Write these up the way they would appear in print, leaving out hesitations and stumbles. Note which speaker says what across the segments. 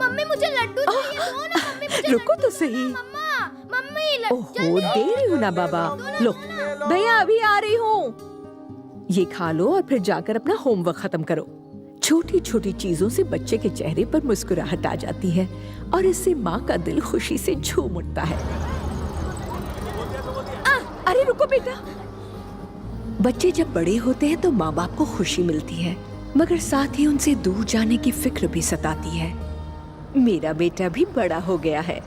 Speaker 1: Mummy मुझे लड्डू चाहिए, दो ना मम्मी मुझे
Speaker 2: रुको
Speaker 1: लड्डू
Speaker 2: तो
Speaker 1: दो
Speaker 2: सही।
Speaker 1: ना, मम्मा मम्मी
Speaker 2: ओहो, दे रही हूँ ना बाबा। लो भैया, अभी आ रही हूँ। ये खा लो और फिर जाकर अपना होमवर्क खत्म करो। छोटी छोटी चीजों से बच्चे के चेहरे पर मुस्कुराहट आ जाती है और इससे माँ का दिल खुशी से झूम उठता है। अरे रुको बेटा। बच्चे जब बड़े होते हैं तो माँ बाप को खुशी मिलती है, मगर साथ ही उनसे दूर जाने की फिक्र भी सताती है। मेरा बेटा भी बड़ा हो गया है।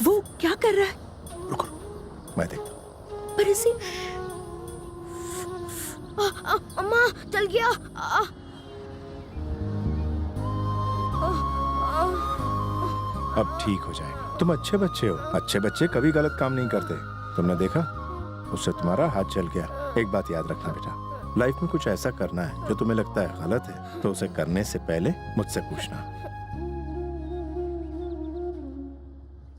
Speaker 2: वो क्या कर रहा है?
Speaker 3: रुको, मैं देखता हूँ।
Speaker 2: पर इसे
Speaker 1: अम्मा चल गया।
Speaker 3: अब ठीक हो जाएगा। तुम अच्छे बच्चे हो। अच्छे बच्चे कभी गलत काम नहीं करते। तुमने देखा, उससे तुम्हारा हाथ चल गया। एक बात याद रखना बेटा, लाइफ में कुछ ऐसा करना है जो तुम्हें लगता है गलत है तो उसे करने से पहले मुझसे पूछना।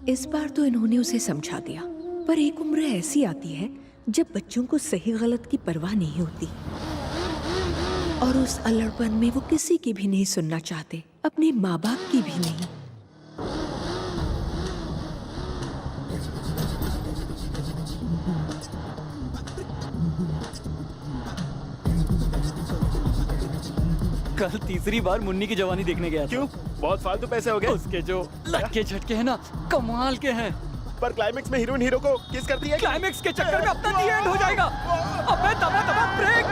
Speaker 2: इस बार तो इन्होंने उसे समझा दिया, पर एक उम्र ऐसी आती है जब बच्चों को सही गलत की परवाह नहीं होती और उस अल्लड़पन में वो किसी की भी नहीं सुनना चाहते, अपने माँ बाप की भी नहीं।
Speaker 4: कल तीसरी बार मुन्नी की जवानी देखने गया था।
Speaker 5: क्यों? बहुत फालतू पैसे हो गए।
Speaker 4: उसके जो लटके झटके हैं ना, कमाल के हैं।
Speaker 5: पर क्लाइमेक्स में हीरोइन हीरो को किस करती है?
Speaker 4: क्लाइमेक्स के चक्कर में अपना दी एंड हो जाएगा। अबे दबा दबा ब्रेक।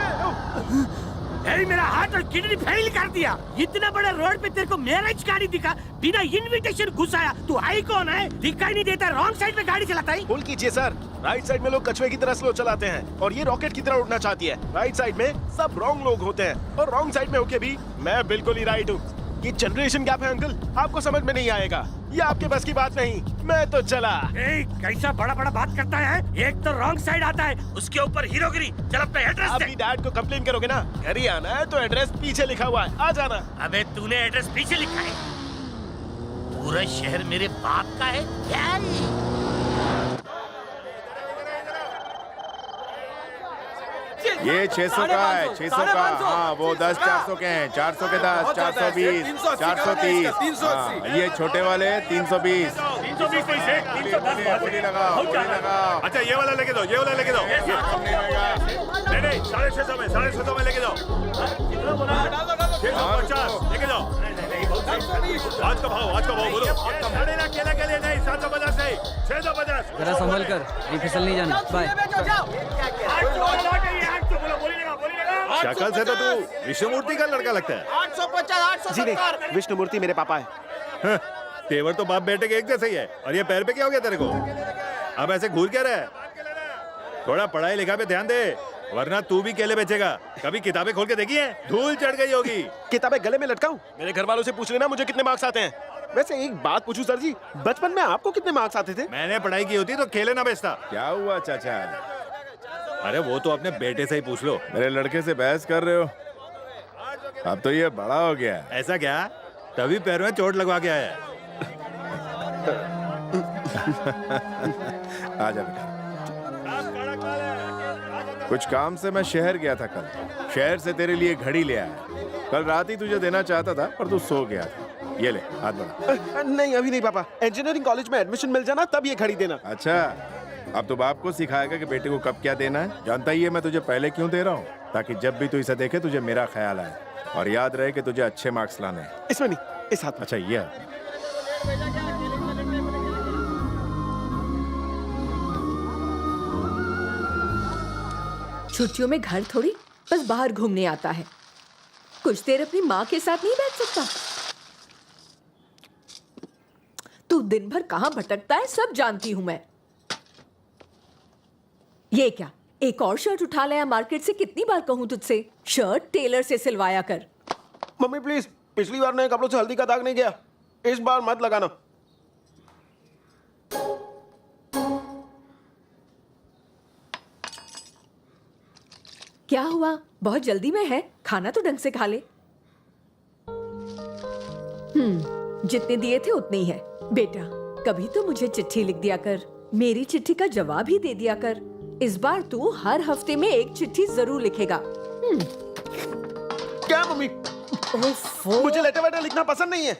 Speaker 6: ए, मेरा हाथ और किडनी फेल कर दिया। इतना बड़ा रोड पे तेरे को मैरिज गाड़ी दिखा, बिना इनविटेशन घुसाया। तू आई कौन है? दिखाई नहीं देता, रॉन्ग साइड में गाड़ी चलाता है।
Speaker 5: होल्ड कीजिए सर। राइट साइड में लोग कछुए की तरह स्लो चलाते हैं और ये रॉकेट की तरह उड़ना चाहती है। राइट साइड में सब रॉन्ग लोग होते हैं और रॉन्ग साइड में होके भी मैं बिल्कुल ही राइट हूँ। ये जनरेशन गैप है अंकल, आपको समझ में नहीं आएगा। ये आपके बस की बात नहीं। मैं तो चला।
Speaker 6: ए, कैसा बड़ा बड़ा बात करता है। एक तो रॉन्ग साइड आता है, उसके ऊपर हीरोगिरी। चल अपना एड्रेस दे।
Speaker 5: अभी डैड को कंप्लेन करोगे ना? घर ही आना है तो एड्रेस पीछे लिखा हुआ है, आ जाना।
Speaker 6: अबे तूने एड्रेस पीछे लिखा है? पूरा शहर मेरे बाप का है क्या?
Speaker 3: ये 600 का है, 600 का। हाँ, वो 10 400 के हैं। 400 के 10, 420, 430। हाँ, ये छोटे वाले 320।
Speaker 6: 320 पैसे, 310
Speaker 3: बोली लगाओ, बोली लगाओ।
Speaker 5: अच्छा ये वाला लेके दो, ये वाला लेके दो।
Speaker 3: नहीं
Speaker 5: नहीं, 650 में, 650 में लेके जाओ। 650 लेके जाओ। आज का भाव बोलो। साढ़े लाख केला के लिए नहीं, 750 नहीं, 650।
Speaker 4: जरा संभल कर, ये फिसल नहीं जाना। बाय।
Speaker 3: शक्ल से तो तू विष्णुमूर्ति का लड़का लगता है।
Speaker 6: 850,
Speaker 5: जी नहीं, विष्णुमूर्ति मेरे पापा है।
Speaker 3: तेवर तो बाप बेटे के एक जैसे ही है। और ये पैर पे क्या हो गया तेरे को? अब ऐसे घूर क्या रहा है? थोड़ा पढ़ाई लिखा पे ध्यान दे, वरना तू भी केले बेचेगा। कभी किताबें खोल के देखी है? धूल चढ़ गई होगी।
Speaker 5: किताबें गले में लटकाऊं? मेरे घर वालों से पूछ लेना मुझे कितने मार्क्स आते हैं। वैसे एक बात पूछूं सर जी, बचपन में आपको कितने मार्क्स आते थे?
Speaker 3: मैंने पढ़ाई की होती तो खेले ना बेचता। क्या हुआ चाचा? अरे वो तो अपने बेटे से ही पूछ लो। मेरे लड़के से बहस कर रहे हो? अब तो ये बड़ा हो गया। ऐसा क्या? तभी पैर में चोट लगवा के आया। आजा बेटा। कुछ काम से मैं शहर गया था कल। शहर से तेरे लिए घड़ी ले आया। कल रात ही तुझे देना चाहता था पर तू सो गया था। ये ले, हाथ बढ़ा।
Speaker 5: नहीं अभी नहीं पापा, इंजीनियरिंग कॉलेज में एडमिशन मिल जाना तब ये घड़ी देना।
Speaker 3: अच्छा, अब तो बाप को सिखाएगा कि बेटे को कब क्या देना है। जानता ही है मैं तुझे पहले क्यों दे रहा हूँ, ताकि जब भी तू इसे देखे तुझे मेरा ख्याल आए और याद रहे कि तुझे अच्छे मार्क्स लाने हैं।
Speaker 5: इसमें नहीं, इस हाथ में।
Speaker 3: अच्छा ये हाथ।
Speaker 2: छुट्टियों में घर थोड़ी बस बाहर घूमने आता है। कुछ देर अपनी माँ के साथ नहीं बैठ सकता? तू दिन भर कहाँ भटकता है सब जानती हूँ मैं। ये क्या, एक और शर्ट उठा लाया मार्केट से? कितनी बार कहूँ तुझसे, शर्ट टेलर से सिलवाया कर।
Speaker 5: मम्मी प्लीज, पिछली बार नए कपड़ों से हल्दी का दाग नहीं गया, इस बार मत लगाना।
Speaker 2: क्या हुआ, बहुत जल्दी में है? खाना तो ढंग से खा ले। जितने दिए थे उतने ही है। बेटा कभी तो मुझे चिट्ठी लिख दिया कर, मेरी चिट्ठी का जवाब ही दे दिया कर। इस बार तू हर हफ्ते में एक चिट्ठी जरूर लिखेगा।
Speaker 5: क्या मम्मी? मुझे लेटर वेटर लिखना पसंद नहीं है।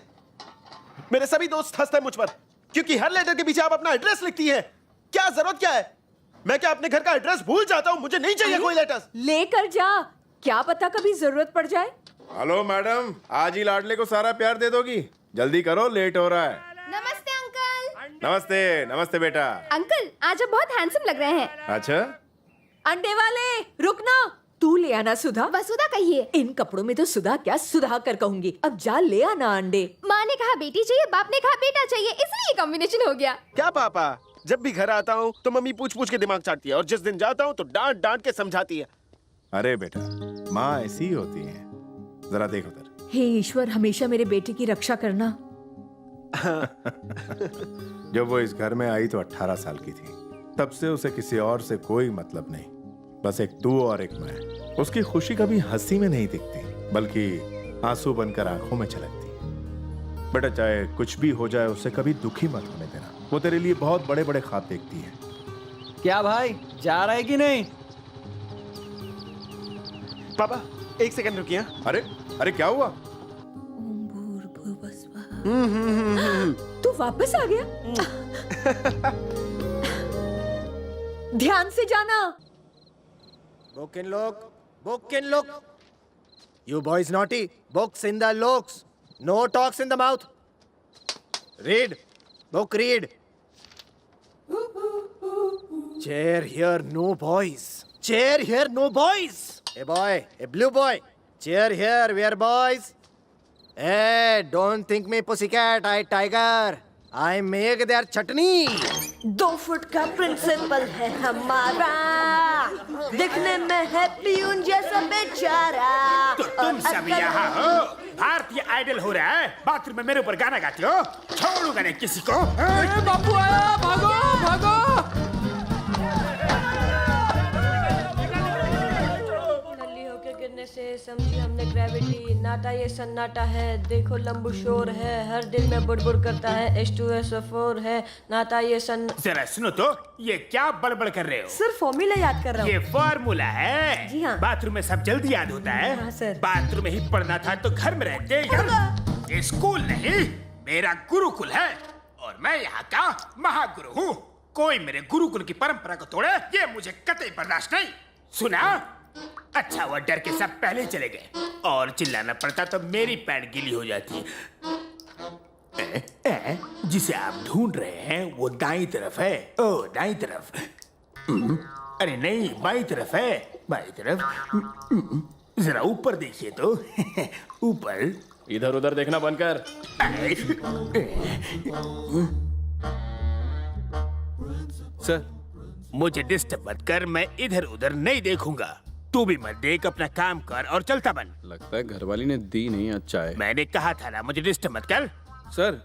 Speaker 5: मेरे सभी दोस्त हंसते हैं मुझ पर क्योंकि हर लेटर के पीछे आप अपना एड्रेस लिखती हैं। क्या जरूरत क्या है? मैं क्या अपने घर का एड्रेस भूल जाता हूँ? मुझे नहीं चाहिए कोई लेटर्स।
Speaker 2: लेकर जा, क्या पता कभी जरूरत पड़ जाए।
Speaker 3: हेलो मैडम, आज ही लाडले को सारा प्यार दे दोगी? जल्दी करो, लेट हो रहा है।
Speaker 1: नमस्ते अंकल।
Speaker 3: नमस्ते। नमस्ते बेटा।
Speaker 1: अंकल आज आप बहुत हैंडसम लग रहे हैं।
Speaker 3: अच्छा,
Speaker 2: अंडे वाले रुकना, तू ले आना सुधा।
Speaker 1: वसुधा कहिए।
Speaker 2: इन कपड़ों में तो सुधा क्या सुधा कर कहूंगी। अब जा ले आना अंडे।
Speaker 1: माँ ने कहा बेटी चाहिए, बाप ने कहा बेटा चाहिए, इसलिए कॉम्बिनेशन हो गया।
Speaker 5: क्या पापा, जब भी घर आता हूँ तो मम्मी पूछ पूछ के दिमाग चाटती है और जिस दिन जाता हूँ तो डांट डांट के समझाती है।
Speaker 3: अरे बेटा, माँ ऐसी ही होती है। जरा देख उधर।
Speaker 2: हे ईश्वर, हमेशा मेरे बेटे की रक्षा करना।
Speaker 3: जब वो इस घर में आई तो 18 साल की थी। तब से उसे किसी और से कोई मतलब नहीं, बस एक तू और एक मैं। उसकी खुशी कभी हंसी में नहीं दिखती, बल्कि आंसू बनकर आंखों में छलकती। बेटा, चाहे कुछ भी हो जाए उसे कभी दुखी मत होने देना। वो तेरे लिए बहुत बड़े बड़े ख्वाब देखती है।
Speaker 4: क्या भाई, जा रहा है कि नहीं?
Speaker 5: पापा एक सेकंड रुकिए।
Speaker 3: अरे अरे, क्या हुआ?
Speaker 2: तू वापस आ गया? ध्यान से जाना।
Speaker 7: Book in look. You boys naughty. Books in the looks. No talks in the mouth. Read. Book read. Chair here, no boys. Chair here, no boys. A boy, a blue boy. Chair here, we are boys. Hey, don't think me pussycat, I tiger. I make their chutney.
Speaker 2: 2 foot का principal है हमारा, दिखने में है peon जैसा बेचारा।
Speaker 6: तो तुम सब यहाँ हो? भारतीय आइडल हो रहा है, बाथरूम में मेरे ऊपर गाना गाते हो? छोड़ूंगा नहीं किसी को।
Speaker 4: बापू आया, भागो भागो।
Speaker 8: नली होके गिरने से समझी हमने ग्रेविटी, नाटा ये सन्नाटा है, देखो लंबू शोर है, हर दिल में बुड़बुड़ करता है, H2SO4 है, नाटा ये
Speaker 6: जरा सुनो तो, ये क्या बड़बड़ कर रहे हो?
Speaker 8: सर फॉर्मूला याद कर रहा हूँ।
Speaker 6: ये फॉर्मूला है?
Speaker 8: जी हाँ।
Speaker 6: बाथरूम में सब जल्दी याद होता है।
Speaker 8: हाँ सर।
Speaker 6: बाथरूम में ही पढ़ना था तो घर में रहते यार। ये स्कूल नहीं, मेरा गुरुकुल है और मैं यहाँ का महागुरु हूँ। कोई मेरे गुरुकुल की परंपरा को तोड़े, ये मुझे कतई बर्दाश्त नहीं। सुना? अच्छा हुआ डर के सब पहले ही चले गए, और चिल्लाना पड़ता तो मेरी पैंट गीली हो जाती। जिसे आप ढूंढ रहे हैं वो दाईं तरफ है। ओ दाईं तरफ। अरे नहीं, बाईं तरफ है। बाईं तरफ। जरा ऊपर देखिए तो। ऊपर।
Speaker 9: इधर उधर देखना बंद कर।
Speaker 6: सर, मुझे डिस्टर्ब मत कर, मैं इधर उधर नहीं देखूंगा। तू भी मत देख, अपना काम कर और चलता बन।
Speaker 9: लगता है घरवाली ने दी नहीं। अच्छा है।
Speaker 6: मैंने कहा था ना, मुझे डिस्टर्ब मत कर।
Speaker 9: सर,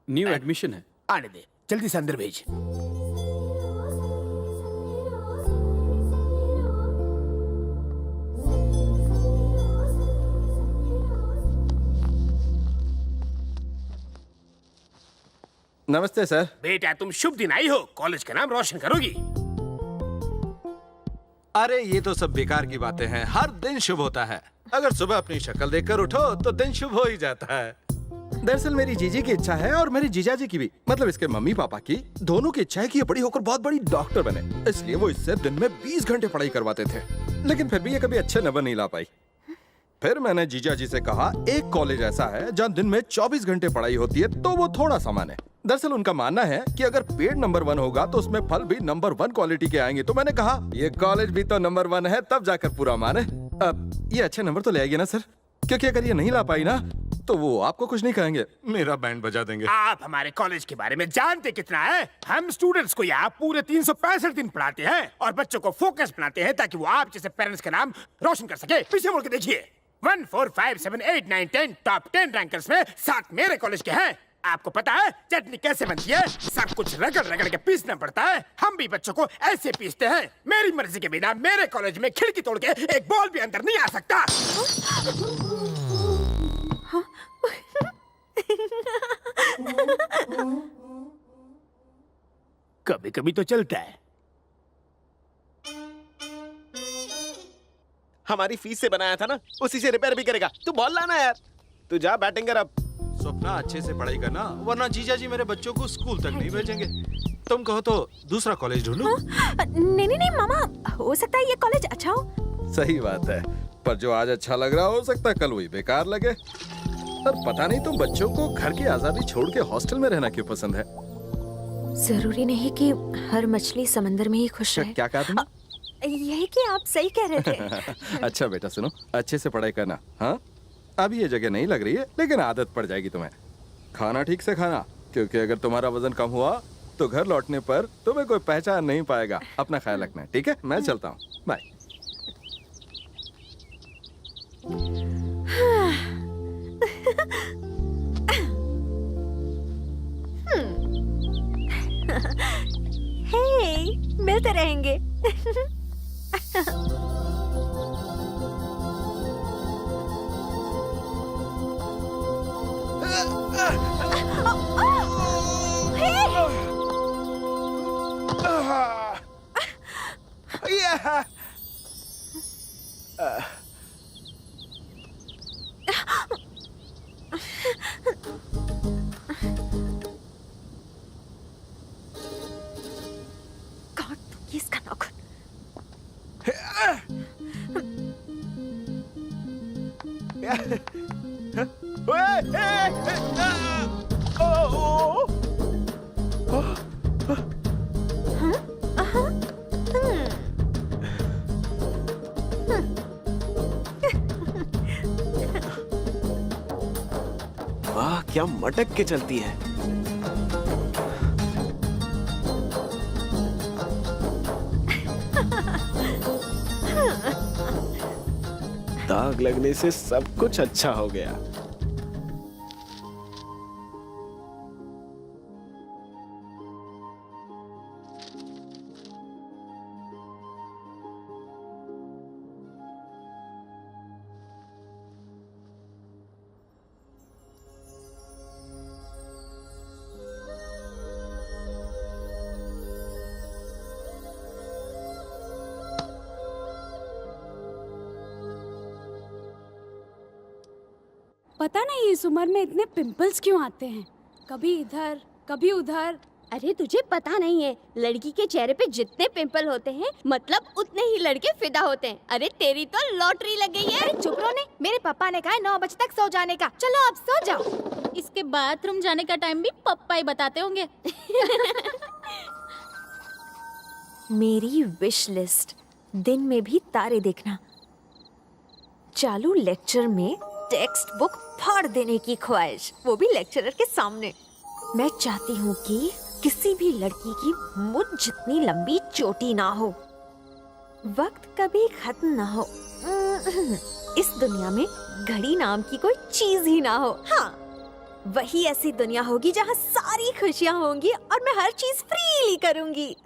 Speaker 9: न्यू एडमिशन है।
Speaker 6: आने दे, जल्दी से अंदर भेज।
Speaker 7: नमस्ते सर।
Speaker 6: बेटा, तुम शुभ दिन आई हो, कॉलेज का नाम रोशन करोगी।
Speaker 10: अरे ये तो सब बेकार की बातें हैं। हर दिन शुभ होता है। अगर सुबह अपनी शक्ल देखकर उठो तो दिन शुभ हो ही जाता है। दरअसल मेरी जीजी की इच्छा है और मेरी जीजाजी की भी, मतलब इसके मम्मी पापा की, दोनों की इच्छा है कि ये बड़ी होकर बहुत बड़ी डॉक्टर बने। इसलिए वो इससे दिन में 20 घंटे पढ़ाई करवाते थे, लेकिन फिर भी ये कभी अच्छे नंबर नहीं ला पाई। फिर मैंने जीजा जी से कहा, एक कॉलेज ऐसा है जहाँ दिन में 24 घंटे पढ़ाई होती है, तो वो थोड़ा सामान है। दरअसल उनका मानना है कि अगर पेड़ नंबर 1 होगा तो उसमें फल भी नंबर 1 क्वालिटी के आएंगे। तो मैंने कहा, ये कॉलेज भी तो नंबर 1 है, तब जाकर पूरा माने। अब ये अच्छे नंबर तो ले आएगी ना सर, क्योंकि अगर ये नहीं ला पाई ना तो वो आपको कुछ नहीं कहेंगे, मेरा बैंड बजा देंगे।
Speaker 6: आप हमारे कॉलेज के बारे में जानते कितना है? हम स्टूडेंट्स को यहाँ पूरे 365 दिन पढ़ाते हैं और बच्चों को फोकस बनाते हैं ताकि वो आप जैसे पेरेंट्स का नाम रोशन कर सके। पीछे मुड़ के देखिए, 1 4 5 7 8 9 10 टॉप 10 रैंकर्स में 7 मेरे कॉलेज के हैं। आपको पता है चटनी कैसे बनती है? सब कुछ रगड़ रगड़ के पीसना पड़ता है। हम भी बच्चों को ऐसे पीसते हैं। मेरी मर्जी के बिना मेरे कॉलेज में खिड़की तोड़ के एक बॉल भी अंदर नहीं आ सकता। कभी कभी तो चलता है।
Speaker 5: हमारी फीस से बनाया था ना, उसी से रिपेयर भी करेगा। तू बोल लाना यार। तू जा बैटिंग कर अब।
Speaker 10: स्वप्ना अच्छे से पढ़ाई करना, वरना जीजा जी मेरे बच्चों को स्कूल तक नहीं भेजेंगे। तुम कहो तो दूसरा कॉलेज ढूंढूं?
Speaker 2: नहीं नहीं नहीं मामा, हो सकता है ये कॉलेज अच्छा हो।
Speaker 10: सही बात है, पर जो आज अच्छा लग रहा हो सकता है कल वही बेकार लगे। पर पता नहीं तुम बच्चों को घर की आजादी छोड़ के हॉस्टल में रहना क्यों पसंद है?
Speaker 2: जरूरी नहीं कि हर मछली समंदर में ही खुश रहे।
Speaker 10: क्या कहा तुमने?
Speaker 2: यही कि आप सही कह रहे थे।
Speaker 10: अच्छा बेटा सुनो, अच्छे से पढ़ाई करना। हाँ, अभी ये जगह नहीं लग रही है, लेकिन आदत पड़ जाएगी तुम्हें। खाना ठीक से खाना, क्योंकि अगर तुम्हारा वजन कम हुआ तो घर लौटने पर तुम्हें कोई पहचान नहीं पाएगा। अपना ख्याल रखना, ठीक है? मैं चलता हूँ, बाय।
Speaker 2: हे, मिलते रहेंगे। God, ये इसका नाखून।
Speaker 5: वाह, क्या मटक के चलती है। दाग लगने से सब कुछ अच्छा हो गया।
Speaker 1: पता नहीं इस उम्र में इतने पिंपल्स क्यों आते हैं, कभी इधर कभी उधर।
Speaker 11: अरे तुझे पता नहीं है, लड़की के चेहरे पे जितने पिंपल होते हैं मतलब उतने ही लड़के फिदा होते हैं। अरे तेरी तो लॉटरी लग गई है।
Speaker 1: अरे चुप रहो ने, मेरे पापा ने कहा है 9 बजे तक सो जाने का। चलो अब सो जाओ।
Speaker 11: इसके बाथरूम जाने का टाइम भी पप्पा ही बताते होंगे।
Speaker 2: मेरी विश लिस्ट, दिन में भी तारे देखना, चालू लेक्चर में टेक्स्ट बुक फाड़ देने की ख्वाहिश, वो भी लेक्चरर के सामने। मैं चाहती हूँ कि किसी भी लड़की की मुझ जितनी लंबी चोटी ना हो, वक्त कभी खत्म ना हो, इस दुनिया में घड़ी नाम की कोई चीज ही ना हो। हाँ, वही ऐसी दुनिया होगी जहाँ सारी खुशियाँ होंगी और मैं हर चीज फ्रीली करूँगी।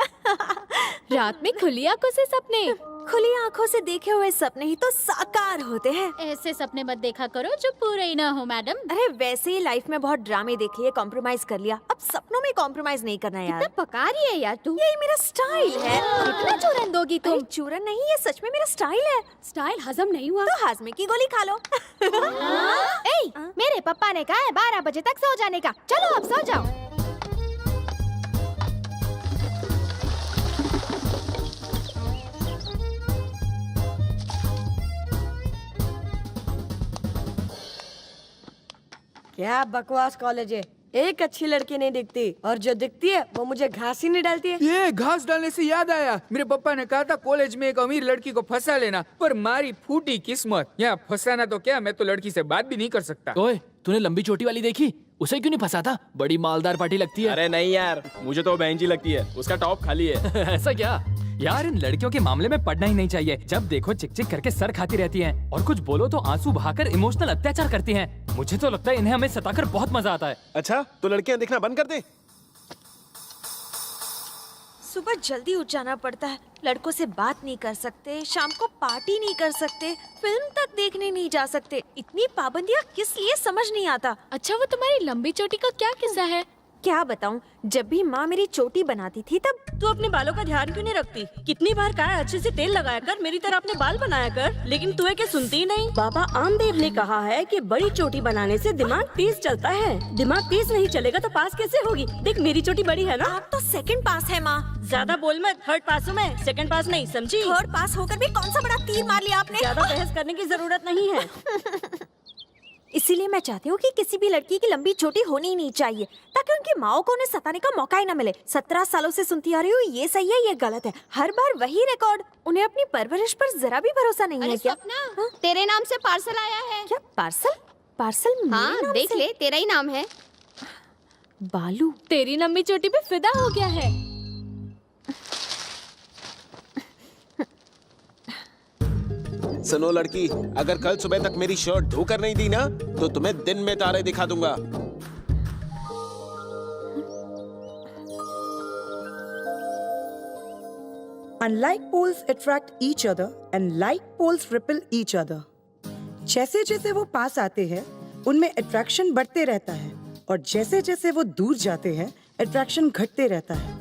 Speaker 11: रात में खुली आंखों से सपने,
Speaker 2: खुली आंखों से देखे हुए सपने ही तो साकार होते हैं।
Speaker 11: ऐसे सपने मत देखा करो जो पूरे ही ना हो मैडम।
Speaker 2: अरे वैसे ही लाइफ में बहुत ड्रामे देख लिए, कॉम्प्रोमाइज कर लिया, अब सपनों में कॉम्प्रोमाइज नहीं करना यार।
Speaker 11: कितना पका रही है यार तू।
Speaker 2: यही मेरा स्टाइल है।
Speaker 11: कितना चूरन दोगी तुम?
Speaker 2: अरे चूरन नहीं, ये सच में मेरा स्टाइल है।
Speaker 1: स्टाइल हजम नहीं हुआ
Speaker 2: तो हाजमे की गोली खा लो।
Speaker 1: ए, मेरे पापा ने कहा है 12 बजे तक सो जाने का। चलो अब सो जाओ।
Speaker 8: क्या बकवास कॉलेज है, एक अच्छी लड़की नहीं दिखती और जो दिखती है वो मुझे घास ही नहीं डालती है।
Speaker 4: ये घास डालने से याद आया, मेरे पापा ने कहा था कॉलेज में एक अमीर लड़की को फंसा लेना, पर मारी फूटी किस्मत। यहाँ फंसाना तो क्या, मैं तो लड़की से बात भी नहीं कर सकता।
Speaker 9: ओए, तूने लंबी चोटी वाली देखी? उसे क्यों नहीं फंसा था? बड़ी मालदार पार्टी लगती है।
Speaker 12: अरे नहीं यार, मुझे तो बहन जी लगती है, उसका टॉप खाली है।
Speaker 9: ऐसा क्या यार, इन लड़कियों के मामले में पढ़ना ही नहीं चाहिए। जब देखो चिक चिक करके सर खाती रहती हैं और कुछ बोलो तो आंसू बहाकर इमोशनल अत्याचार करती हैं। मुझे तो लगता है इन्हें हमें सताकर बहुत मजा आता है।
Speaker 5: अच्छा, तो लड़कियां देखना बंद कर दे।
Speaker 2: सुबह जल्दी उठ जाना पड़ता है, लड़कों से बात नहीं कर सकते, शाम को पार्टी नहीं कर सकते, फिल्म तक देखने नहीं जा सकते। इतनी पाबंदियाँ किस लिए समझ नहीं आता।
Speaker 11: अच्छा वो तुम्हारी लंबी चोटी का क्या किस्सा है? क्या बताऊं, जब भी माँ मेरी चोटी बनाती थी तब।
Speaker 8: तू अपने बालों का ध्यान क्यों नहीं रखती? कितनी बार कहा है अच्छे से तेल लगाया कर, मेरी तरह अपने बाल बनाया कर, लेकिन तू है क्या सुनती ही नहीं। बाबा आमदेव ने कहा है कि बड़ी चोटी बनाने से दिमाग तेज चलता है। दिमाग तेज नहीं चलेगा तो पास कैसे होगी? देख मेरी चोटी बड़ी है ना।
Speaker 11: आप तो सेकंड पास है माँ।
Speaker 8: ज्यादा बोल मत, थर्ड पास हूँ मैं, सेकंड पास नहीं, समझी?
Speaker 11: थर्ड पास होकर भी कौन सा बड़ा तीर मार लिया आपने।
Speaker 8: ज्यादा बहस करने की जरूरत नहीं है।
Speaker 11: इसीलिए मैं चाहती हूँ कि किसी भी लड़की की लंबी चोटी होनी ही नहीं चाहिए, ताकि उनकी माओ को उन्हें सताने का मौका ही न मिले। 17 सालों से सुनती आ रही हूँ, ये सही है ये गलत है, हर बार वही रिकॉर्ड। उन्हें अपनी परवरिश पर जरा भी भरोसा नहीं है क्या?
Speaker 1: सपना, तेरे नाम से पार्सल आया है।
Speaker 11: क्या पार्सल? पार्सल मेरे
Speaker 1: हाँ
Speaker 11: नाम
Speaker 1: देख
Speaker 11: से?
Speaker 1: ले, तेरा ही नाम है।
Speaker 11: बालू।
Speaker 1: तेरी लंबी चोटी पे फिदा हो गया है।
Speaker 5: सुनो लड़की, अगर कल सुबह तक मेरी शर्ट धोकर नहीं दी ना तो तुम्हें दिन में तारे दिखा दूंगा।
Speaker 13: Unlike poles attract each other and like poles repel each other. जैसे जैसे वो पास आते हैं उनमें अट्रैक्शन बढ़ते रहता है और जैसे जैसे वो दूर जाते हैं अट्रैक्शन घटते रहता है।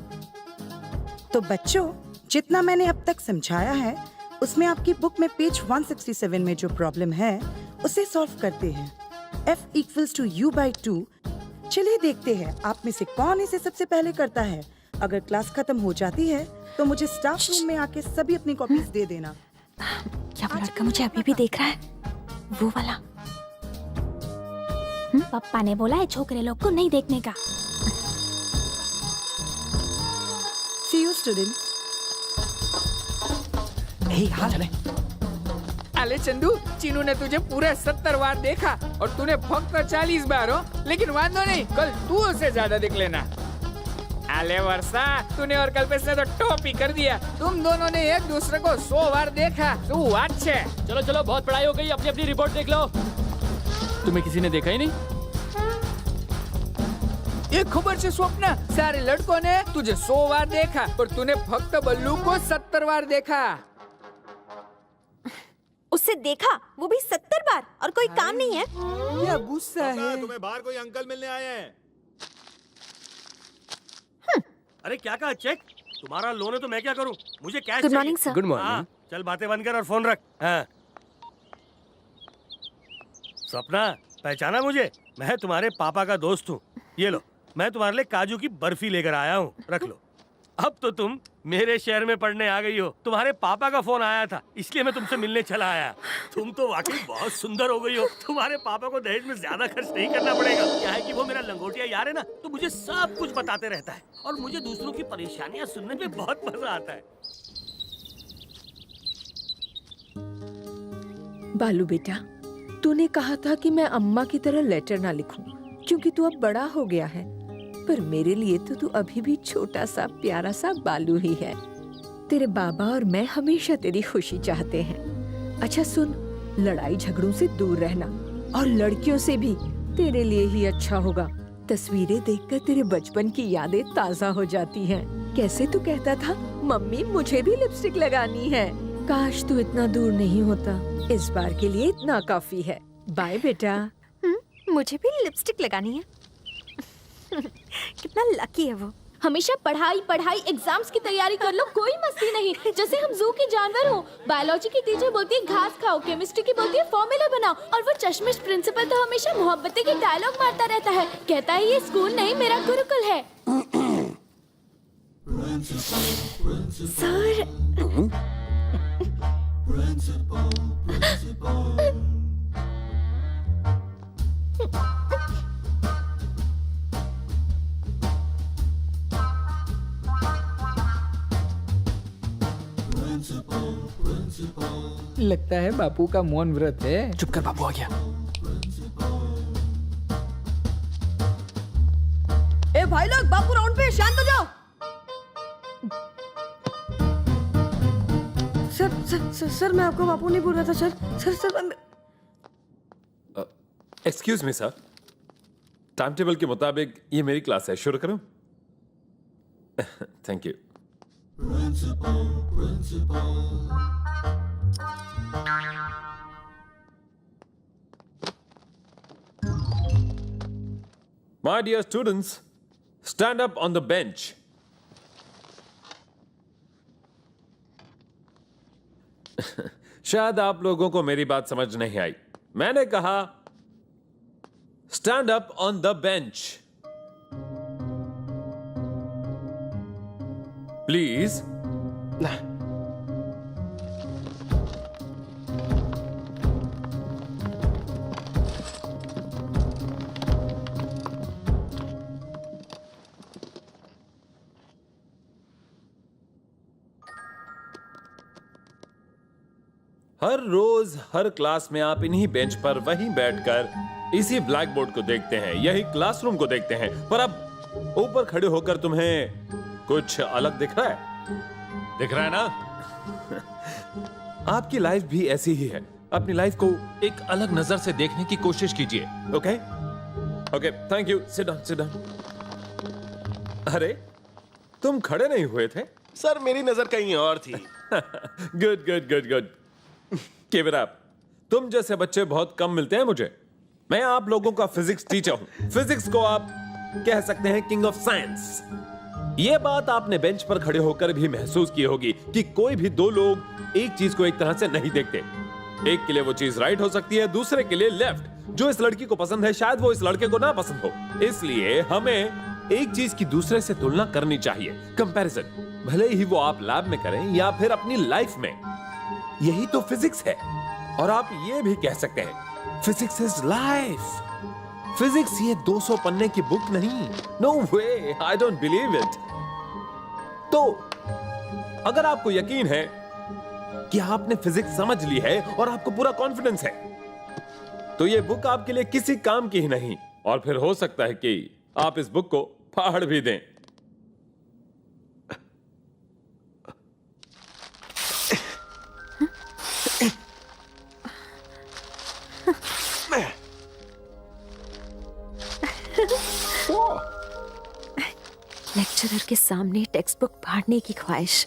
Speaker 13: तो बच्चों, जितना मैंने अब तक समझाया है उसमें आपकी बुक में पेज 167 में जो प्रॉब्लम है उसे सॉल्व करते हैं। F equals to U by 2। चलिए देखते हैं आप में से कौन इसे सबसे पहले करता है। अगर क्लास खत्म हो जाती है तो मुझे स्टाफ रूम में आके सभी अपनी कॉपीज दे देना।
Speaker 11: क्या वो लड़का मुझे अभी भी देख रहा है? वो वाला।
Speaker 1: पापा ने बोला है छोकरे लोग को नहीं देखने का।
Speaker 13: See you students।
Speaker 12: चले।
Speaker 4: अले चंदू, चीनू ने तुझे पूरे 70 बार देखा और तूने फक्त 40 बार हो, लेकिन वांदो नहीं, कल तू उसे ज्यादा देख लेना। अले वर्षा, तूने और कल्पेश ने तो टॉप ही कर दिया। तुम दोनों ने एक दूसरे को 100 बार देखा। तू अच्छे।
Speaker 9: चलो चलो, बहुत पढ़ाई हो गई, अपनी अपनी रिपोर्ट देख लो। तुम्हें किसी ने देखा ही नहीं?
Speaker 4: ये खबर से स्वप्न, सारे लड़कों ने तुझे 100 बार देखा और तूने फक्त बल्लू को 70 बार देखा।
Speaker 11: उससे देखा, वो भी 70 बार, और कोई काम नहीं है।
Speaker 4: क्या गुस्सा है?
Speaker 5: तुम्हें बाहर कोई अंकल मिलने आए हैं।
Speaker 6: अरे क्या कहा चेक? तुम्हारा लोन है तो मैं क्या करूं? मुझे cash
Speaker 11: good morning sir.
Speaker 12: Good morning.
Speaker 6: चल बातें बंद कर और फोन रख। हाँ। सपना, पहचाना मुझे? मैं तुम्हारे पापा का दोस्त हूँ। ये लो, मैं तुम्हारे लिए काजू की बर्फी लेकर आया हूँ, रख लो। अब तो तुम मेरे शहर में पढ़ने आ गई हो। तुम्हारे पापा का फोन आया था, इसलिए मैं तुमसे मिलने चला आया। तुम तो वाकई बहुत सुंदर हो गई हो। तुम्हारे पापा को दहेज में ज्यादा खर्च नहीं करना पड़ेगा। क्या है कि वो मेरा लंगोटिया यार है ना, तो मुझे सब कुछ बताते रहता है और मुझे दूसरों की परेशानियां सुनने में बहुत मजा आता है।
Speaker 2: बालू बेटा, तूने कहा था कि मैं अम्मा की तरह लेटर ना लिखूं, क्योंकि तू अब बड़ा हो गया है। पर मेरे लिए तो तू अभी भी छोटा सा प्यारा सा बालू ही है। तेरे बाबा और मैं हमेशा तेरी खुशी चाहते हैं। अच्छा सुन, लड़ाई झगड़ों से दूर रहना, और लड़कियों से भी। तेरे लिए ही अच्छा होगा। तस्वीरें देखकर तेरे बचपन की यादें ताजा हो जाती हैं। कैसे तू कहता था, मम्मी मुझे भी लिपस्टिक लगानी है। काश तू इतना दूर नहीं होता। इस बार के लिए इतना काफी है। बाय बेटा।
Speaker 11: मुझे भी लिपस्टिक लगानी है। कितना लकी है वो।
Speaker 1: हमेशा पढ़ाई पढ़ाई, एग्जाम्स की तैयारी कर लो, कोई मस्ती नहीं। जैसे हम जू के जानवर हो। बायोलॉजी की टीचर बोलती है घास खाओ, केमिस्ट्री की बोलती है फॉर्मूला बनाओ, और वो चश्मिश प्रिंसिपल तो हमेशा मोहब्बतें के डायलॉग मारता रहता है। कहता है ये स्कूल नहीं, मेरा गुरुकुल है।
Speaker 11: सर,
Speaker 4: लगता है बापू का मौन व्रत है।
Speaker 9: चुप कर, बाबू आ गया।
Speaker 8: ए भाई लोग, बापू राउंड पे, शांत हो जाओ। सर मैं आपको बापू नहीं बोल रहा था sir. Sir
Speaker 12: excuse me sir, time table के मुताबिक ये मेरी क्लास है, शुरू करूं? Thank you. My dear students, stand up on the bench. शायद आप लोगों को मेरी बात समझ नहीं आई। मैंने कहा stand up on the bench. Please. हर रोज हर क्लास में आप इन्हीं बेंच पर वहीं बैठकर इसी ब्लैक बोर्ड को देखते हैं, यही क्लासरूम को देखते हैं। पर अब ऊपर खड़े होकर तुम्हें कुछ अलग दिख रहा है? दिख रहा है ना? आपकी लाइफ भी ऐसी ही है। अपनी लाइफ को एक अलग नजर से देखने की कोशिश कीजिए। Okay okay, thank you. Sit down, sit down. अरे तुम खड़े नहीं हुए थे?
Speaker 5: सर मेरी नजर कहीं और थी।
Speaker 12: Good good good good. Keep it up. तुम जैसे बच्चे बहुत कम मिलते हैं मुझे। मैं आप लोगों का फिजिक्स टीचर हूं। फिजिक्स को आप कह सकते हैं किंग ऑफ साइंस। यह बात आपने बेंच पर खड़े होकर भी महसूस की होगी कि कोई भी दो लोग एक चीज को एक तरह से नहीं देखते। एक के लिए वो चीज राइट हो सकती है, दूसरे के लिए लेफ्ट। जो इस लड़की को पसंद है शायद वो इस लड़के को ना पसंद हो। इसलिए हमें एक चीज की दूसरे से तुलना करनी चाहिए, कंपैरिजन। भले ही वो आप लैब में करें या फिर अपनी लाइफ में। यही तो फिजिक्स है। और आप ये भी कह सकते हैं फिजिक्स इज लाइफ। फिजिक्स ये 200 पन्ने की बुक नहीं। No way, I don't believe it. तो अगर आपको यकीन है कि आपने फिजिक्स समझ ली है और आपको पूरा कॉन्फिडेंस है, तो ये बुक आपके लिए किसी काम की ही नहीं। और फिर हो सकता है कि आप इस बुक को फाड़ भी दें।
Speaker 11: लेक्चरर के सामने टेक्स्ट बुक फाड़ने की ख्वाहिश।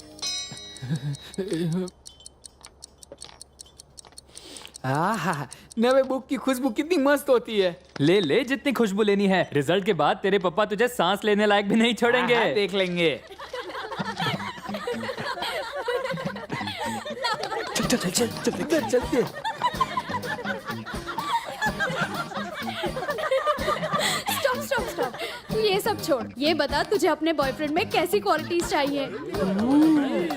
Speaker 4: नवे बुक की खुशबू कितनी मस्त होती है।
Speaker 9: ले ले जितनी खुशबू लेनी है। रिजल्ट के बाद तेरे पापा तुझे सांस लेने लायक भी नहीं छोड़ेंगे।
Speaker 4: हाँ, देख लेंगे।
Speaker 7: चल चल चल चल चल चलते।
Speaker 1: Stop stop stop. तू ये सब छोड़, ये बता तुझे अपने बॉयफ्रेंड में कैसी क्वालिटीज चाहिए?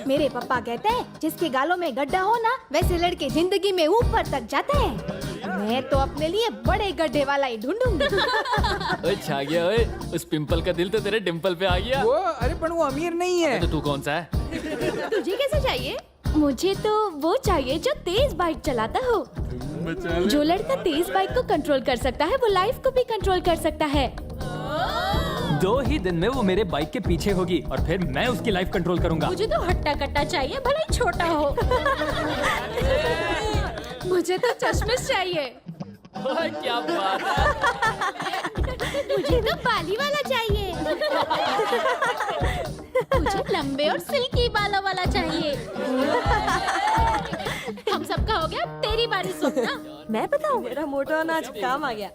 Speaker 11: मेरे पापा कहते हैं जिसके गालों में गड्ढा हो ना, वैसे लड़के जिंदगी में ऊपर तक जाते हैं। मैं तो अपने लिए बड़े गड्ढे वाला ही ढूंढूंगी।
Speaker 9: ओए छा गया। ओए उस पिंपल का दिल तो तेरे डिंपल पे आ गया।
Speaker 4: वो अरे पर वो अमीर नहीं है।
Speaker 9: तो तू कौन सा है?
Speaker 1: तुझे कैसे चाहिए? मुझे तो वो चाहिए जो तेज बाइक चलाता हो। जो लड़का तेज बाइक को कंट्रोल कर सकता है वो लाइफ को भी कंट्रोल कर सकता है।
Speaker 9: 2 ही दिन में वो मेरे बाइक के पीछे होगी और फिर मैं उसकी लाइफ कंट्रोल करूंगा।
Speaker 1: मुझे तो हट्टा कट्टा चाहिए, भले ही छोटा हो। मुझे तो चश्मिश चाहिए।
Speaker 9: क्या बात है।
Speaker 1: मुझे तो बाली वाला चाहिए। मुझे लंबे और सिल्की बालों वाला चाहिए। हम सबका हो गया, तेरी बारी सुनना।
Speaker 11: मैं बताऊं, मेरा मोटा अनाज काम आ गया।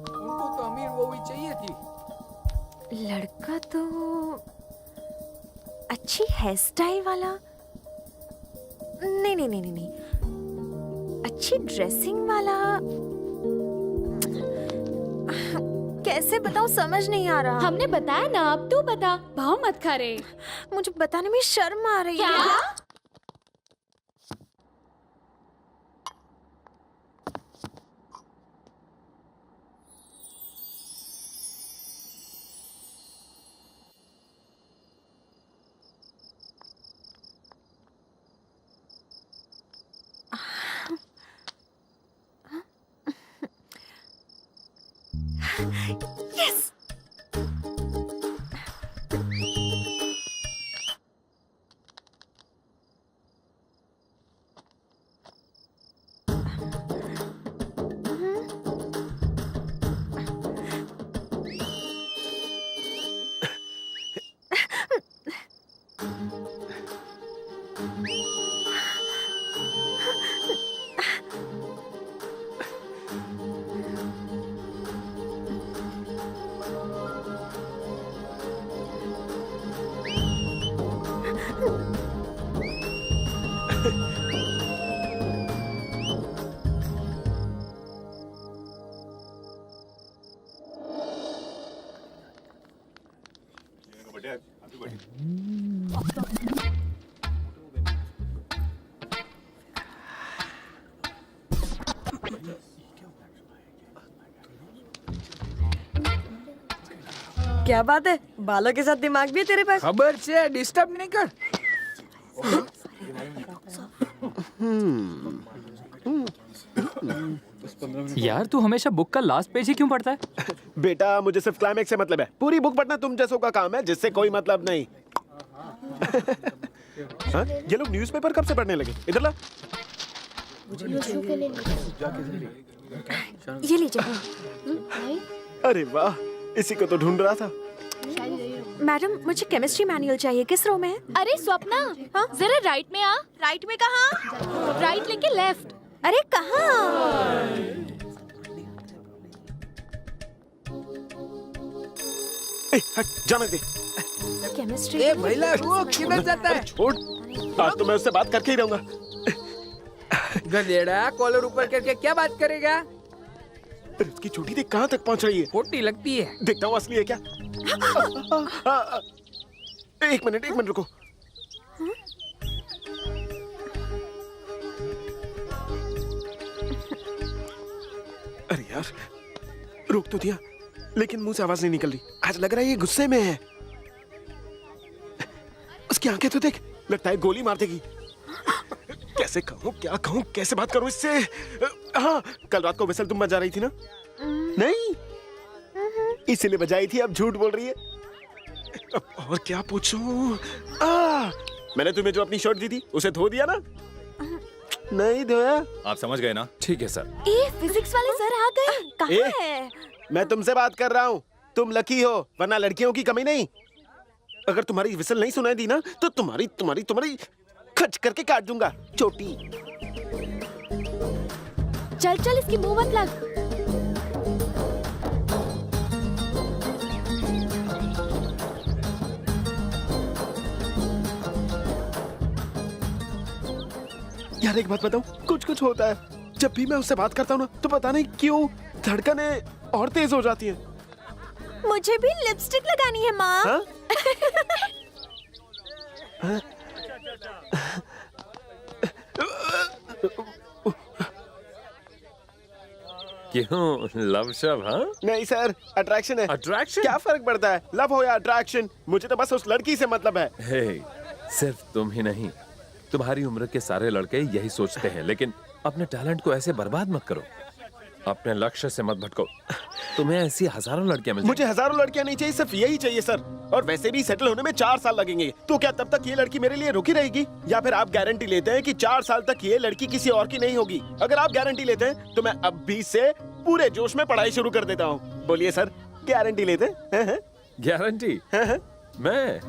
Speaker 4: उनको तो अमीर वो ही चाहिए थी।
Speaker 11: लड़का तो अच्छी हेयर स्टाइल वाला। नहीं नहीं नहीं नहीं नहीं, अच्छी ड्रेसिंग वाला। कैसे बताऊं, समझ नहीं आ रहा।
Speaker 1: हमने बताया ना, अब तू बता। भाव मत खा रे।
Speaker 11: मुझे बताने में शर्म आ रही है।
Speaker 1: क्या?
Speaker 11: यस। क्या बात है, बालों के साथ दिमाग भी है तेरे पास।
Speaker 4: खबर से डिस्टर्ब नहीं कर।
Speaker 9: यार तू हमेशा बुक का लास्ट पेज ही क्यों पढ़ता है?
Speaker 5: बेटा मुझे सिर्फ क्लाइमेक्स से मतलब है, पूरी बुक पढ़ना तुम जैसों का काम है जिससे कोई मतलब नहीं। हाँ? ये लोग न्यूज़पेपर कब से पढ़ने लगे? इधर ला।
Speaker 11: ये लीजिए।
Speaker 5: अरे वाह, इसी को तो ढूंढ रहा था।
Speaker 11: मैडम मुझे केमिस्ट्री मैनुअल चाहिए, किस रो में है?
Speaker 1: अरे स्वप्ना,
Speaker 11: हाँ?
Speaker 1: जरा राइट में आ।
Speaker 11: राइट में कहाँ?
Speaker 1: राइट लेके लेफ्ट।
Speaker 11: अरे कहाँ?
Speaker 5: हट, जाने दे।
Speaker 11: केमिस्ट्री।
Speaker 4: ए महिला रुक, किधर जाता है?
Speaker 5: छोड़, आज तो मैं उससे बात करके ही रहूंगा।
Speaker 4: गधेड़ा, कॉलर ऊपर करके क्या बात करेगा?
Speaker 5: अरे उसकी चोटी देख कहाँ तक पहुँच रही है।
Speaker 4: खोटी लगती है।
Speaker 5: देखता हूँ असली है क्या। एक मिनट रुको। अरे यार, रोक तो दिया लेकिन मुंह से आवाज नहीं निकल रही। आज लग रहा है ये गुस्से में है। उसकी आंखें तो देख, लगता है गोली मार देगी। कैसे कहूँ, क्या कहूँ, कैसे बात करूँ इससे। हाँ, कल रात को विसल तुम बजा रही थी ना? नहीं, इसीलिए बजाई थी, अब झूठ बोल रही है। और क्या पूछूं? मैंने तुम्हें जो अपनी शर्ट दी थी उसे धो दिया ना? नहीं धोया।
Speaker 12: आप समझ गए ना? ठीक है सर।
Speaker 11: ए, फिजिक्स वाले सर आ गए। कहाँ है?
Speaker 5: मैं तुमसे बात कर रहा हूँ, तुम लकी हो वरना लड़कियों की कमी नहीं। अगर तुम्हारी विसल नहीं सुनाई दी ना तो तुम्हारी खच करके काट दूंगा चोटी।
Speaker 1: चल इसकी मुंह मत लग।
Speaker 5: यार एक बात बताऊं, कुछ होता है। जब भी मैं उससे बात करता हूँ ना तो पता नहीं क्यों धड़कनें और तेज हो जाती हैं।
Speaker 11: मुझे भी लिपस्टिक लगानी है माँ।
Speaker 5: हाँ? हाँ?
Speaker 12: क्यों लव शव? हाँ
Speaker 5: नहीं सर, अट्रैक्शन है।
Speaker 12: अट्रैक्शन?
Speaker 5: क्या फर्क पड़ता है, लव हो या अट्रैक्शन? मुझे तो बस उस लड़की से मतलब है।
Speaker 12: हे, सिर्फ तुम ही नहीं, तुम्हारी उम्र के सारे लड़के यही सोचते हैं। लेकिन अपने टैलेंट को ऐसे बर्बाद मत करो, अपने लक्ष्य से मत भटको। तुम्हें ऐसी हजारों लड़कियां मिल
Speaker 5: मुझे हजारों लड़कियां नहीं चाहिए, सिर्फ यही चाहिए सर। और वैसे भी सेटल होने में 4 साल लगेंगे, तो क्या तब तक ये लड़की मेरे लिए रुकी रहेगी? या फिर आप गारंटी लेते हैं कि 4 साल तक ये लड़की किसी और की नहीं होगी? अगर आप गारंटी लेते हैं तो मैं अभी से पूरे जोश में पढ़ाई शुरू कर देता हूँ। बोलिए सर, गारंटी लेते हैं?
Speaker 12: गारंटी? मैं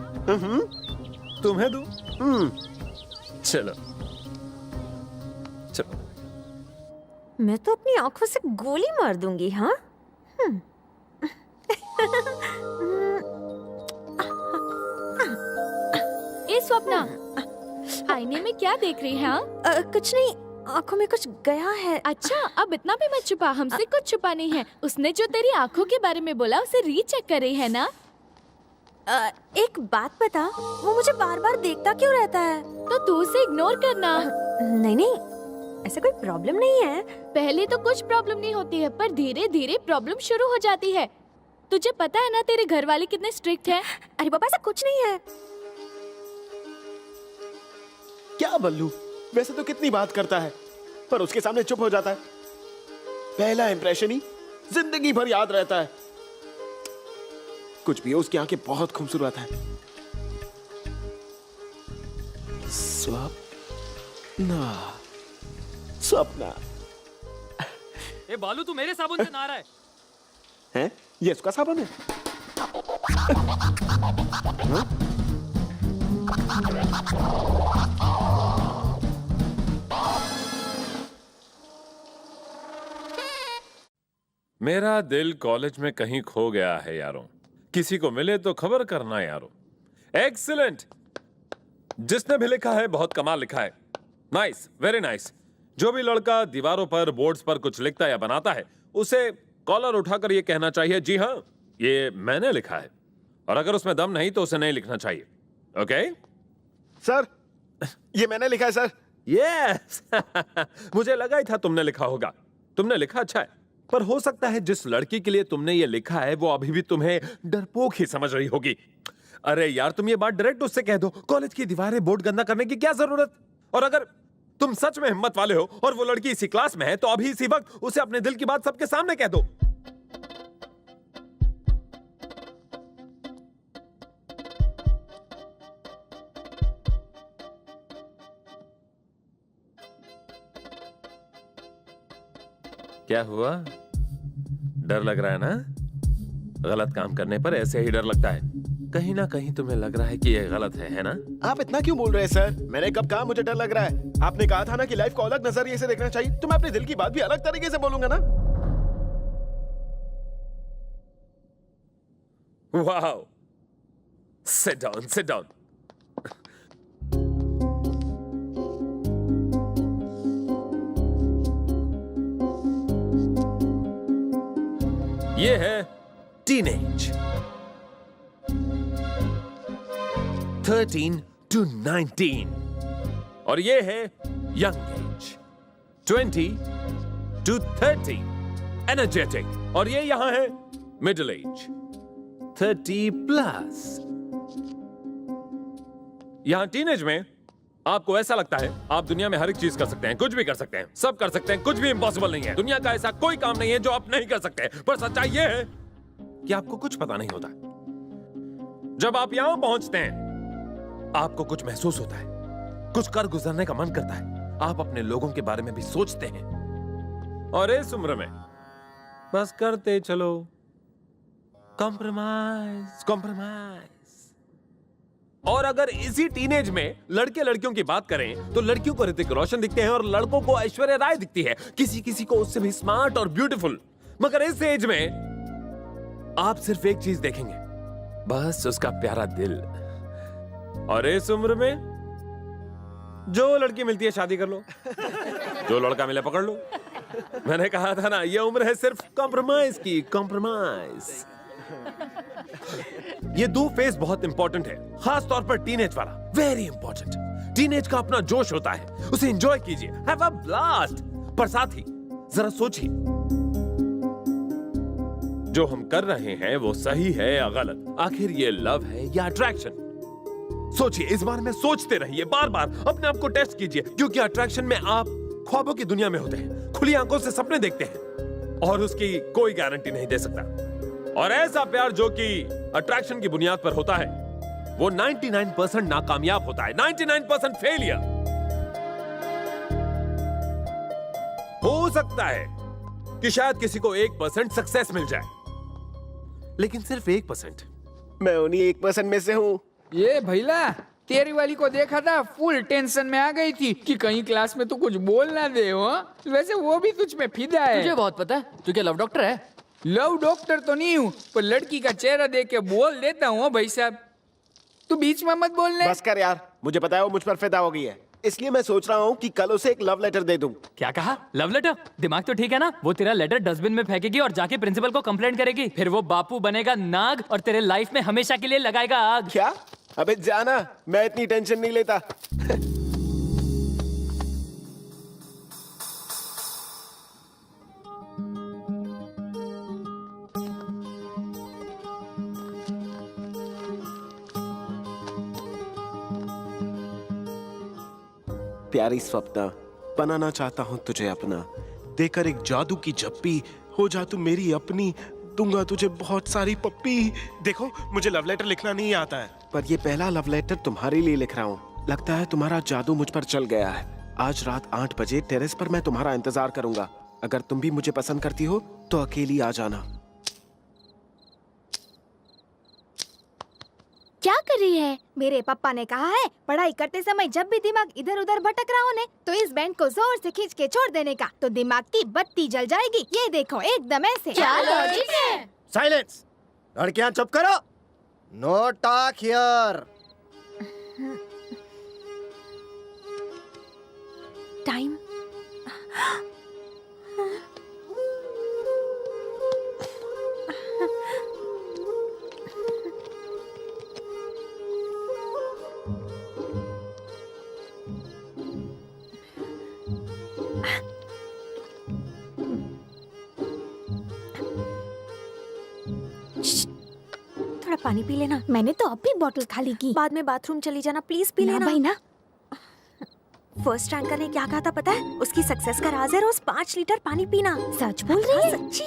Speaker 12: तुम्हें दूं? चलो चलो।
Speaker 11: मैं तो अपनी आंखों से गोली मार दूंगी। हाँ,
Speaker 1: ए स्वप्ना, आईने में क्या देख रही है? हाँ?
Speaker 11: कुछ नहीं, आंखों में कुछ गया है।
Speaker 1: अच्छा, अब इतना भी मत छुपा, हमसे कुछ छुपा नहीं है। उसने जो तेरी आंखों के बारे में बोला उसे रीचेक कर रही है ना?
Speaker 11: एक बात बता, वो मुझे बार बार देखता क्यों रहता है?
Speaker 1: तो तू उसे इग्नोर करना।
Speaker 11: नहीं, ऐसा कोई प्रॉब्लम नहीं है।
Speaker 1: पहले तो कुछ प्रॉब्लम नहीं होती है, पर धीरे धीरे प्रॉब्लम शुरू हो जाती है। तुझे पता है ना तेरे घर वाले कितने स्ट्रिक्ट हैं?
Speaker 11: अरे बाबा, ऐसा कुछ नहीं है।
Speaker 5: क्या बल्लू, वैसे तो कितनी बात करता है पर उसके सामने चुप हो जाता है। पहला इंप्रेशन ही जिंदगी भर याद रहता है। कुछ भी हो, उसकी आंखें बहुत खूबसूरत है। स्वप्ना।
Speaker 9: ए बालू, तू मेरे साबुन से नहा रहा है?
Speaker 5: हैं? ये उसका साबुन है?
Speaker 12: मेरा दिल कॉलेज में कहीं खो गया है यारों। किसी को मिले तो खबर करना यारों। एक्सीलेंट, जिसने भी लिखा है बहुत कमाल लिखा है। Nice, very nice. जो भी लड़का दीवारों पर, बोर्ड्स पर कुछ लिखता या बनाता है, उसे कॉलर उठाकर ये कहना चाहिए, जी हाँ, ये मैंने लिखा है। और अगर उसमें दम नहीं तो उसे नहीं लिखना चाहिए। ओके?
Speaker 5: सर, ये मैंने लिखा है सर।
Speaker 12: यस मुझे लगा ही था तुमने लिखा होगा। तुमने लिखा अच्छा है, पर हो सकता है जिस लड़की के लिए तुमने ये लिखा है वो अभी भी तुम्हें डरपोक ही समझ रही होगी। अरे यार, तुम ये बात डायरेक्ट उससे कह दो। कॉलेज की दीवारें बोर्ड गंदा करने की क्या जरूरत? और अगर तुम सच में हिम्मत वाले हो और वो लड़की इसी क्लास में है तो अभी इसी वक्त उसे अपने दिल की बात सबके सामने कह दो। क्या हुआ? डर लग रहा है ना? गलत काम करने पर ऐसे ही डर लगता है। कहीं ना कहीं तुम्हें लग रहा है कि ये गलत है ना?
Speaker 5: आप इतना क्यों बोल रहे हैं सर? मैंने कब कहा मुझे डर लग रहा है? आपने कहा था ना कि लाइफ को अलग नजरिए से देखना चाहिए, तो मैं अपने दिल की बात भी अलग तरीके से बोलूंगा ना।
Speaker 12: Wow, sit down, sit down. ये है टीनेज, 13 to 19, और ये है यंग एज, 20 to 30, एनर्जेटिक, और ये यहां है मिडिल एज, 30 प्लस। यहां टीनेज में आपको ऐसा लगता है आप दुनिया में हर एक चीज कर सकते हैं, कुछ भी कर सकते हैं, सब कर सकते हैं, कुछ भी इम्पॉसिबल नहीं है। दुनिया का ऐसा कोई काम नहीं है जो आप नहीं कर सकते। पर सच्चाई यह है कि आपको कुछ पता नहीं होता। जब आप यहां पहुंचते हैं आपको कुछ महसूस होता है, कुछ कर गुजरने का मन करता है, आप अपने लोगों के बारे में भी सोचते हैं, और इस उम्र में बस करते चलो, कॉम्प्रोमाइज कॉम्प्रोमाइज। और अगर इसी टीनेज में लड़के लड़कियों की बात करें तो लड़कियों को ऋतिक रोशन दिखते हैं और लड़कों को ऐश्वर्या राय दिखती है, किसी किसी को उससे भी स्मार्ट और ब्यूटीफुल। मगर इस एज में आप सिर्फ एक चीज देखेंगे, बस उसका प्यारा दिल। और इस उम्र में जो लड़की मिलती है शादी कर लो, जो लड़का मिले पकड़ लो। मैंने कहा था ना, यह उम्र है सिर्फ कॉम्प्रोमाइज की, कॉम्प्रोमाइज। ये दो फेज बहुत इंपॉर्टेंट है, खास तौर पर टीनेज वाला, वेरी इंपॉर्टेंट। टीनेज का अपना जोश होता है, उसे एंजॉय कीजिए, हैव अ ब्लास्ट। पर साथ ही जरा सोचिए, जो हम कर रहे हैं वो सही है या गलत? आखिर ये लव है या अट्रैक्शन? सोचिए, इस बारे में सोचते रहिए, बार बार अपने आप को टेस्ट कीजिए, क्योंकि अट्रैक्शन में आप ख्वाबों की दुनिया में होते हैं, खुली आंखों से सपने देखते हैं, और उसकी कोई गारंटी नहीं दे सकता। और ऐसा प्यार जो कि अट्रैक्शन की बुनियाद पर होता है वो 99% नाकामयाब होता है, 99% फेलियर। हो सकता है कि शायद किसी को 1% सक्सेस मिल जाए, लेकिन सिर्फ 1%।
Speaker 5: मैं उन्हीं 1% में से हूँ।
Speaker 4: ये भैला, तेरी वाली को देखा था, फुल टेंशन में आ गई थी कि कहीं क्लास में तू कुछ बोल ना दे हो। वैसे वो भी तुझ में फिदा है।
Speaker 9: तुझे बहुत पता है, तू क्या लव डॉक्टर है?
Speaker 4: लव डॉक्टर तो नहीं हूँ, पर लड़की का चेहरा देख के बोल देता हूँ भाई साहब। तू बीच में मत बोलने।
Speaker 5: बस कर यार, मुझे पता है वो मुझ पर फिदा हो गई है, इसलिए मैं सोच रहा हूँ कि कल उसे एक लव लेटर दे दूं।
Speaker 9: क्या कहा? Love letter? दिमाग तो ठीक है ना? वो तेरा लेटर डस्टबिन में फेंकेगी और जाके प्रिंसिपल को कंप्लेंट करेगी, फिर वो बापू बनेगा नाग और तेरे लाइफ में हमेशा के लिए लगाएगा आग।
Speaker 5: क्या? अबे जाना, मैं इतनी टेंशन नहीं लेता। प्यारी स्वप्ना, बनाना चाहता हूँ तुझे अपना, देकर एक जादू की झप्पी, हो जा तू मेरी अपनी, दूंगा तुझे बहुत सारी पप्पी। देखो, मुझे लव लेटर लिखना नहीं आता है, पर ये पहला लव लेटर तुम्हारे लिए लिख रहा हूँ। लगता है तुम्हारा जादू मुझ पर चल गया है। आज रात 8 बजे टेरेस पर मैं तुम्हारा इंतजार करूंगा। अगर तुम भी मुझे पसंद करती हो तो अकेली आ जाना।
Speaker 11: क्या कर रही है? मेरे पापा ने कहा है पढ़ाई करते समय जब भी दिमाग इधर उधर भटक रहा हो ने, तो इस बैंड को जोर से खींच के छोड़ देने का, तो दिमाग की बत्ती जल जाएगी। ये देखो, एकदम ऐसे।
Speaker 1: क्या लॉजिक है?
Speaker 7: साइलेंस! लड़कियां चुप करो। No talk here.
Speaker 11: टाइम। थोड़ा पानी पी लेना।
Speaker 1: मैंने तो अब भी बॉटल खाली की।
Speaker 11: बाद में बाथरूम चली जाना, प्लीज पी
Speaker 1: ना
Speaker 11: लेना।
Speaker 1: भाई ना।
Speaker 11: फर्स्ट रैंकर ने क्या कहा था पता है? उसकी सक्सेस का राज है रोज 5 लीटर पानी पीना।
Speaker 1: सच बोल रही है?
Speaker 11: सच्ची।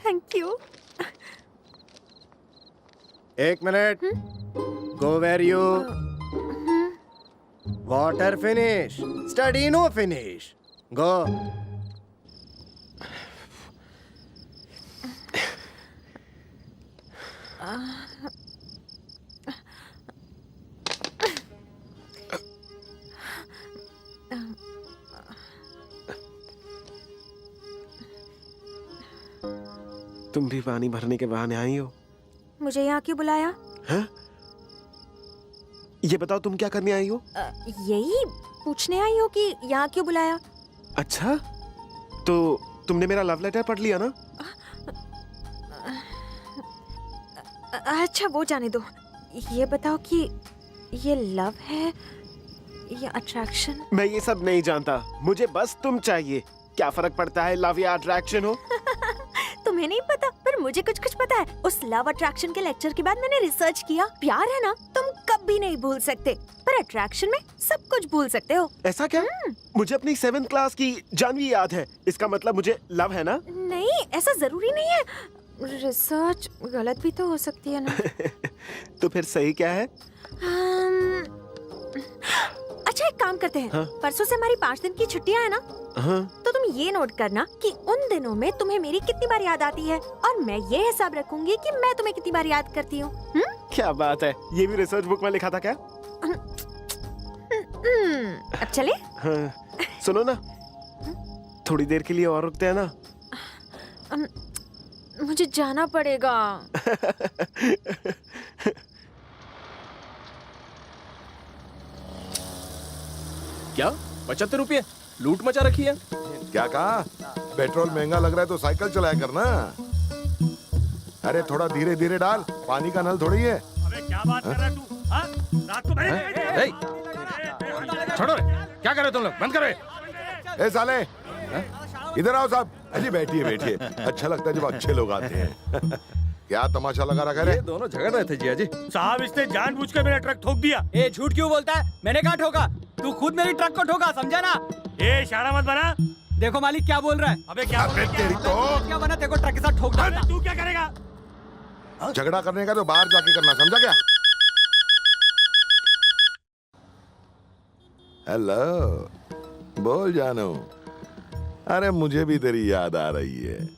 Speaker 11: Thank you.
Speaker 7: 1 minute. Go where you. Water finish, study no finish. Go.
Speaker 5: तुम भी पानी भरने के बहाने आई हो?
Speaker 11: मुझे यहाँ क्यों बुलाया?
Speaker 5: हैं? ये बताओ तुम क्या करने आई हो?
Speaker 11: यही पूछने आई हो कि यहाँ क्यों बुलाया?
Speaker 5: अच्छा, तो तुमने मेरा लव लेटर पढ़ लिया ना?
Speaker 11: अच्छा वो जाने दो। ये बताओ कि ये लव है या अट्रैक्शन?
Speaker 5: मैं ये सब नहीं जानता, मुझे बस तुम चाहिए। क्या फर्क पड़ता है लव या अट्रैक्शन हो?
Speaker 11: तुम्हें नहीं पता, पर मुझे कुछ कुछ पता है। उस लव अट्रैक्शन के लेक्चर के बाद मैंने रिसर्च किया। प्यार है ना, तुम कभी नहीं भूल सकते, पर अट्रैक्शन में सब कुछ भूल सकते हो।
Speaker 5: ऐसा क्या? मुझे अपनी 7th क्लास की जानवी याद है। इसका मतलब मुझे लव है ना?
Speaker 11: नहीं, ऐसा जरूरी नहीं है। रिसर्च गलत भी तो हो सकती है ना।
Speaker 5: तो फिर सही क्या है?
Speaker 11: अच्छा एक काम करते हैं।
Speaker 5: हाँ?
Speaker 11: परसों से हमारी 5 दिन की छुट्टियां है ना,
Speaker 5: हाँ।
Speaker 11: तो तुम ये नोट करना कि उन दिनों में तुम्हें मेरी कितनी बार याद आती है, और मैं ये हिसाब रखूंगी कि मैं तुम्हें कितनी बार याद करती हूँ।
Speaker 5: क्या बात है, ये भी रिसर्च बुक में लिखा था क्या?
Speaker 11: अब चले?
Speaker 5: हाँ। सुनो ना, थोड़ी देर के लिए और रुकते हैं ना?
Speaker 11: मुझे जाना पड़ेगा।
Speaker 10: क्या 75 रुपये लूट मचा रखी है?
Speaker 3: क्या कहा? पेट्रोल महंगा लग रहा है तो साइकिल चलाया करना। अरे थोड़ा धीरे धीरे डाल, पानी का नल थोड़ी है।
Speaker 6: अबे क्या बात कर रहा है तू? हाँ? रात को मैंने
Speaker 10: छोड़ो रे, क्या कर रहे हो तुम लोग? बंद करो ये।
Speaker 3: ए साले, इधर आओ साहब। अजी बैठिए बैठिए, अच्छा लगता है जब अच्छे लोग आते हैं। क्या तमाशा लगा रखा है?
Speaker 10: ये दोनों झगड़ रहे थे जिया जी।
Speaker 6: साहब इसने जानबूझकर मेरा ट्रक ठोक दिया।
Speaker 9: ए झूठ क्यों बोलता है? मैंने कहा ठोका? तू खुद मेरी ट्रक को ठोका, समझा ना?
Speaker 6: ए इशारा मत बना।
Speaker 9: देखो मालिक क्या बोल रहा है।
Speaker 6: अबे क्या बोल रहा है?
Speaker 3: तेरी तो
Speaker 9: क्या बना तेरे को ट्रक के साथ ठोक डालता।
Speaker 6: अबे तू क्या करेगा?
Speaker 3: झगड़ा करने का तो बाहर जाके करना, समझा क्या? हेलो, बोल जानू। अरे मुझे भी तेरी याद आ रही है।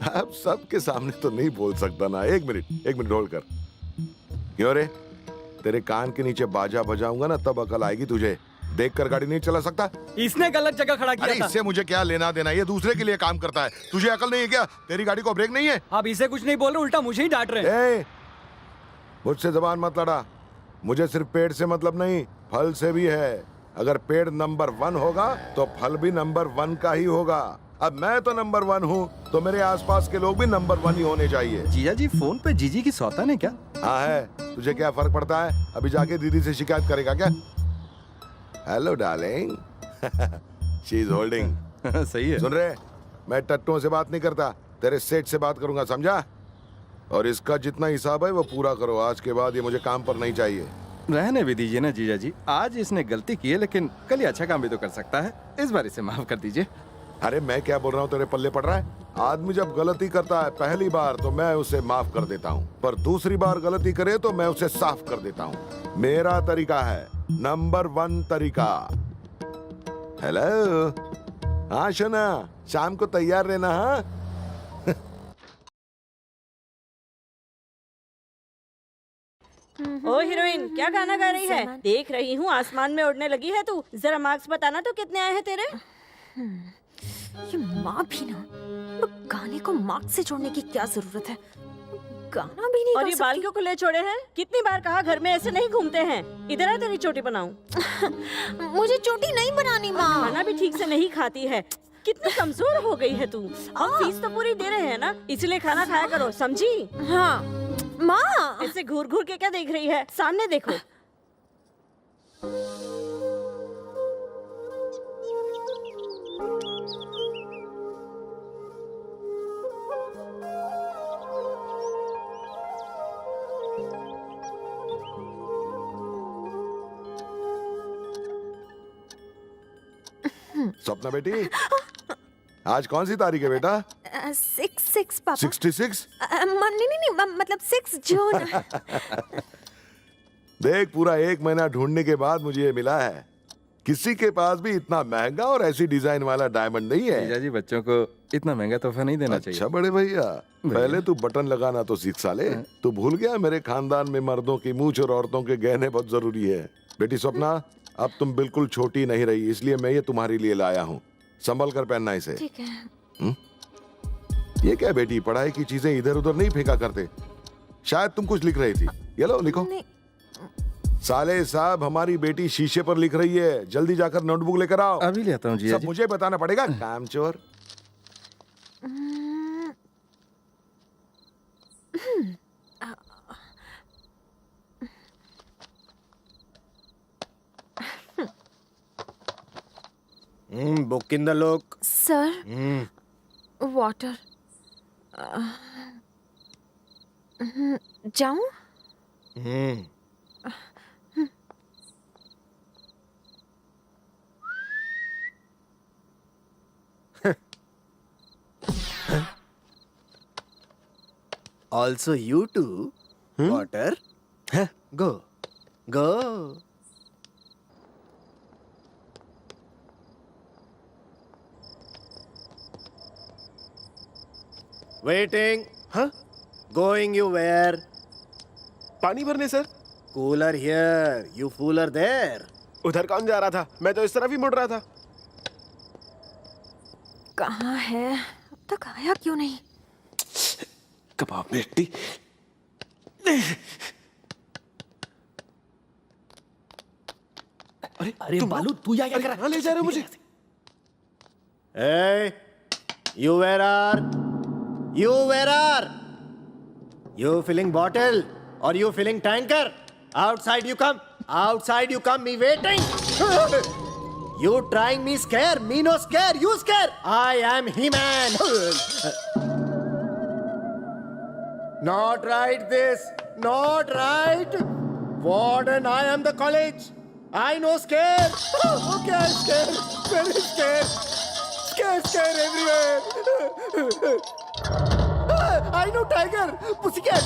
Speaker 3: अब सबके सामने तो नहीं बोल सकता ना। एक मिनट होल्ड कर। क्यों रे? तेरे कान के नीचे बाजा बजाऊंगा ना, तब अकल आएगी तुझे। देखकर गाड़ी नहीं चला सकता?
Speaker 9: इसने गलत जगह खड़ा
Speaker 3: अरे
Speaker 9: किया था।
Speaker 3: इससे मुझे क्या लेना देना? ये दूसरे के लिए काम करता है। तुझे अकल नहीं है क्या? तेरी गाड़ी को ब्रेक नहीं है?
Speaker 9: आप इसे कुछ नहीं बोल रहे, उल्टा मुझे ही डांट रहे हैं।
Speaker 3: ए, मुझसे जबान मत लड़ा। मुझे सिर्फ पेड़ से मतलब नहीं, फल से भी है। अगर पेड़ नंबर 1 होगा तो फल भी नंबर 1 का ही होगा। अब मैं तो नंबर 1 हूँ, तो मेरे आसपास के लोग भी नंबर 1 ही होने चाहिए।
Speaker 10: जिया जी फोन पे जीजी की सौतन है क्या?
Speaker 3: हाँ है। तुझे क्या फर्क पड़ता है? अभी जाके दीदी से शिकायत करेगा क्या? Hello darling. She is holding.
Speaker 10: सही है।
Speaker 3: सुन रहे, मैं टट्टुओं से बात नहीं करता, तेरे सेठ से बात करूंगा, समझा? और इसका जितना हिसाब है वो पूरा करो। आज के बाद ये मुझे काम पर नहीं चाहिए।
Speaker 10: रहने भी दीजिए ना जीजा जी। आज इसने गलती की है, लेकिन कल ये अच्छा काम भी तो कर सकता है। इस बार इसे माफ कर दीजिए।
Speaker 3: अरे मैं क्या बोल रहा हूँ, तेरे पल्ले पड़ रहा है? आदमी जब गलती करता है पहली बार तो मैं उसे माफ कर देता हूँ, पर दूसरी बार गलती करे तो मैं उसे साफ कर देता हूँ। मेरा तरीका है नंबर 1 तरीका। हेलो, हाँ शोना, शाम को तैयार रहना। हाँ
Speaker 8: ओ हीरोइन, क्या गाना गा रही है? देख रही हूँ आसमान में उड़ने लगी है तू। जरा मार्क्स बताना तो कितने आए हैं तेरे?
Speaker 11: ये माँ भी ना, वो गाने को मार्क्स से जोड़ने की क्या जरूरत है? गाना भी नहीं
Speaker 8: और
Speaker 11: गा
Speaker 8: ये बाल
Speaker 11: सकती।
Speaker 8: क्यों खुले छोड़े हैं? कितनी बार कहा घर में ऐसे नहीं घूमते हैं। इधर आ तेरी चोटी बनाऊं।
Speaker 11: मुझे चोटी नहीं बनानी माँ।
Speaker 8: खाना भी ठीक से नहीं खाती है। कितनी कमजोर हो गई है तू। और फीस तो पूरी दे रहे हैं ना, इसलिए खाना खाया करो, समझी?
Speaker 11: हाँ माँ।
Speaker 8: ऐसे घूर घूर के क्या देख रही है? सामने देखो।
Speaker 14: सपना बेटी, आज कौन सी तारीख है बेटा?
Speaker 11: 6 पापा।
Speaker 14: 66?
Speaker 11: नहीं, मतलब 6 जून।
Speaker 14: देख, पूरा 1 महीना ढूंढने के बाद मुझे ये मिला है। किसी के पास भी इतना महंगा और ऐसी डिजाइन वाला डायमंड नहीं है।
Speaker 10: जीजा जी, बच्चों को इतना महंगा तोहफा नहीं देना चाहिए।
Speaker 14: अच्छा बड़े भैया, पहले तू बटन लगाना तो सीख साले। तू भूल गया मेरे खानदान में मर्दों की मूंछ और औरतों के गहने बहुत जरूरी है। बेटी स्वप्ना, अब तुम बिल्कुल छोटी नहीं रही, इसलिए मैं ये तुम्हारे लिए लाया हूँ। संभल कर पहनना इसे।
Speaker 11: ठीक है।
Speaker 14: ये क्या बेटी, पढ़ाई की चीजें इधर उधर नहीं फेंका करते। शायद तुम कुछ लिख रही थी, ये लो लिखो। साले साहब, हमारी बेटी शीशे पर लिख रही है, जल्दी जाकर नोटबुक लेकर आओ।
Speaker 10: अभी ले आता हूँ जीजा
Speaker 14: सब
Speaker 10: जी।
Speaker 14: मुझे बताना पड़ेगा, कामचोर।
Speaker 7: Book in the look.
Speaker 11: Sir, water. जाऊं?
Speaker 7: Also you too. Water. Go. Go. Waiting.
Speaker 5: हाँ?
Speaker 7: Going you where?
Speaker 5: पानी भरने sir.
Speaker 7: Cooler here. You fooler there.
Speaker 5: उधर कौन जा रहा था? मैं तो इस तरफ ही मुड़ रहा था।
Speaker 11: कहाँ है? अब तक आया क्यों नहीं?
Speaker 5: कबाब बेटी।
Speaker 9: अरे बालू, तू यहाँ क्या कर रहा है?
Speaker 5: कहाँ ले जा रहे हो मुझे?
Speaker 7: Hey, you where are? You where are? You filling bottle or you filling tanker? Outside you come. Outside you come. Me waiting. You trying me scare? Me no scare. You scare. I am He-Man. Not right this. Not right. Warden, I am the college. I know scare. Okay, I'm scared. Very scared. Scare everywhere. I know tiger. Pussycat.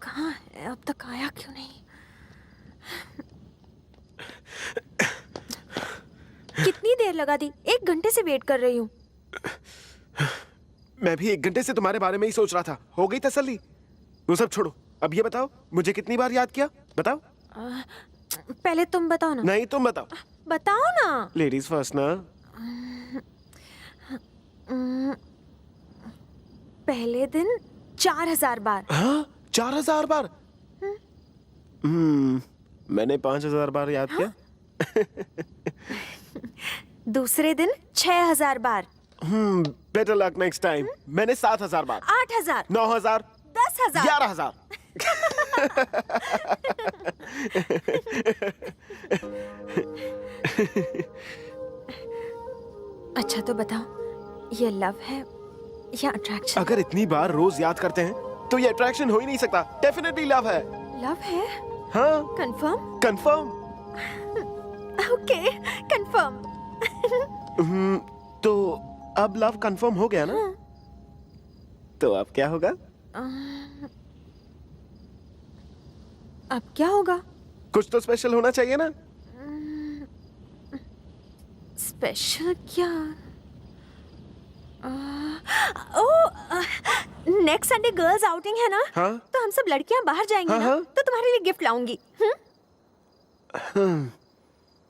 Speaker 11: कहाँ है? अब तक आया क्यों नहीं? कितनी देर लगा दी? 1 घंटे से वेट कर रही हूँ।
Speaker 5: मैं भी 1 घंटे से तुम्हारे बारे में ही सोच रहा था। हो गई तसल्ली? वो सब छोड़ो, अब ये बताओ, मुझे कितनी बार याद किया? बताओ।
Speaker 11: पहले तुम बताओ ना।
Speaker 5: नहीं, तुम बताओ।
Speaker 11: बताओ ना।
Speaker 5: लेडीज फर्स्ट ना।
Speaker 11: पहले दिन 4000 बार।
Speaker 5: हाँ? 4000 बार? मैंने 5000 बार याद किया।
Speaker 11: दूसरे दिन 6000 बार।
Speaker 5: Better luck next time. मैंने 7000 बार।
Speaker 11: 8000।
Speaker 5: 9000।
Speaker 11: 10000।
Speaker 5: 11000।
Speaker 11: अच्छा तो बताओ, ये लव है या अट्रैक्शन?
Speaker 5: अगर इतनी बार रोज याद करते हैं तो ये अट्रैक्शन हो ही नहीं सकता। डेफिनेटली लव है।
Speaker 11: लव है?
Speaker 5: हाँ।
Speaker 11: कंफर्म?
Speaker 5: कंफर्म।
Speaker 11: Okay, confirm.
Speaker 5: तो अब लव कंफर्म हो गया ना? तो अब क्या होगा?
Speaker 11: अब क्या होगा?
Speaker 5: कुछ तो स्पेशल होना चाहिए ना?
Speaker 11: स्पेशल क्या? नेक्स्ट संडे गर्ल्स आउटिंग है ना?
Speaker 5: हाँ?
Speaker 11: तो हम सब लड़कियां बाहर जाएंगे ना? तो तुम्हारे लिए गिफ्ट लाऊंगी।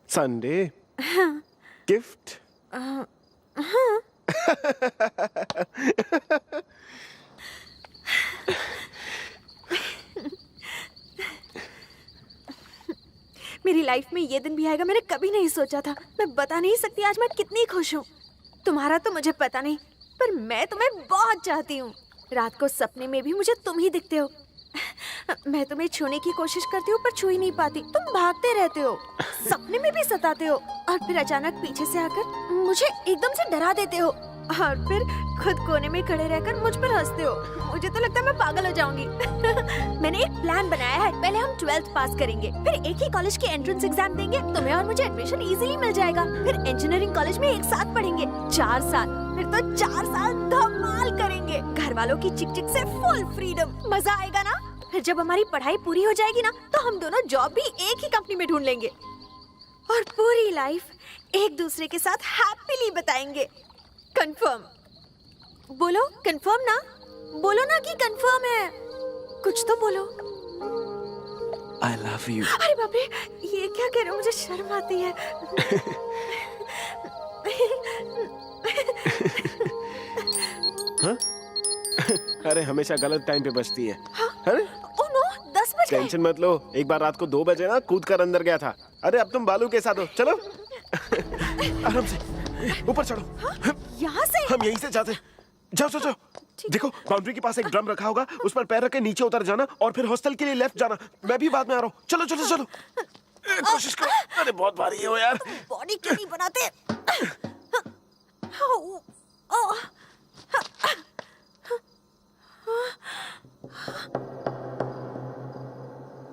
Speaker 5: Sunday gift?
Speaker 11: मेरी लाइफ में ये दिन भी आएगा, मैंने कभी नहीं सोचा था। मैं बता नहीं सकती आज मैं कितनी खुश हूँ। तुम्हारा तो मुझे पता नहीं, पर मैं तुम्हें बहुत चाहती हूँ। रात को सपने में भी मुझे तुम ही दिखते हो। मैं तुम्हें छूने की कोशिश करती हूँ पर छू ही नहीं पाती। तुम भागते रहते हो, सपने में भी सताते हो और फिर अचानक पीछे से आकर मुझे एकदम से डरा देते हो। और फिर खुद कोने में खड़े रहकर मुझ पर हंसते हो। मुझे तो लगता है मैं पागल हो जाऊंगी। मैंने एक प्लान बनाया है। पहले हम 12th पास करेंगे, फिर एक ही कॉलेज के एंट्रेंस एग्जाम देंगे। तुम्हें और मुझे एडमिशन इजीली मिल जाएगा। फिर इंजीनियरिंग कॉलेज में एक साथ पढ़ेंगे 4 साल। फिर तो 4 साल धमाल करेंगे। घर वालों की चिक चिक से फुल फ्रीडम। मजा आएगा ना? फिर जब हमारी पढ़ाई पूरी हो जाएगी ना, तो हम दोनों जॉब भी एक ही कंपनी में ढूंढ लेंगे और पूरी लाइफ एक दूसरे के साथ हैप्पीली बताएंगे। कंफर्म? बोलो कंफर्म ना? बोलो ना कि कंफर्म है। कुछ तो बोलो।
Speaker 5: I love you.
Speaker 11: अरे बाप रे, ये क्या कह रहे हो? मुझे शर्म आती है।
Speaker 5: हाँ? अरे हमेशा गलत टाइम पे बजती है। अरे
Speaker 11: ओह नो, 10 बज गए।
Speaker 5: टेंशन मत लो, एक बार रात को 2 बजे ना कूद कर अंदर गया था। अरे अब तुम बालू के साथ हो, चलो। आराम से ऊपर चढ़ो।
Speaker 11: यहाँ से?
Speaker 5: हम यहीं से जाते। जाओ जाओ जाओ। देखो बाउंड्री के पास एक ड्रम रखा होगा, उस पर पैर रख के नीचे उतर जाना और फिर हॉस्टल के लिए लेफ्ट जाना। मैं भी बाद में आ रहा हूँ। चलो चलो चलो, कोशिश करो। अरे बहुत भारी है वो यार।
Speaker 11: बॉडी क्यों नहीं बनाते?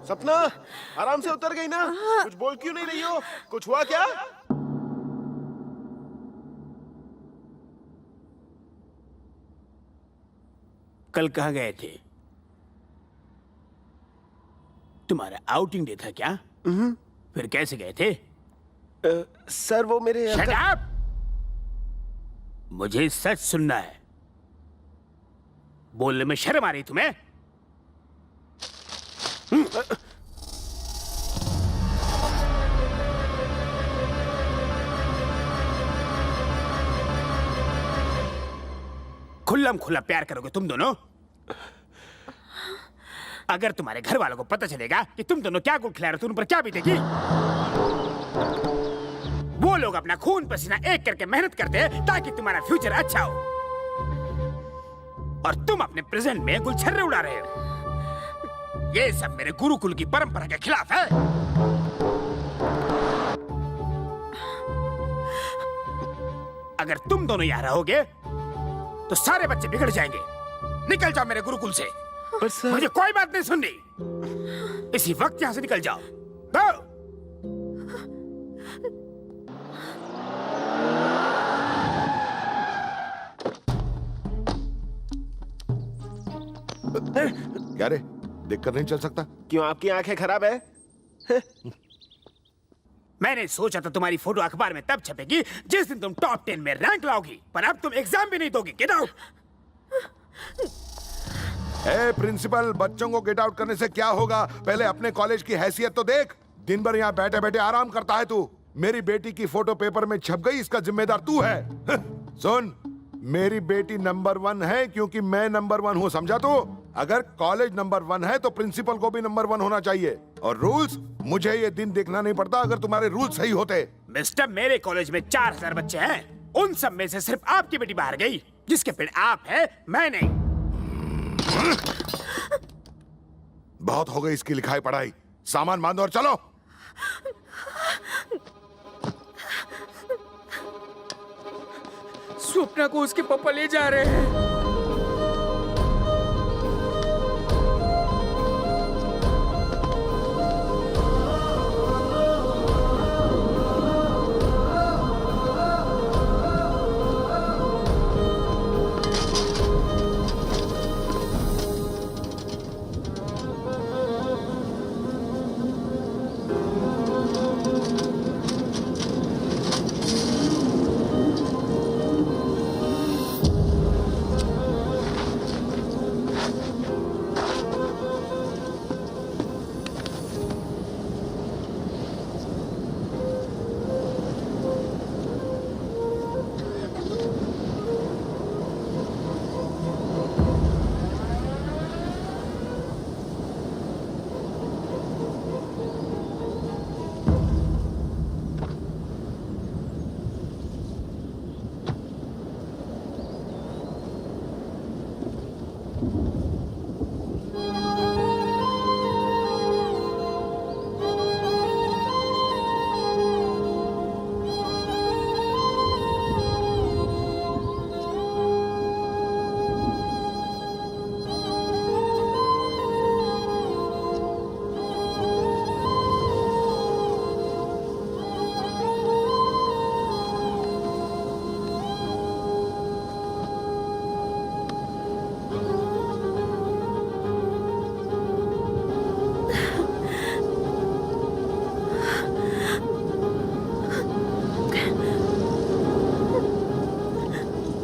Speaker 5: सपना आराम से उतर गई ना? कुछ बोल क्यों नहीं रही हो? कुछ हुआ क्या?
Speaker 6: कल कहाँ गए थे? तुम्हारा आउटिंग डे था क्या? फिर कैसे गए थे?
Speaker 5: सर वो मेरे
Speaker 6: Shut up! मुझे सच सुनना है। बोलने में शर्म आ रही तुम्हें? खुल्लम खुल्ला प्यार करोगे तुम दोनों? अगर तुम्हारे घर वालों को पता चलेगा कि तुम दोनों क्या गुल खिला रहे हो, तो उन पर क्या बीतेगी? वो लोग अपना खून पसीना एक करके मेहनत करते हैं ताकि तुम्हारा फ्यूचर अच्छा हो, और तुम अपने प्रेजेंट में गुलछर्रे उड़ा रहे हो। ये सब मेरे गुरुकुल की परंपरा के खिलाफ है। अगर तुम दोनों यहाँ रहोगे तो सारे बच्चे बिगड़ जाएंगे। निकल जाओ मेरे गुरुकुल से।
Speaker 5: पर सर...
Speaker 6: मुझे कोई बात नहीं सुननी। इसी वक्त यहाँ से निकल जाओ। दो।
Speaker 14: क्या रे, देखकर नहीं चल सकता?
Speaker 5: क्यों, आपकी आंखें खराब है?
Speaker 6: मैंने सोचा था तुम्हारी फोटो अखबार में तब छपेगी जिस दिन तुम टॉप 10 में रैंक लाओगी, पर अब तुम एग्जाम भी नहीं दोगी। Get out.
Speaker 14: ए प्रिंसिपल, बच्चों को गेट आउट करने से क्या होगा? पहले अपने कॉलेज की हैसियत तो देख। दिन भर यहाँ बैठे बैठे आराम करता है तू। मेरी बेटी की फोटो पेपर में छप गई, इसका जिम्मेदार तू है। सुन, मेरी बेटी नंबर 1 है क्योंकि मैं नंबर 1 हूँ, समझा तू? अगर कॉलेज नंबर 1 है तो प्रिंसिपल को भी नंबर 1 होना चाहिए। और रूल्स, मुझे ये दिन देखना नहीं पड़ता अगर तुम्हारे रूल्स सही होते।
Speaker 6: मिस्टर, मेरे कॉलेज में 4000 बच्चे हैं। उन सब में से सिर्फ आपकी बेटी बाहर गई, जिसके पेड़ आप है, मैं नहीं।
Speaker 14: बहुत हो गई इसकी लिखाई पढ़ाई। सामान बांधो और चलो।
Speaker 4: स्वप्ना को उसके पापा ले जा रहे हैं।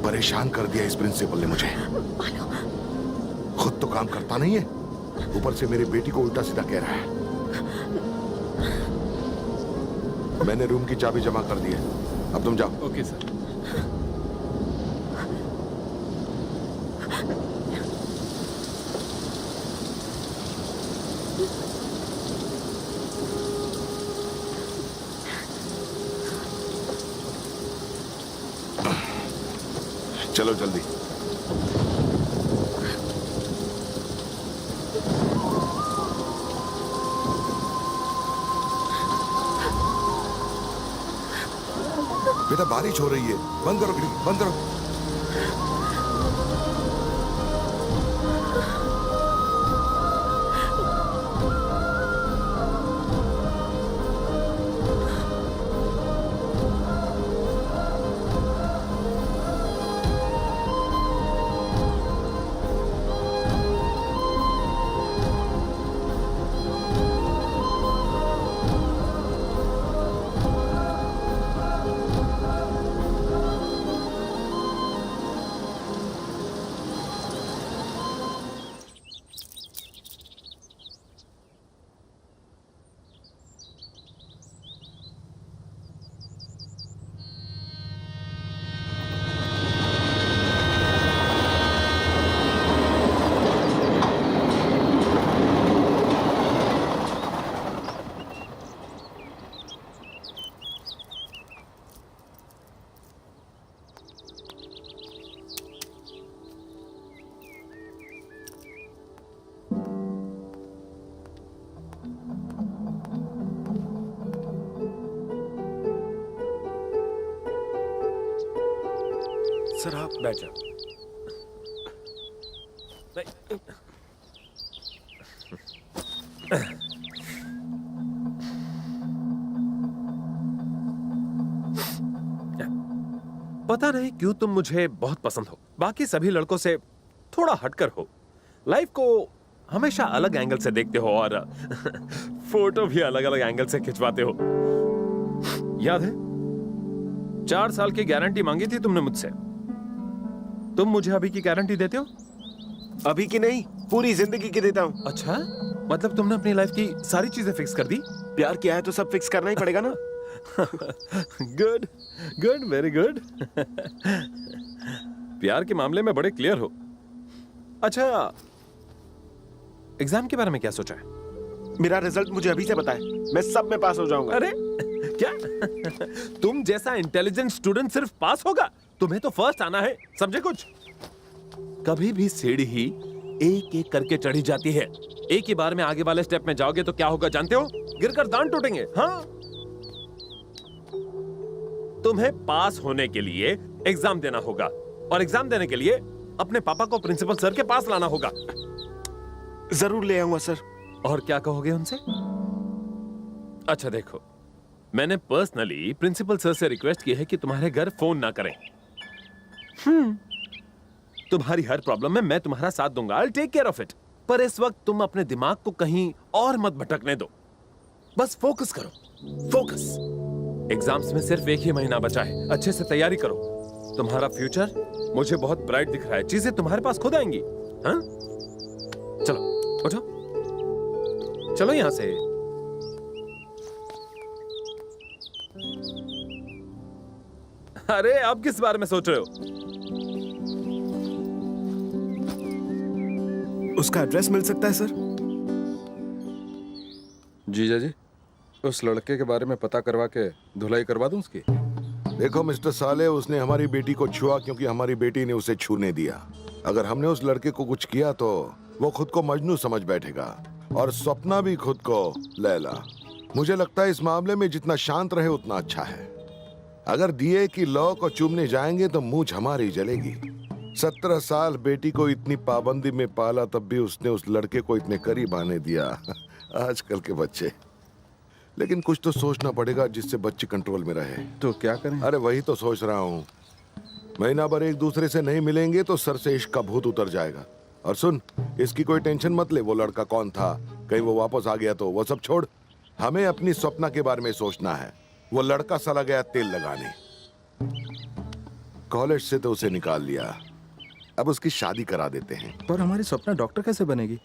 Speaker 14: परेशान कर दिया इस प्रिंसिपल ने मुझे। खुद तो काम करता नहीं है, ऊपर से मेरी बेटी को उल्टा सीधा कह रहा है। मैंने रूम की चाबी जमा कर दी है, अब तुम जाओ।
Speaker 12: Okay sir.
Speaker 14: चलो जल्दी। बेटा बारिश हो रही है, बंद करो खिड़की, बंद करो।
Speaker 5: सर आप
Speaker 12: बैठ जाओ। नहीं। पता नहीं क्यों तुम मुझे बहुत पसंद हो, बाकी सभी लड़कों से थोड़ा हटकर हो, लाइफ को हमेशा अलग एंगल से देखते हो और फोटो भी अलग अलग एंगल से खिंचवाते हो। याद है 4 साल की गारंटी मांगी थी तुमने मुझसे, तुम मुझे अभी की गारंटी देते हो?
Speaker 5: अभी की नहीं, पूरी जिंदगी की देता हूँ।
Speaker 12: अच्छा, मतलब तुमने अपनी लाइफ की सारी चीजें फिक्स कर दी?
Speaker 5: प्यार किया है तो सब फिक्स करना ही पड़ेगा ना।
Speaker 12: Good good, very good. प्यार के मामले में बड़े क्लियर हो। अच्छा, एग्जाम के बारे में क्या सोचा है?
Speaker 5: मेरा रिजल्ट मुझे अभी से बताए, मैं सब में पास हो जाऊंगा।
Speaker 12: अरे क्या? तुम जैसा इंटेलिजेंट स्टूडेंट सिर्फ पास होगा? तुम्हें तो फर्स्ट आना है, समझे कुछ? कभी भी सीढ़ी ही एक एक करके चढ़ी जाती है। एक ही बार में आगे वाले स्टेप में जाओगे तो क्या होगा जानते हो? गिरकर दांत टूटेंगे। हाँ, तुम्हें पास होने के लिए एग्जाम देना होगा और एग्जाम देने के लिए अपने पापा को प्रिंसिपल सर के पास लाना होगा।
Speaker 5: जरूर ले आऊंगा सर।
Speaker 12: और क्या कहोगे उनसे? अच्छा देखो, मैंने पर्सनली प्रिंसिपल सर से रिक्वेस्ट की है कि तुम्हारे घर फोन ना करें। तुम्हारी हर प्रॉब्लम में मैं तुम्हारा साथ दूंगा, I'll take care of it। पर इस वक्त तुम अपने दिमाग को कहीं और मत भटकने दो, बस फोकस करो, फोकस। एग्जाम्स में सिर्फ 1 ही महीना बचा है, अच्छे से तैयारी करो। तुम्हारा फ्यूचर मुझे बहुत ब्राइट दिख रहा है, चीजें तुम्हारे पास खुद आएंगी। हाँ, चलो उठो, चलो यहां से। अरे आप किस बारे में सोच रहे हो?
Speaker 5: उसका एड्रेस मिल सकता है सर?
Speaker 10: जीजा जी, उस लड़के के बारे में पता करवा के धुलाई करवा दूं उसकी?
Speaker 14: देखो मिस्टर साले, उसने हमारी बेटी को छुआ क्योंकि हमारी बेटी ने उसे छूने दिया। अगर हमने उस लड़के को कुछ किया तो वो खुद को मजनू समझ बैठेगा और सपना भी खुद को लैला। मुझे लगता है इस मामले में जितना शांत रहे उतना अच्छा है। अगर दिए की लौ को चूमने जाएंगे तो मुंह हमारी जलेगी। 17 साल बेटी को इतनी पाबंदी में पाला, तब भी उसने उस लड़के को इतने करीब आने दिया। आजकल के बच्चे। लेकिन कुछ तो सोचना पड़ेगा जिससे बच्चे कंट्रोल में रहे।
Speaker 10: तो क्या करें?
Speaker 14: अरे वही तो सोच रहा हूँ। महीना भर एक दूसरे से नहीं मिलेंगे तो सर से इश्क का भूत उतर जाएगा। और सुन, इसकी कोई टेंशन मत ले। वो लड़का कौन था, कहीं वो वापस आ गया तो वो सब छोड़। हमें अपनी सपना के बारे में सोचना है। वो लड़का साला गया तेल लगाने। कॉलेज से तो उसे निकाल लिया, अब उसकी शादी करा देते हैं।
Speaker 10: पर हमारी स्वप्ना डॉक्टर कैसे बनेगी?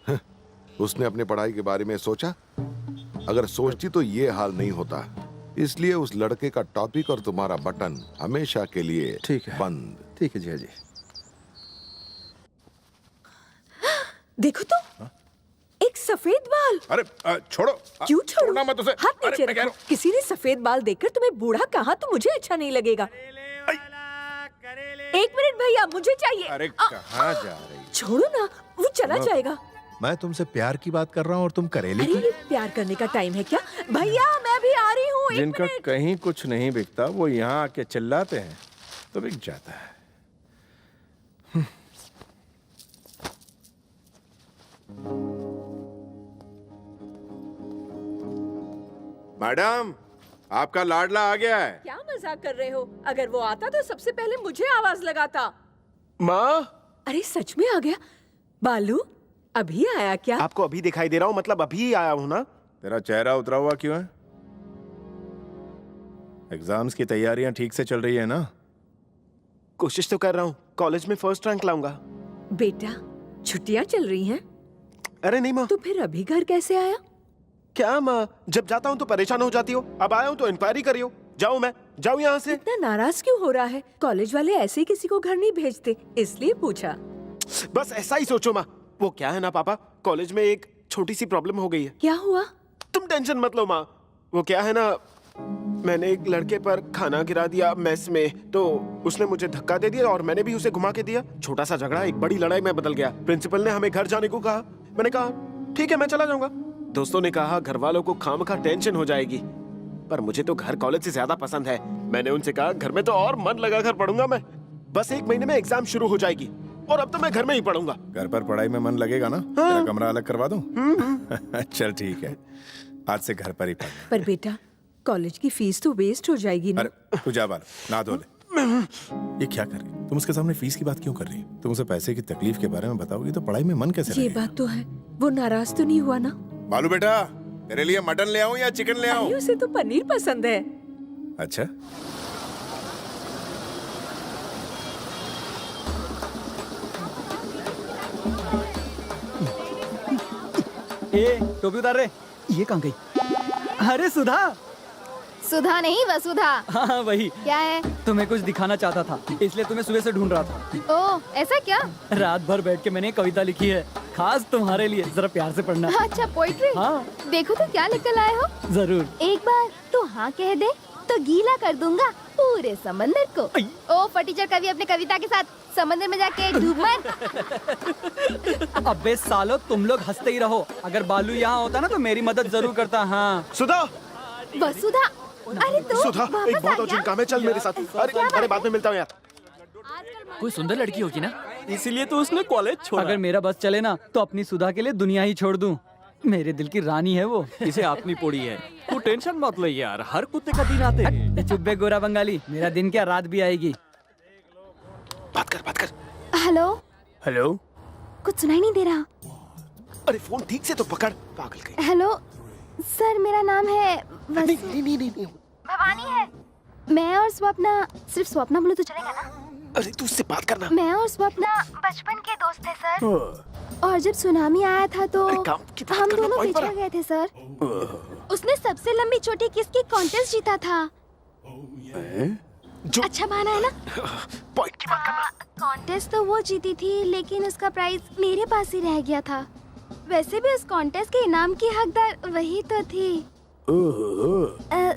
Speaker 14: उसने अपने पढ़ाई के बारे में सोचा? अगर सोचती तो ये हाल नहीं होता। इसलिए उस लड़के का टॉपिक और तुम्हारा बटन हमेशा के लिए
Speaker 10: ठीक है।
Speaker 14: बंद।
Speaker 10: ठीक है जी।
Speaker 2: देखो तो एक सफेद बाल।
Speaker 3: अरे छोड़ो।
Speaker 2: क्यों छोड़ो?
Speaker 3: छोड़ना मत उसे।
Speaker 2: हाथ
Speaker 3: अरे,
Speaker 2: नीचे
Speaker 3: मैं कह
Speaker 2: रखो।
Speaker 3: रहा
Speaker 2: किसी ने सफेद बाल देखकर तुम्हें बूढ़ा कहा तो मुझे अच्छा नहीं लगेगा। एक मिनट भैया, मुझे चाहिए।
Speaker 3: अरे कहाँ जा रही?
Speaker 2: छोड़ो ना, वो चला जाएगा।
Speaker 3: मैं तुमसे प्यार की बात कर रहा हूँ और तुम करेली
Speaker 2: अरे
Speaker 3: की।
Speaker 2: ये प्यार करने का टाइम है क्या? भैया मैं भी आ रही हूँ।
Speaker 3: जिनका कहीं कुछ नहीं बिकता वो यहाँ आके चिल्लाते हैं तो बिक जाता है। मैडम, आपका लाडला आ गया है।
Speaker 2: क्या मजाक कर रहे हो? अगर वो आता तो सबसे पहले मुझे आवाज लगाता।
Speaker 5: माँ,
Speaker 2: अरे सच में आ गया? बालू अभी आया क्या?
Speaker 5: आपको अभी दिखाई दे रहा हूँ, मतलब अभी ही आया हूँ ना।
Speaker 3: तेरा चेहरा उतरा हुआ क्यों है? एग्जाम्स की तैयारियां ठीक से चल रही है ना?
Speaker 5: कोशिश तो कर रहा हूँ, कॉलेज में फर्स्ट रैंक लाऊंगा।
Speaker 2: बेटा छुट्टियां चल रही हैं?
Speaker 5: अरे नहीं माँ।
Speaker 2: तो फिर अभी घर कैसे आया?
Speaker 5: क्या माँ, जब जाता हूँ तो परेशान हो जाती हो, अब आया हूँ तो इंक्वायरी करियो। जाऊँ मैं, जाऊँ यहाँ से।
Speaker 2: इतना नाराज क्यों हो रहा है? कॉलेज वाले ऐसे किसी को घर नहीं भेजते, इसलिए पूछा।
Speaker 5: बस ऐसा ही सोचो माँ। वो क्या है ना पापा, कॉलेज में एक छोटी सी प्रॉब्लम हो गई है।
Speaker 2: क्या हुआ?
Speaker 5: तुम टेंशन मत लो माँ। वो क्या है ना, मैंने एक लड़के पर खाना गिरा दिया मेस में, तो उसने मुझे धक्का दे दिया और मैंने भी उसे घुमा के दिया। छोटा सा झगड़ा एक बड़ी लड़ाई में बदल गया। प्रिंसिपल ने हमें घर जाने को कहा। मैंने कहा ठीक है मैं चला जाऊंगा। दोस्तों ने कहा घर वालों को खामखा टेंशन हो जाएगी, पर मुझे तो घर कॉलेज से ज्यादा पसंद है। मैंने उनसे कहा घर में तो और मन लगाकर पढ़ूंगा मैं। बस 1 महीने में एग्जाम शुरू हो जाएगी और अब तो मैं घर में ही पढ़ूंगा।
Speaker 3: घर पर पढ़ाई में मन लगेगा ना? तेरा कमरा अलग करवा दूं? चल ठीक है, आज से घर पर ही पढ़।
Speaker 2: पर बेटा कॉलेज की फीस तो वेस्ट हो जाएगी ना।
Speaker 3: अरे तू जा बाल, ना धो ले। ये क्या कर रही? तुम उसके सामने फीस की बात क्यों कर रही? तुम उसे पैसे की तकलीफ के बारे में बताओगी तो पढ़ाई में मन कैसे
Speaker 2: ये
Speaker 3: लगेगा?
Speaker 2: बात तो है। वो नाराज तो नहीं हुआ ना?
Speaker 3: बालू बेटा, तेरे लिए मटन ले आऊं या चिकन ले आऊं?
Speaker 2: उसे तो पनीर पसंद है।
Speaker 3: अच्छा
Speaker 4: टोपी उतार रे। ये कहाँ गई? अरे सुधा।
Speaker 1: सुधा नहीं वसुधा।
Speaker 4: हाँ वही।
Speaker 1: क्या है?
Speaker 4: तुम्हें कुछ दिखाना चाहता था, इसलिए तुम्हें सुबह से ढूंढ रहा था।
Speaker 1: ओ ऐसा क्या?
Speaker 4: रात भर बैठ के मैंने कविता लिखी है, खास तुम्हारे लिए। जरा प्यार से पढ़ना।
Speaker 1: अच्छा पोइट्री।
Speaker 4: हाँ।
Speaker 1: देखो तो क्या लिख कर लाए हो।
Speaker 4: जरूर।
Speaker 1: एक बार तो हाँ कह दे तो गीला कर दूंगा पूरे समंदर को। ओ फटीचर कवि अपने कविता के साथ समंदर में जाके डूब मर।
Speaker 4: अबे सालो तुम लोग हंसते ही रहो। अगर बालू यहाँ होता ना तो मेरी मदद जरूर करता। हाँ
Speaker 5: सुधा।
Speaker 1: वसुधा। अरे तो
Speaker 5: सुधा एक बहुत अर्जेंट काम है, चल मेरे साथ। अरे बाद में मिलता हूँ यार।
Speaker 9: कोई सुंदर लड़की होगी ना,
Speaker 4: इसीलिए तो उसने कॉलेज छोड़ा। अगर मेरा बस चले ना तो अपनी सुधा के लिए दुनिया ही छोड़ दूं। मेरे दिल की रानी है वो।
Speaker 12: इसे अपनी पोड़ी है, तू टेंशन मत ले यार, हर कुत्ते का दिन आते हैं।
Speaker 4: चुप बे गोरा बंगाली, मेरा दिन क्या रात भी आएगी।
Speaker 5: बात कर।
Speaker 1: हेलो।
Speaker 5: हेलो।
Speaker 1: कुछ सुनाई नहीं दे रहा।
Speaker 5: अरे फोन ठीक से तो पकड़, पागल कहीं।
Speaker 1: हेलो सर, मेरा नाम है
Speaker 5: नहीं।
Speaker 1: भवानी है। मैं और स्वप्ना, सिर्फ स्वप्ना बोलो तो चलेगा ना?
Speaker 5: अरे तू उससे बात करना।
Speaker 1: मैं और स्वप्ना बचपन के दोस्त थे सर। और जब सुनामी आया था तो हम दोनों बिछड़ गए थे सर। उसने सबसे लंबी चोटी किसकी कॉन्टेस्ट जीता था। अच्छा बहाना है ना? कॉन्टेस्ट तो वो जीती थी, लेकिन उसका प्राइज मेरे पास ही रह गया था। वैसे भी उस कॉन्टेस्ट के इनाम की हकदार वही तो थी।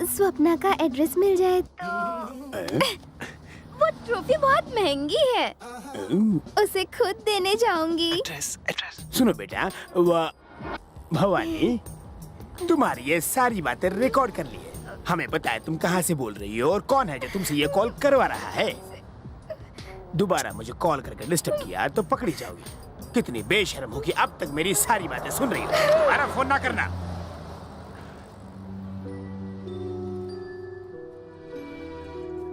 Speaker 1: स्वप्ना का एड्रेस मिल जाए तो। वो ट्रॉफी बहुत महंगी है, उसे खुद देने जाऊंगी।
Speaker 6: एड्रेस। सुनो बेटा, भवानी तुम्हारी ये सारी बातें रिकॉर्ड कर ली है। हमें पता है तुम कहाँ से बोल रही हो और कौन है जो तुमसे ये कॉल करवा रहा है। दोबारा मुझे कॉल करके डिस्टर्ब किया तो पकड़ी जाओगी। कितनी बेशर्म होगी, अब तक मेरी सारी बातें सुन रही है। दोबारा फोन ना करना।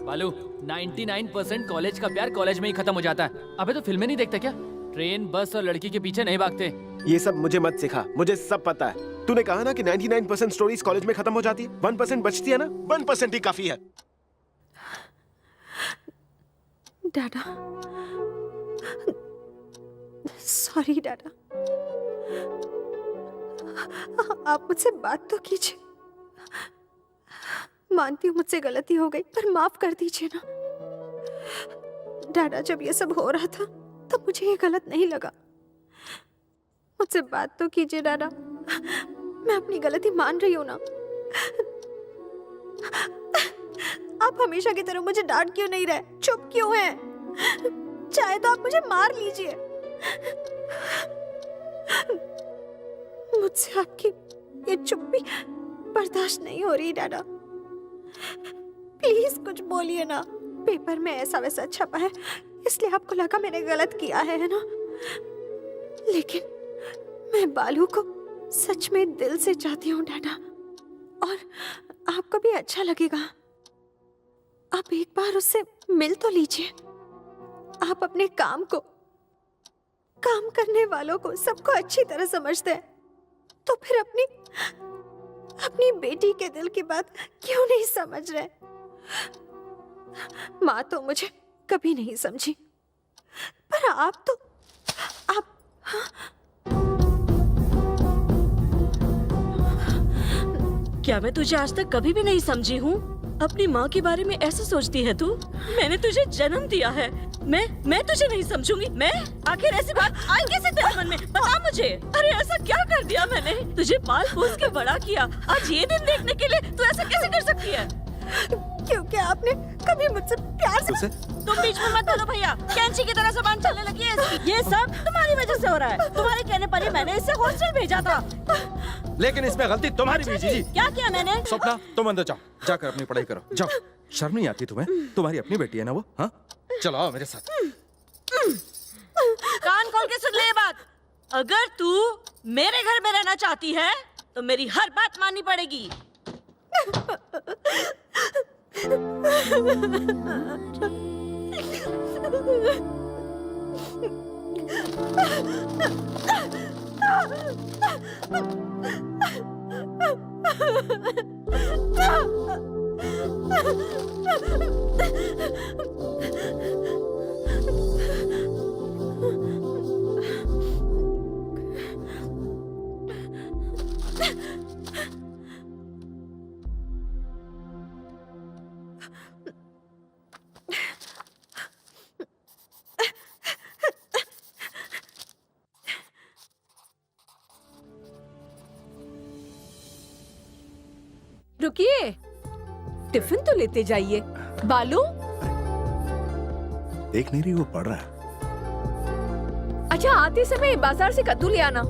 Speaker 9: बालू 99% कॉलेज का प्यार कॉलेज में ही खत्म हो जाता है। अबे तो फिल्में नहीं देखता क्या? ट्रेन बस और लड़की के पीछे नहीं भागते।
Speaker 5: ये सब मुझे मत सिखा, मुझे सब पता है। तूने कहा ना कि 99% स्टोरीज कॉलेज में खत्म हो जाती है, 1% बचती है ना, 1% ही काफी है।
Speaker 11: डाडा, सॉरी डाडा, आप मुझसे बात तो कीजिए। मानती हूँ मुझसे गलती हो गई, पर माफ कर दीजिए ना। डाडा, जब ये सब हो रहा था तब मुझे ये गलत नहीं लगा। मुझसे बात तो कीजिए डाडा, मैं अपनी गलती मान रही हूँ ना। आप हमेशा की तरह मुझे डांट क्यों नहीं रहे? चुप क्यों हैं? चाहे तो आप मुझे मार लीजिए। मुझसे आपकी ये चुप्पी बर्दाश्त नहीं हो रही डाडा। प्लीज कुछ बोलिए ना। पेपर में ऐसा वैसा छपा है इसलिए आपको लगा मैंने गलत किया है ना? लेकिन मैं बालू को सच में दिल से चाहती हूँ डाडा, और आपको भी अच्छा लगेगा। आप एक बार उससे मिल तो लीजिए। आप अपने काम को, काम करने वालों को, सबको अच्छी तरह समझते हैं, तो फिर अपनी बेटी के दिल की बात क्यों नहीं समझ रहे? माँ तो मुझे कभी नहीं समझी, पर आप तो
Speaker 8: क्या मैं तुझे आज तक कभी भी नहीं समझी हूँ? अपनी माँ के बारे में ऐसा सोचती है तू? मैंने तुझे जन्म दिया है, मैं तुझे नहीं समझूंगी? मैं आखिर ऐसी बात आई कैसे तेरे मन में? बता मुझे। अरे ऐसा क्या कर दिया मैंने? तुझे पाल पोस के बड़ा किया, आज ये दिन देखने के लिए तू ऐसा कैसे कर सकती है?
Speaker 11: क्योंकि आपने कभी मुझसे प्यार से
Speaker 8: तुम बीच में मत बोलो भैया, कैंची की तरह जुबान चलने लगी है इसकी। ये सब तुम्हारी वजह से हो रहा है। तुम्हारे कहने पर ही मैंने इसे हॉस्टल भेजा था।
Speaker 10: लेकिन इसमें गलती तुम्हारी भी जीजी।
Speaker 8: क्या किया मैंने?
Speaker 10: स्वप्ना, तुम अंदर जाओ, जाकर अपनी पढ़ाई करो, जाओ। शर्म नहीं आती तुम्हें? तुम्हारी अपनी बेटी है ना वो? हाँ, चलो आओ मेरे साथ।
Speaker 8: कान खोल के सुन ले ये बात। अगर तू मेरे घर में रहना चाहती है तो मेरी हर बात माननी पड़ेगी।
Speaker 2: रुकिए, टिफिन तो लेते जाइए। बालू,
Speaker 3: देख नहीं रही वो पढ़ रहा है।
Speaker 2: अच्छा आते समय बाजार से कद्दू ले आना।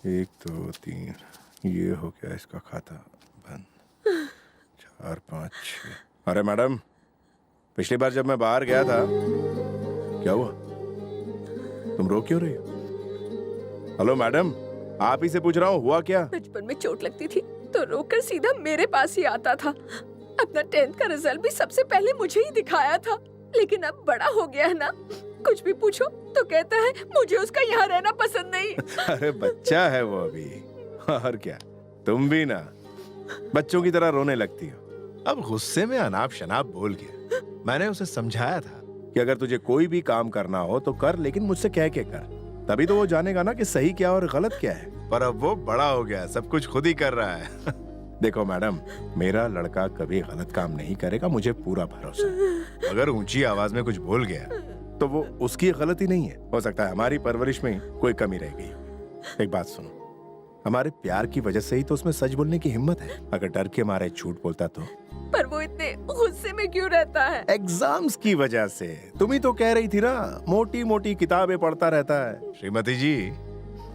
Speaker 3: एक, दो, तीन, ये हो गया इसका खाता बंद। 4, 5, 6। अरे मैडम, पिछली बार जब मैं बाहर गया था, क्या हुआ? तुम रो क्यों रही हो? हेलो मैडम, आप ही से पूछ रहा हूँ, हुआ क्या?
Speaker 2: बचपन में चोट लगती थी तो रोकर सीधा मेरे पास ही आता था। अपना 10th का रिजल्ट भी सबसे पहले मुझे ही दिखाया था। लेकिन अब बड़ा हो गया है ना, कुछ भी पूछो तो कहता है मुझे उसका यहाँ रहना पसंद नहीं।
Speaker 3: अरे बच्चा है वो अभी, और क्या, तुम भी ना बच्चों की तरह रोने लगती हो। अब गुस्से में अनाप शनाप बोल गया। मैंने उसे समझाया था कि अगर तुझे कोई भी काम करना हो तो कर, लेकिन मुझसे कह के कर, तभी तो वो जानेगा ना कि सही क्या और गलत क्या है। पर अब वो बड़ा हो गया, सब कुछ खुद ही कर रहा है। देखो मैडम, मेरा लड़का कभी गलत काम नहीं करेगा, मुझे पूरा भरोसा है। अगर ऊंची आवाज में कुछ बोल गया तो वो उसकी गलती नहीं है, हो सकता है हमारी परवरिश में कोई कमी रह गई। एक बात सुनो, हमारे प्यार की वजह से ही तो उसमें सच बोलने की हिम्मत है। अगर डर के मारे झूठ बोलता तो।
Speaker 2: पर वो इतने गुस्से में क्यों रहता है?
Speaker 3: एग्जाम्स की वजह से। तुम ही तो कह रही थी ना, मोटी मोटी किताबें पढ़ता रहता है। श्रीमती जी,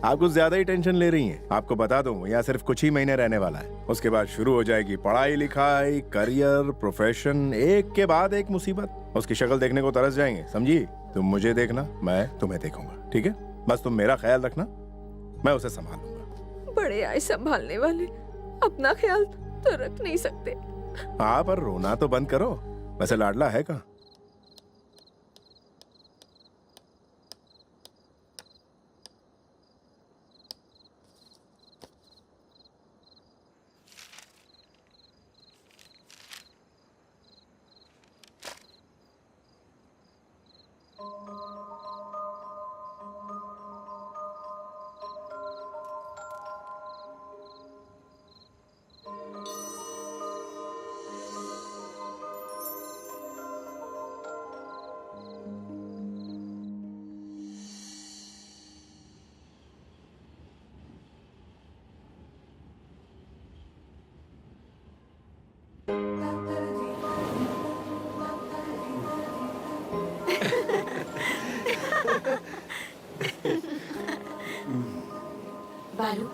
Speaker 3: आप कुछ ज्यादा ही टेंशन ले रही हैं। आपको बता दूं, यहाँ सिर्फ कुछ ही महीने रहने वाला है, उसके बाद शुरू हो जाएगी पढ़ाई लिखाई, करियर, प्रोफेशन, एक के बाद एक मुसीबत। उसकी शक्ल देखने को तरस जाएंगे, समझी? तुम मुझे देखना, मैं तुम्हें देखूंगा, ठीक है? बस तुम मेरा ख्याल रखना, मैं उसे संभालूंगा।
Speaker 2: बड़े आए संभालने वाले, अपना ख्याल तो रख नहीं सकते।
Speaker 3: हाँ, पर रोना तो बंद करो। वैसे लाडला है कहाँ?
Speaker 11: बालू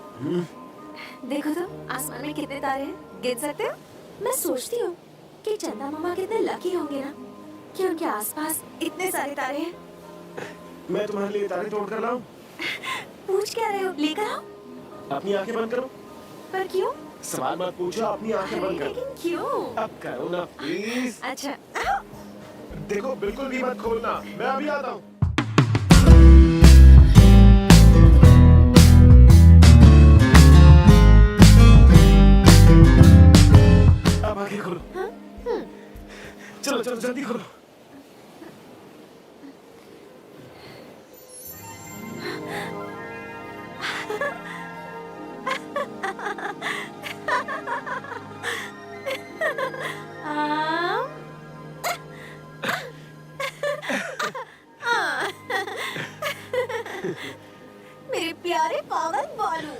Speaker 11: देखो तो आसमान में कितने तारे हैं, गिन सकते हो? मैं सोचती हूँ कि चंदा मामा कितने लकी होंगे ना कि उनके आसपास इतने सारे तारे हैं।
Speaker 5: मैं तुम्हारे लिए तारे तोड़ कर लाऊं?
Speaker 11: पूछ क्या रहे हो? लेकर आओ।
Speaker 5: अपनी आंखें बंद करो।
Speaker 11: पर क्यों?
Speaker 5: सवाल मत पूछो, अपनी आंखें बंद करो।
Speaker 11: लेकिन क्यों?
Speaker 5: अब करो ना प्लीज।
Speaker 11: अच्छा
Speaker 5: देखो बिल्कुल भी मत खोलना, मैं अभी आता हूँ। अब आंखें खोलो। चलो चलो जल्दी खोलो।
Speaker 11: मेरे प्यारे पावन बालू।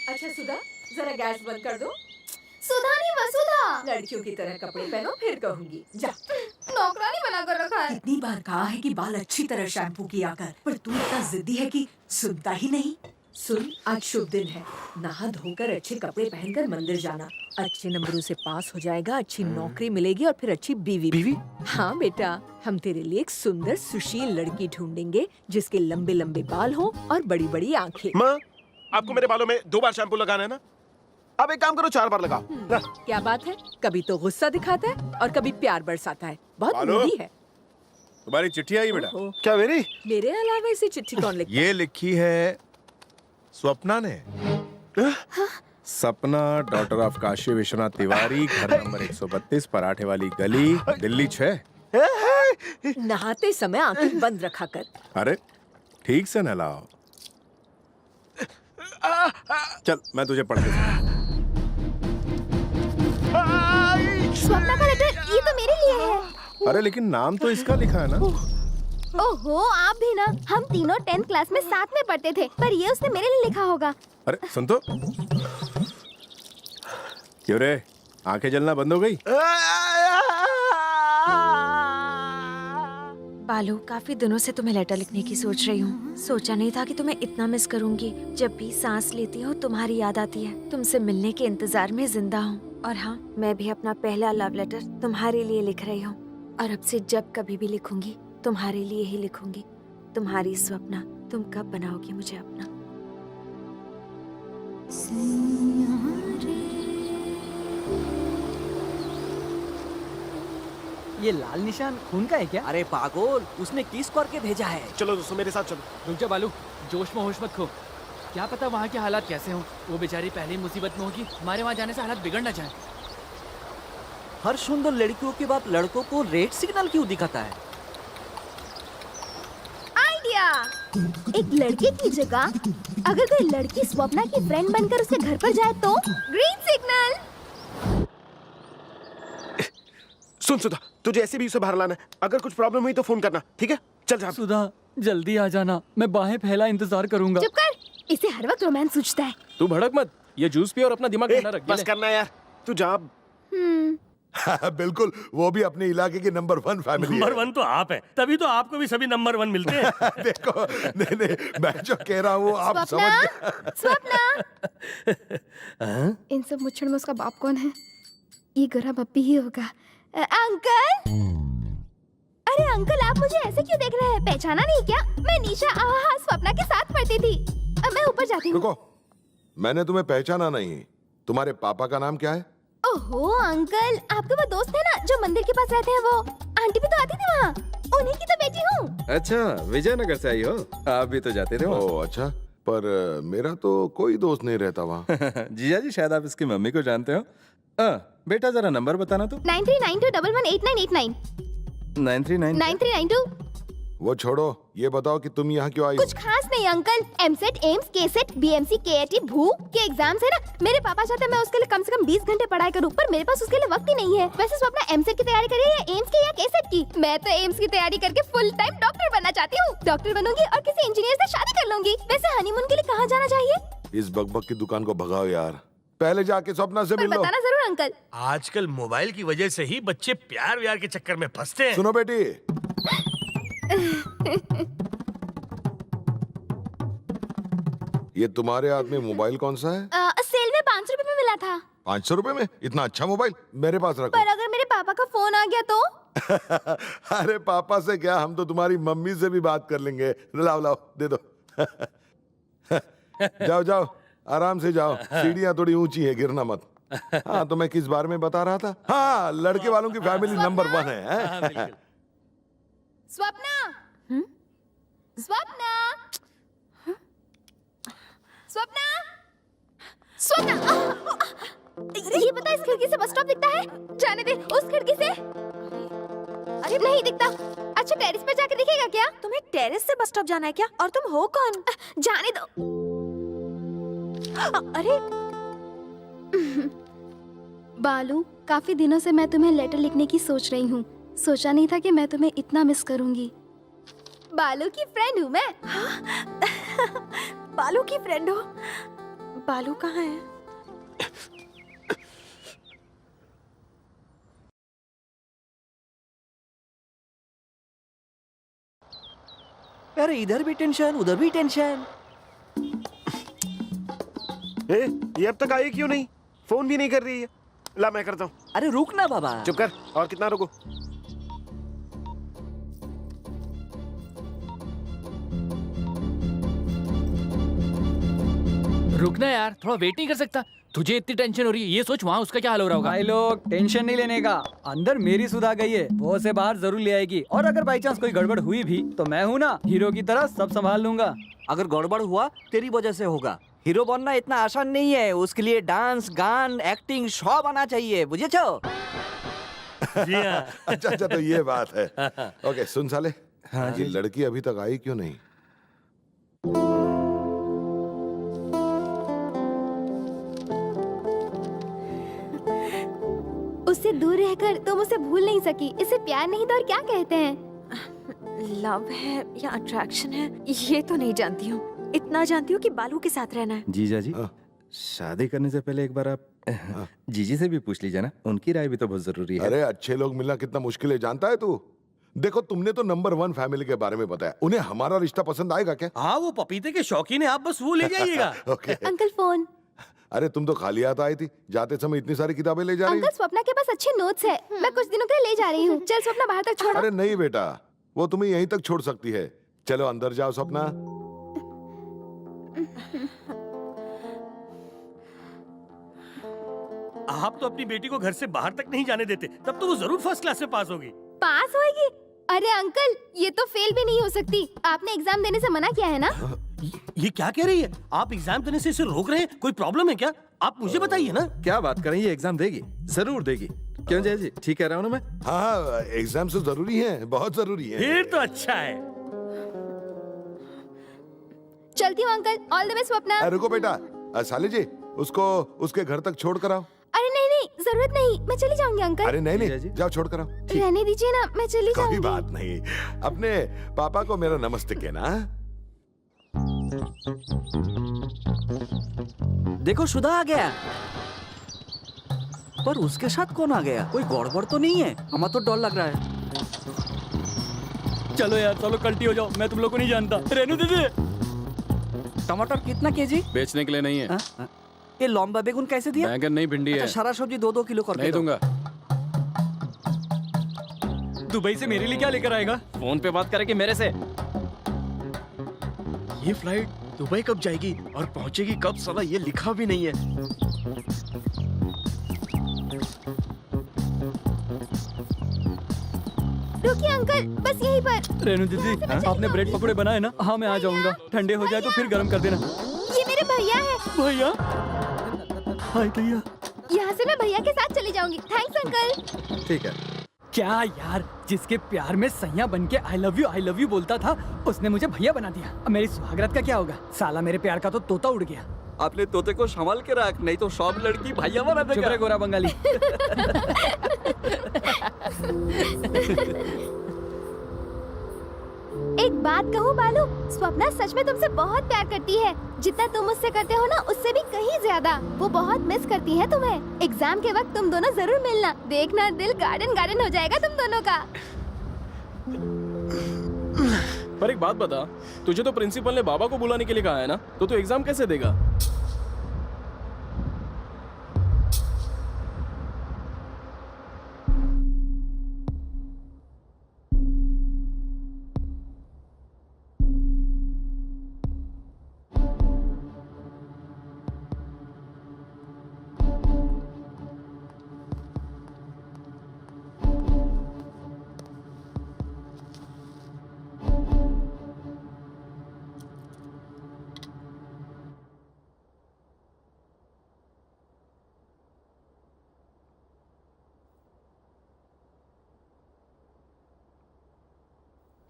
Speaker 2: अच्छा सुधा, जरा गैस बंद कर दो।
Speaker 1: सुधा नहीं वसुधा।
Speaker 2: लड़कियों की तरह कपड़े पहनो, फिर कहूंगी। जा।
Speaker 1: नौकरानी बना कर रखा है।
Speaker 2: इतनी बार कहा है कि बाल अच्छी तरह शैम्पू किया कर, पर तू इतना जिद्दी है कि सुनता ही नहीं। सुन, आज शुभ दिन है, नहा धोकर अच्छे कपड़े पहनकर मंदिर जाना। अच्छे नंबरों से पास हो जाएगा, अच्छी नौकरी मिलेगी और फिर अच्छी बीवी।
Speaker 5: बीवी?
Speaker 2: हाँ बेटा, हम तेरे लिए एक सुंदर सुशील लड़की ढूंढेंगे जिसके लंबे लंबे बाल हो और बड़ी बड़ी आंखें।
Speaker 5: माँ, आपको मेरे बालों में 2 बार शैम्पू लगाना है ना? अब एक काम करो, 4 बार लगाओ। ना।
Speaker 2: क्या बात है, कभी तो गुस्सा दिखाता है और कभी प्यार बरसाता है। बहुत
Speaker 3: बालो।
Speaker 2: मूडी है।
Speaker 3: तुम्हारी चिट्ठी आई बेटा।
Speaker 2: ओहो,
Speaker 5: क्या मेरी?
Speaker 2: मेरे अलावा इसे चिट्ठी कौन लिखता?
Speaker 3: ये लिखी है स्वप्ना ने। सपना, डॉटर ऑफ काशी विश्वनाथ तिवारी, घर नंबर 132, पराठे वाली गली, दिल्ली 6।
Speaker 2: नहाते समय आंखें बंद रखा कर।
Speaker 3: अरे ठीक से नहलाओ। चल मैं तुझे पढ़ के सुनाऊं।
Speaker 1: स्वप्ना का लेटर ये तो मेरे लिए है।
Speaker 3: अरे लेकिन नाम तो इसका लिखा है ना।
Speaker 1: ओहो, आप भी ना। हम तीनों 10th क्लास में साथ में पढ़ते थे, पर ये उसने मेरे लिए लिखा होगा।
Speaker 3: अरे सुन तो। क्यों रे, आंखें जलना बंद हो गई?
Speaker 11: बालू, काफी दिनों से तुम्हें लेटर लिखने की सोच रही हूँ। सोचा नहीं था कि तुम्हें इतना मिस करूंगी। जब भी सांस लेती हूँ तुम्हारी याद आती है। तुमसे मिलने के इंतजार में जिंदा हूँ। और हाँ, मैं भी अपना पहला लव लेटर तुम्हारे लिए लिख रही हूँ। और अब से जब कभी भी लिखूंगी तुम्हारे लिए ही लिखूंगी। तुम्हारी स्वप्ना, तुम कब बनाओगी मुझे अपना?
Speaker 4: ये लाल निशान खून का है क्या?
Speaker 7: अरे पागल, उसने किस करके भेजा है?
Speaker 5: चलो दोस्तों मेरे साथ चलो।
Speaker 9: रुक जा बालू, जोश में होश मत खो। क्या पता वहाँ के हालात कैसे हों। वो बेचारी पहले ही मुसीबत में होगी, हमारे वहाँ जाने से हालात बिगड़ ना जाए।
Speaker 7: हर सुंदर लड़कियों के बाप लड़कों को रेड सिग्नल क्यों दिखाता है?
Speaker 1: आइडिया! एक लड़के की जगह अगर कोई लड़की स्वप्ना की फ्रेंड बनकर उसके घर पर जाए तो ग्रीन सिग्नल।
Speaker 5: सुन सुधा, तुझे ऐसे भी उसे बाहर लाना है। अगर कुछ प्रॉब्लम हुई तो फोन करना, ठीक है? चल जा।
Speaker 9: सुधा, जल्दी आ जाना, मैं बाहें फैला इंतजार करूंगा।
Speaker 1: चुप कर, इसे हर वक्त रोमांस सूझता है।
Speaker 12: तू भड़क मत, ये जूस पी और अपना दिमाग ठंडा रख।
Speaker 5: बस करना यार, तू जा।
Speaker 14: बिल्कुल, वो भी अपने इलाके की नंबर 1 फैमिली है।
Speaker 6: नंबर 1 तो आप है, तभी तो आपको भी सभी नंबर 1 मिलते हैं।
Speaker 14: देखो, नहीं, मैं जो कह रहा हूँ आप समझ गए।
Speaker 1: स्वप्ना! इन सब मुच्छड़ में उसका बाप कौन है? ये गोरा बप्पी ही होगा। अंकल! अरे अंकल, आप मुझे ऐसे क्यों देख रहे हैं? पहचाना नहीं क्या? मैं निशा स्वप्ना के साथ पढ़ती थी। अब मैं ऊपर जाती हूँ।
Speaker 14: रुको, मैंने तुम्हें पहचाना नहीं। तुम्हारे पापा का नाम क्या है?
Speaker 1: ओहो अंकल, आपके वो दोस्त है ना जो मंदिर के पास रहते हैं, वो आंटी भी तो आती थी वहाँ। उन्हीं की तो बेटी हूँ।
Speaker 12: अच्छा, विजयनगर से आई हो? आप भी तो जाते थे वहाँ।
Speaker 14: ओह अच्छा, पर मेरा तो कोई दोस्त नहीं रहता वहाँ।
Speaker 10: जीजा जी शायद आप इसकी मम्मी को जानते हो। बेटा जरा नंबर बताना तो।
Speaker 1: 9392118989
Speaker 10: 939
Speaker 1: 9392।
Speaker 14: वो छोड़ो, ये बताओ कि तुम यहाँ क्यों आई हो?
Speaker 1: कुछ खास नहीं uncle, EAMCET, AIIMS, KCET, BMC, KAT, भू के एग्जाम्स है ना। मेरे पापा चाहते हैं मैं उसके लिए कम से कम 20 घंटे पढ़ाई करूं, पर मेरे पास उसके लिए वक्त ही नहीं है। वैसे स्वप्ना एमसेट की तैयारी करिए या एम्स की या केसेट की? मैं तो एम्स की तैयारी करके फुल टाइम डॉक्टर बनना चाहती हूँ। डॉक्टर बनूंगी और किसी इंजीनियर से शादी कर लूंगी। वैसे हनीमून के लिए कहाँ जाना चाहिए?
Speaker 14: इस बकबक की दुकान को भगाओ यार, पहले जाके स्वप्ना से मिल लो।
Speaker 1: बताना जरूर अंकल।
Speaker 5: आजकल मोबाइल की वजह से ही बच्चे प्यार व्यार के चक्कर में फंसते हैं।
Speaker 14: सुनो बेटी, ये तुम्हारे हाथ में मोबाइल कौन सा है?
Speaker 1: सेल में 500 रुपए में मिला था।
Speaker 14: 500 रुपए में? इतना अच्छा मोबाइल मेरे पास रखो।
Speaker 1: पर अगर मेरे पापा का फोन आ गया तो?
Speaker 14: अरे पापा से क्या, हम तो तुम्हारी मम्मी से भी बात कर लेंगे। लाओ लाओ, दे दो। जाओ जाओ, आराम से जाओ, सीढ़ियाँ थोड़ी ऊंची है, गिरना मत। हाँ, तो मैं किस बारे में बता रहा था? हाँ, लड़के वालों की फैमिली नंबर 1 है।
Speaker 1: स्वप्ना, स्वप्ना, स्वप्ना, स्वप्ना। ये बता, इस खिड़की से बस स्टॉप दिखता है? जाने दे, उस खिड़की से। अरे नहीं दिखता। अच्छा, टेरेस पे जाके दिखेगा क्या?
Speaker 11: तुम्हें टेरेस से बस स्टॉप जाना है क्या? और तुम हो कौन?
Speaker 1: जाने दो।
Speaker 11: अरे
Speaker 1: बालू, काफी दिनों से मैं तुम्हें लेटर लिखने की सोच रही हूँ। सोचा नहीं था कि मैं तुम्हें इतना मिस करूंगी। बालू की फ्रेंड हूँ मैं।
Speaker 11: बालू की फ्रेंड हो? बालू कहाँ है?
Speaker 7: अरे इधर भी टेंशन, उधर भी टेंशन।
Speaker 5: ये अब तक आई क्यों नहीं? फोन भी नहीं कर रही है। ला, मैं करता हूँ।
Speaker 7: अरे रुक ना बाबा।
Speaker 5: चुप कर। और कितना रुको?
Speaker 9: रुकना यार, थोड़ा वेट नहीं कर सकता? तुझे इतनी टेंशन हो रही है, ये सोच वहाँ उसका क्या हाल हो रहा होगा।
Speaker 15: भाई लोग, टेंशन नहीं लेने का। अंदर मेरी सुधा गई है, वो उसे बाहर जरूर ले आएगी। और अगर बाई चांस कोई गड़बड़ हुई भी तो मैं हूँ ना, हीरो की तरह सब संभाल लूंगा।
Speaker 7: अगर गड़बड़ हुआ तेरी वजह से होगा। हीरो बनना इतना आसान नहीं है, उसके लिए डांस, गान, एक्टिंग सब आना चाहिए, बुझे छो?
Speaker 14: अच्छा अच्छा, तो ये बात है। ओके, सुन साले, ये लड़की अभी तक आई क्यों नहीं?
Speaker 1: उससे दूर रहकर तुम उसे भूल नहीं सकी। इसे प्यार नहीं तो और क्या कहते हैं?
Speaker 11: लव है या अट्रैक्शन है, ये तो नहीं जानती हूँ। इतना जानती हूँ कि बालू के साथ रहना है।
Speaker 10: जीजा जी, शादी करने से पहले एक बार आप जीजी से भी पूछ लीजिए ना, उनकी राय भी तो बहुत जरूरी है।
Speaker 14: अरे अच्छे लोग मिलना कितना मुश्किल है, जानता है तू? देखो, तुमने तो नंबर 1 फैमिली के बारे में बताया, उन्हें हमारा रिश्ता पसंद आएगा क्या?
Speaker 7: हाँ, वो पपीते के शौकीन है, आप बस वो ले जाइएगा।
Speaker 14: ओके।
Speaker 1: Uncle phone.
Speaker 14: अरे तुम तो खाली हाथ आई थी, जाते समय इतनी सारी किताबें ले जा रही।
Speaker 1: अंकल, स्वप्ना के पास अच्छे नोट्स है, मैं कुछ दिनों के लिए ले जा रही हूँ। चल स्वप्ना, बाहर तक छोड़ो।
Speaker 14: अरे नहीं बेटा, वो तुम्हें यहीं तक छोड़ सकती है। चलो अंदर जाओ स्वप्ना।
Speaker 7: आप तो अपनी बेटी को घर से बाहर तक नहीं जाने देते, तब तो वो जरूर फर्स्ट क्लास में पास होगी।
Speaker 1: पास होएगी? अरे अंकल, ये तो फेल भी नहीं हो सकती। आपने एग्जाम देने से मना किया है ना?
Speaker 7: ये क्या कह रही है? आप एग्जाम देने से इसे रोक रहे हैं? कोई प्रॉब्लम है क्या? आप मुझे बताइए ना।
Speaker 10: क्या बात कर रही है, ये एग्जाम देगी, जरूर देगी। क्यों जय जी, ठीक कह रहा हूँ ना मैं?
Speaker 14: हाँ, एग्जाम तो जरूरी है, बहुत जरूरी है।
Speaker 7: फिर तो अच्छा है।
Speaker 1: चलती हूँ uncle, all the best Swapna.
Speaker 14: रुको बेटा, साले जी, उसको उसके घर तक छोड़ कर आओ।
Speaker 1: अरे नहीं नहीं, जरूरत नहीं, मैं चली जाऊंगी अंकल।
Speaker 14: अरे नहीं नहीं, जाओ छोड़ कर आओ।
Speaker 1: रहने दीजिए ना, मैं चली जाऊंगी।
Speaker 14: कोई बात नहीं, अपने पापा को मेरा नमस्ते कहना।
Speaker 7: देखो, सुधा आ गया। पर उसके साथ कौन आ गया? कोई गड़बड़ तो नहीं है? हमें तो डर लग रहा है।
Speaker 15: चलो यार, चलो कल्टी हो जाओ, मैं तुम लोग को नहीं जानता। रहने दे दे। टमाटर कितना केजी?
Speaker 9: बेचने के लिए नहीं है।
Speaker 7: ये लौम्बा बेगुन कैसे दिया?
Speaker 9: बैंगन नहीं, भिंडी है।
Speaker 7: सारा सब्जी 2-2 किलो करके
Speaker 9: नहीं दूंगा।
Speaker 15: दुबई से मेरे लिए क्या लेकर आएगा?
Speaker 9: फोन पे बात करेगी मेरे से।
Speaker 5: ये फ्लाइट दुबई कब जाएगी और पहुंचेगी कब? साला ये लिखा भी नहीं है।
Speaker 1: रुकिए अंकल, बस यहीं पर।
Speaker 15: रेनू दीदी, आपने ब्रेड पकौड़े बनाए ना? हाँ मैं आ जाऊंगा, ठंडे हो जाए तो फिर गर्म कर देना।
Speaker 1: ये मेरे भैया है।
Speaker 15: भैया? हाय भैया।
Speaker 1: यहाँ से मैं भैया के साथ चली जाऊंगी। Thanks uncle.
Speaker 10: ठीक है।
Speaker 15: क्या यार, जिसके प्यार में सैया बन के आई लव यू बोलता था, उसने मुझे भैया बना दिया। अब मेरी सुहागरात का क्या होगा? साला मेरे प्यार का तो तोता उड़ गया।
Speaker 9: आपने तोते को संभाल के रख, नहीं तो सब लड़की भैया बना देगा।
Speaker 15: चुप रहे गोरा बंगाली।
Speaker 1: एक बात कहूँ बालू, स्वप्ना सच में तुमसे बहुत प्यार करती है। जितना तुम मुझसे करते हो ना, उससे भी कहीं ज्यादा। वो बहुत मिस करती है तुम्हें। एग्जाम के वक्त तुम दोनों जरूर मिलना। देखना दिल गार्डन गार्डन हो जाएगा तुम दोनों का।
Speaker 16: पर एक बात बता, तुझे तो प्रिंसिपल ने बाबा को बुलाने के लिए कहा है ना, तो तू एग्जाम कैसे देगा?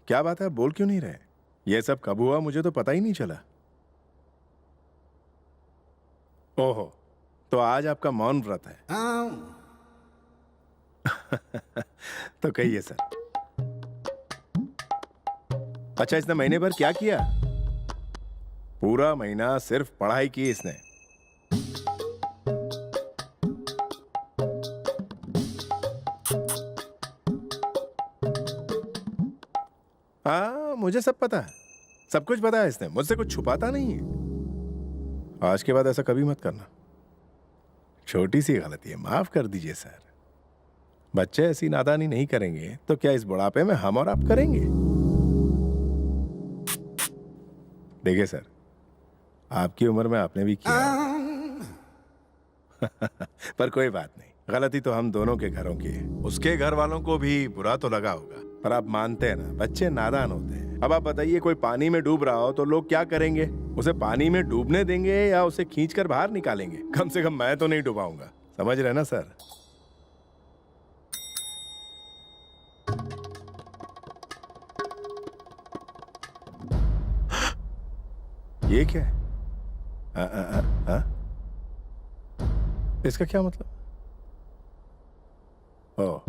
Speaker 3: क्या बात है, बोल क्यों नहीं रहे? ये सब कब हुआ मुझे तो पता ही नहीं चला। ओहो, तो आज आपका मौन व्रत है। तो कहिए सर। अच्छा, इसने महीने भर क्या किया? पूरा महीना सिर्फ पढ़ाई की इसने। हाँ, मुझे सब पता है, सब कुछ पता है इसने। मुझसे कुछ छुपाता नहीं है। आज के बाद ऐसा कभी मत करना। छोटी सी गलती है, माफ कर दीजिए सर। बच्चे ऐसी नादानी नहीं करेंगे तो क्या इस बुढ़ापे में हम और आप करेंगे? देखिए सर, आपकी उम्र में आपने भी किया। पर कोई बात नहीं, गलती तो हम दोनों के घरों की है। उसके घर वालों को भी बुरा तो लगा होगा, पर आप मानते हैं ना, बच्चे नादान होते हैं। अब आप बताइए, कोई पानी में डूब रहा हो तो लोग क्या करेंगे? उसे पानी में डूबने देंगे या उसे खींचकर बाहर निकालेंगे? कम से कम मैं तो नहीं डुबाऊंगा। समझ रहे ना सर? ये क्या है? इसका क्या मतलब? ओह,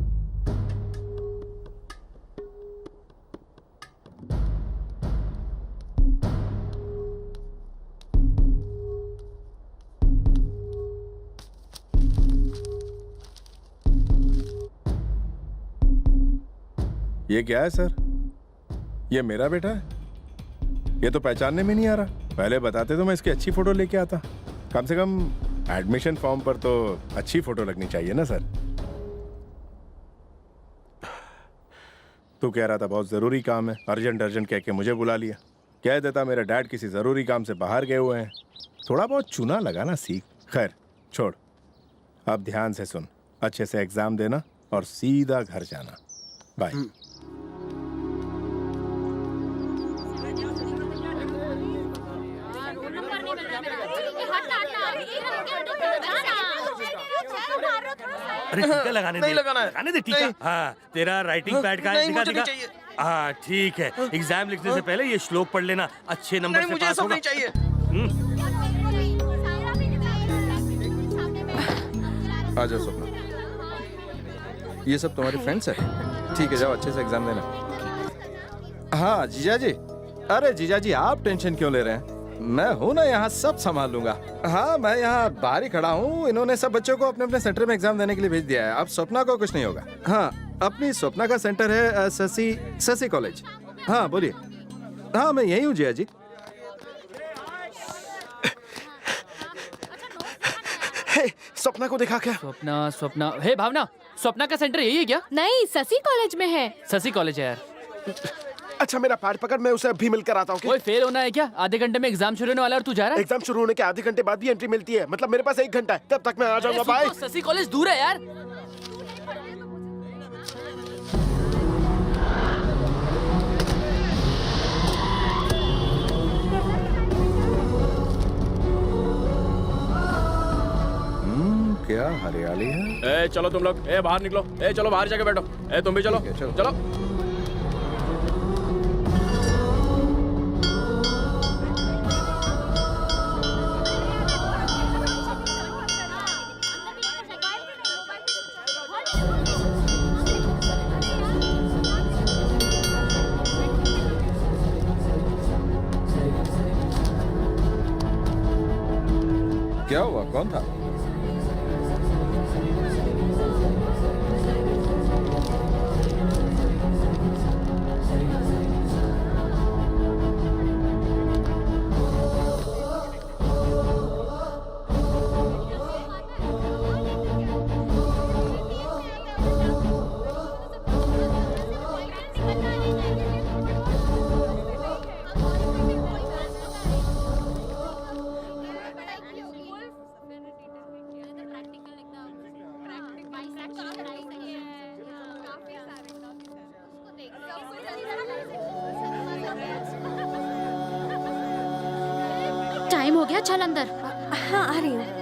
Speaker 3: ये क्या है सर? ये मेरा बेटा है? ये तो पहचानने में नहीं आ रहा। पहले बताते तो मैं इसकी अच्छी फोटो लेके आता। कम से कम एडमिशन फॉर्म पर तो अच्छी फोटो लगनी चाहिए ना सर। तू कह रहा था बहुत जरूरी काम है, अर्जेंट अर्जेंट कह के मुझे बुला लिया। कह देता मेरे डैड किसी जरूरी काम से बाहर गए हुए हैं। थोड़ा बहुत चुना लगाना सीख। खैर छोड़, अब ध्यान से सुन। अच्छे से एग्जाम देना और सीधा घर जाना। बाय।
Speaker 6: अरे टीका लगाने दे, लगाने दे टीका। हाँ, तेरा राइटिंग पैड का दिखा दिखा। हाँ ठीक है, एग्जाम लिखने से पहले ये श्लोक पढ़ लेना, अच्छे नंबर से पास होगा।
Speaker 10: आ जाओ स्वप्ना। ये सब तुम्हारे फ्रेंड्स हैं? ठीक है, जाओ अच्छे से एग्जाम देना। हाँ जीजा जी। अरे जीजा जी, आप टेंशन क्यों ले रहे हैं? मैं हूं ना, यहाँ सब संभाल लूंगा। हाँ, मैं यहाँ बाहर ही खड़ा हूँ। इन्होंने सब बच्चों को अपने अपने सेंटर में एग्जाम देने के लिए भेज दिया है। अब स्वप्ना को कुछ नहीं होगा। हाँ, अपनी स्वप्ना का सेंटर है शशि कॉलेज। हाँ बोलिए। हाँ मैं यही हूँ जिया जी।
Speaker 5: स्वप्ना को देखा क्या?
Speaker 9: स्वप्ना हे भावना, स्वप्ना का सेंटर यही है क्या?
Speaker 1: नहीं, शशि कॉलेज में है।
Speaker 9: शशि कॉलेज है यार।
Speaker 5: अच्छा मेरा पैड पकड़, मैं उसे अभी मिलकर आता हूँ।
Speaker 9: कोई फेल होना है क्या? आधे घंटे में एग्जाम शुरू होने वाला है और तू जा रहा है?
Speaker 5: एग्जाम शुरू होने के आधे घंटे बाद भी एंट्री मिलती है। मतलब मेरे पास 1 घंटा है, तब तक मैं आ जाऊंगा। बाय।
Speaker 9: शशि कॉलेज दूर है यार।
Speaker 3: क्या हरियाली है?
Speaker 16: ए चलो तुम लोग, ए बाहर निकलो, ए चलो बाहर जाके बैठो, ए तुम भी चलो,
Speaker 3: चलो।
Speaker 16: चलो।
Speaker 3: क्या हुआ? कौन था?
Speaker 1: टाइम हो गया, चल अंदर।
Speaker 11: हाँ आ रही हूँ।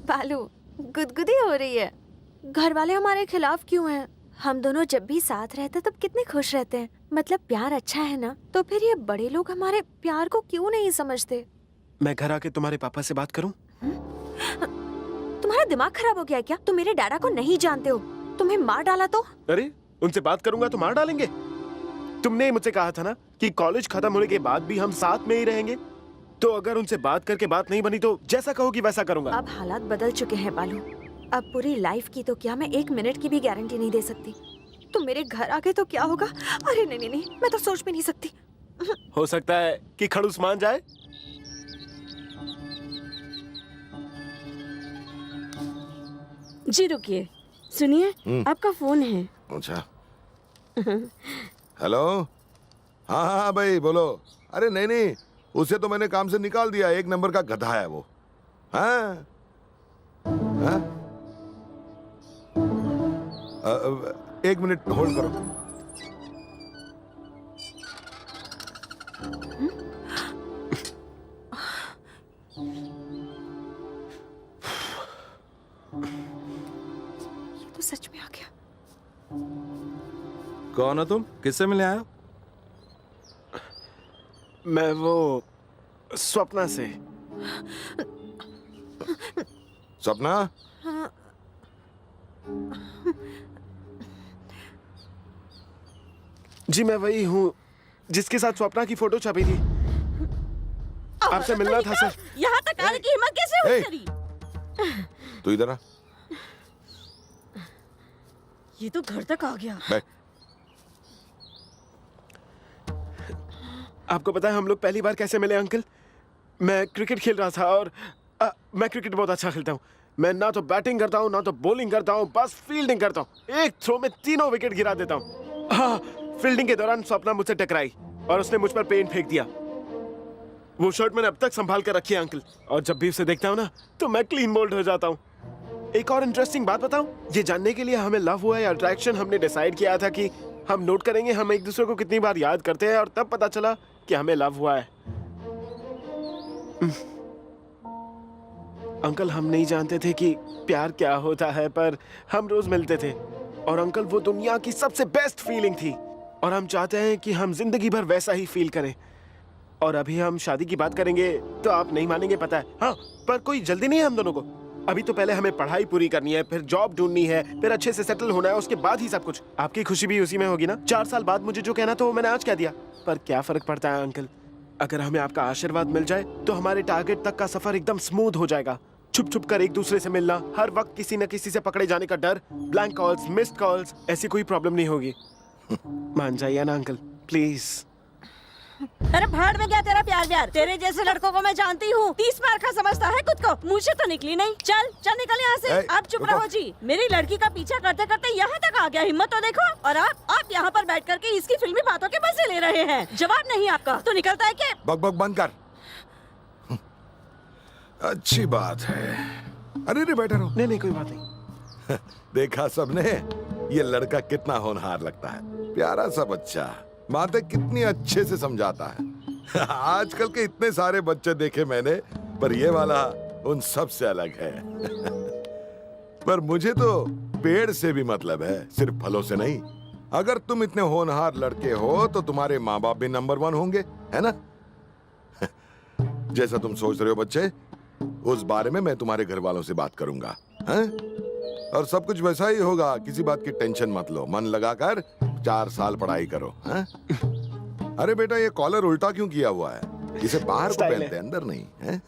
Speaker 11: बालू, गुदगुदी हो रही है। घर वाले हमारे खिलाफ क्यों हैं? हम दोनों जब भी साथ रहते तब कितने खुश रहते हैं। मतलब प्यार अच्छा है ना, तो फिर ये बड़े लोग हमारे प्यार को क्यों नहीं समझते?
Speaker 5: मैं घर आके तुम्हारे पापा से बात करूं?
Speaker 11: तुम्हारा दिमाग खराब हो गया है क्या? तुम मेरे डैडा को नहीं जानते हो। तुम्हें मार डाला तो?
Speaker 5: अरे उनसे बात करूंगा तो मार डालेंगे? तुमने मुझसे कहा था ना कि कॉलेज खत्म होने के बाद भी हम साथ में ही रहेंगे। तो अगर उनसे बात करके बात नहीं बनी तो जैसा कहोगी वैसा करूंगा।
Speaker 11: अब हालात बदल चुके हैं बालू। अब पूरी लाइफ की तो क्या, मैं 1 मिनट की भी गारंटी नहीं दे सकती। तुम मेरे घर आ गए तो क्या होगा? अरे नहीं नहीं नहीं, मैं तो सोच भी नहीं सकती।
Speaker 5: हो सकता है कि खड़ूस मान जाए।
Speaker 8: जी रुकिए, सुनिए, आपका फोन है।
Speaker 14: अच्छा। हेलो। हाँ हाँ हाँ भाई बोलो। अरे नहीं नहीं, उसे तो मैंने काम से निकाल दिया। 1 नंबर का गधा है वो। हाँ हाँ? 1 मिनट होल्ड करो।
Speaker 11: ये तो सच में आ गया।
Speaker 10: कौन हो तुम? किससे मिलने आए हो?
Speaker 5: मैं वो स्वप्ना से।
Speaker 14: सपना?
Speaker 11: हाँ।
Speaker 5: जी मैं वही हूँ जिसके साथ स्वप्ना की फोटो छपी थी। आपसे मिलना था सर।
Speaker 8: यहाँ तक आने की हिम्मत कैसे हुई तेरी?
Speaker 14: तू इधर आ।
Speaker 8: ये तो घर तक आ गया।
Speaker 14: बैठ।
Speaker 5: आपको पता है हम लोग पहली बार कैसे मिले अंकल? मैं क्रिकेट खेल रहा था और मैं क्रिकेट बहुत अच्छा खेलता हूँ। मैं ना तो बैटिंग करता हूँ ना तो बॉलिंग करता हूँ, बस फील्डिंग करता हूँ। एक थ्रो में 3 विकेट गिरा देता हूँ। हाँ, फील्डिंग के दौरान स्वप्ना मुझसे टकराई और उसने मुझ पर पेन फेंक दिया। वो शर्ट मैंने अब तक संभाल कर रखी है अंकल, और जब भी उसे देखता हूँ ना तो मैं क्लीन बोल्ड हो जाता हूँ। एक और इंटरेस्टिंग बात बताऊं, ये जानने के लिए हमें लव हुआ या अट्रैक्शन, हमने डिसाइड किया था कि हम नोट करेंगे हम एक दूसरे को कितनी बार याद करते हैं, और तब पता चला कि हमें लव हुआ है। अंकल हम नहीं जानते थे कि प्यार क्या होता है, पर हम रोज मिलते थे, और अंकल वो दुनिया की सबसे बेस्ट फीलिंग थी, और हम चाहते हैं कि हम जिंदगी भर वैसा ही फील करें। और अभी हम शादी की बात करेंगे तो आप नहीं मानेंगे, पता है। हाँ, पर कोई जल्दी नहीं है हम दोनों को। अभी तो पहले हमें पढ़ाई पूरी करनी है, फिर जॉब ढूंढनी है, फिर अच्छे से सेटल होना है, उसके बाद ही सब कुछ। आपकी खुशी भी उसी में होगी ना। 4 साल बाद मुझे जो कहना था वो मैंने आज कह दिया, पर क्या फर्क पड़ता है अंकल। अगर हमें आपका आशीर्वाद मिल जाए तो हमारे टारगेट तक का सफर एकदम स्मूथ हो जाएगा। छुप छुप कर एक दूसरे से मिलना, हर वक्त किसी न किसी से पकड़े जाने का डर, ब्लैंक कॉल्स, मिस्ड कॉल्स, ऐसी कोई प्रॉब्लम नहीं होगी। मान जाइए ना अंकल, प्लीज।
Speaker 8: अरे भाड़ में क्या तेरा प्यार व्यार, तेरे जैसे लड़कों को मैं जानती हूँ। 30 मार का समझता है खुद को, मुँह से तो निकली नहीं। चल चल निकल यहाँ से। आप चुप रहो जी। मेरी लड़की का पीछा करते करते यहाँ तक आ गया, हिम्मत तो देखो। और आप यहाँ पर बैठ करके इसकी फिल्मी बातों के मजे ले रहे हैं। जवाब नहीं आपका तो निकलता है क्या?
Speaker 14: बक बक बंद कर। अच्छी बात है। अरे रे बैठा रहो।
Speaker 5: नहीं कोई बात नहीं।
Speaker 14: देखा सबने, ये लड़का कितना होनहार लगता है, प्यारा सा बच्चा, बातें कितनी अच्छे से समझाता है। आजकल के इतने सारे बच्चे देखे मैंने, पर ये वाला उन सब से अलग है। पर मुझे तो पेड़ से भी मतलब है, सिर्फ फलों से नहीं। अगर तुम इतने होनहार लड़के हो तो तुम्हारे माँ बाप भी नंबर 1 होंगे, है ना? जैसा तुम सोच रहे हो बच्चे, उस बारे में मैं तुम्हारे घर वालों से बात करूंगा, हैं? और सब कुछ वैसा ही होगा, किसी बात की टेंशन मत लो। मन लगाकर 4 साल पढ़ाई करो, हैं? अरे बेटा, ये कॉलर उल्टा क्यों किया हुआ है? इसे बाहर को पहनते हैं, अंदर नहीं, हैं?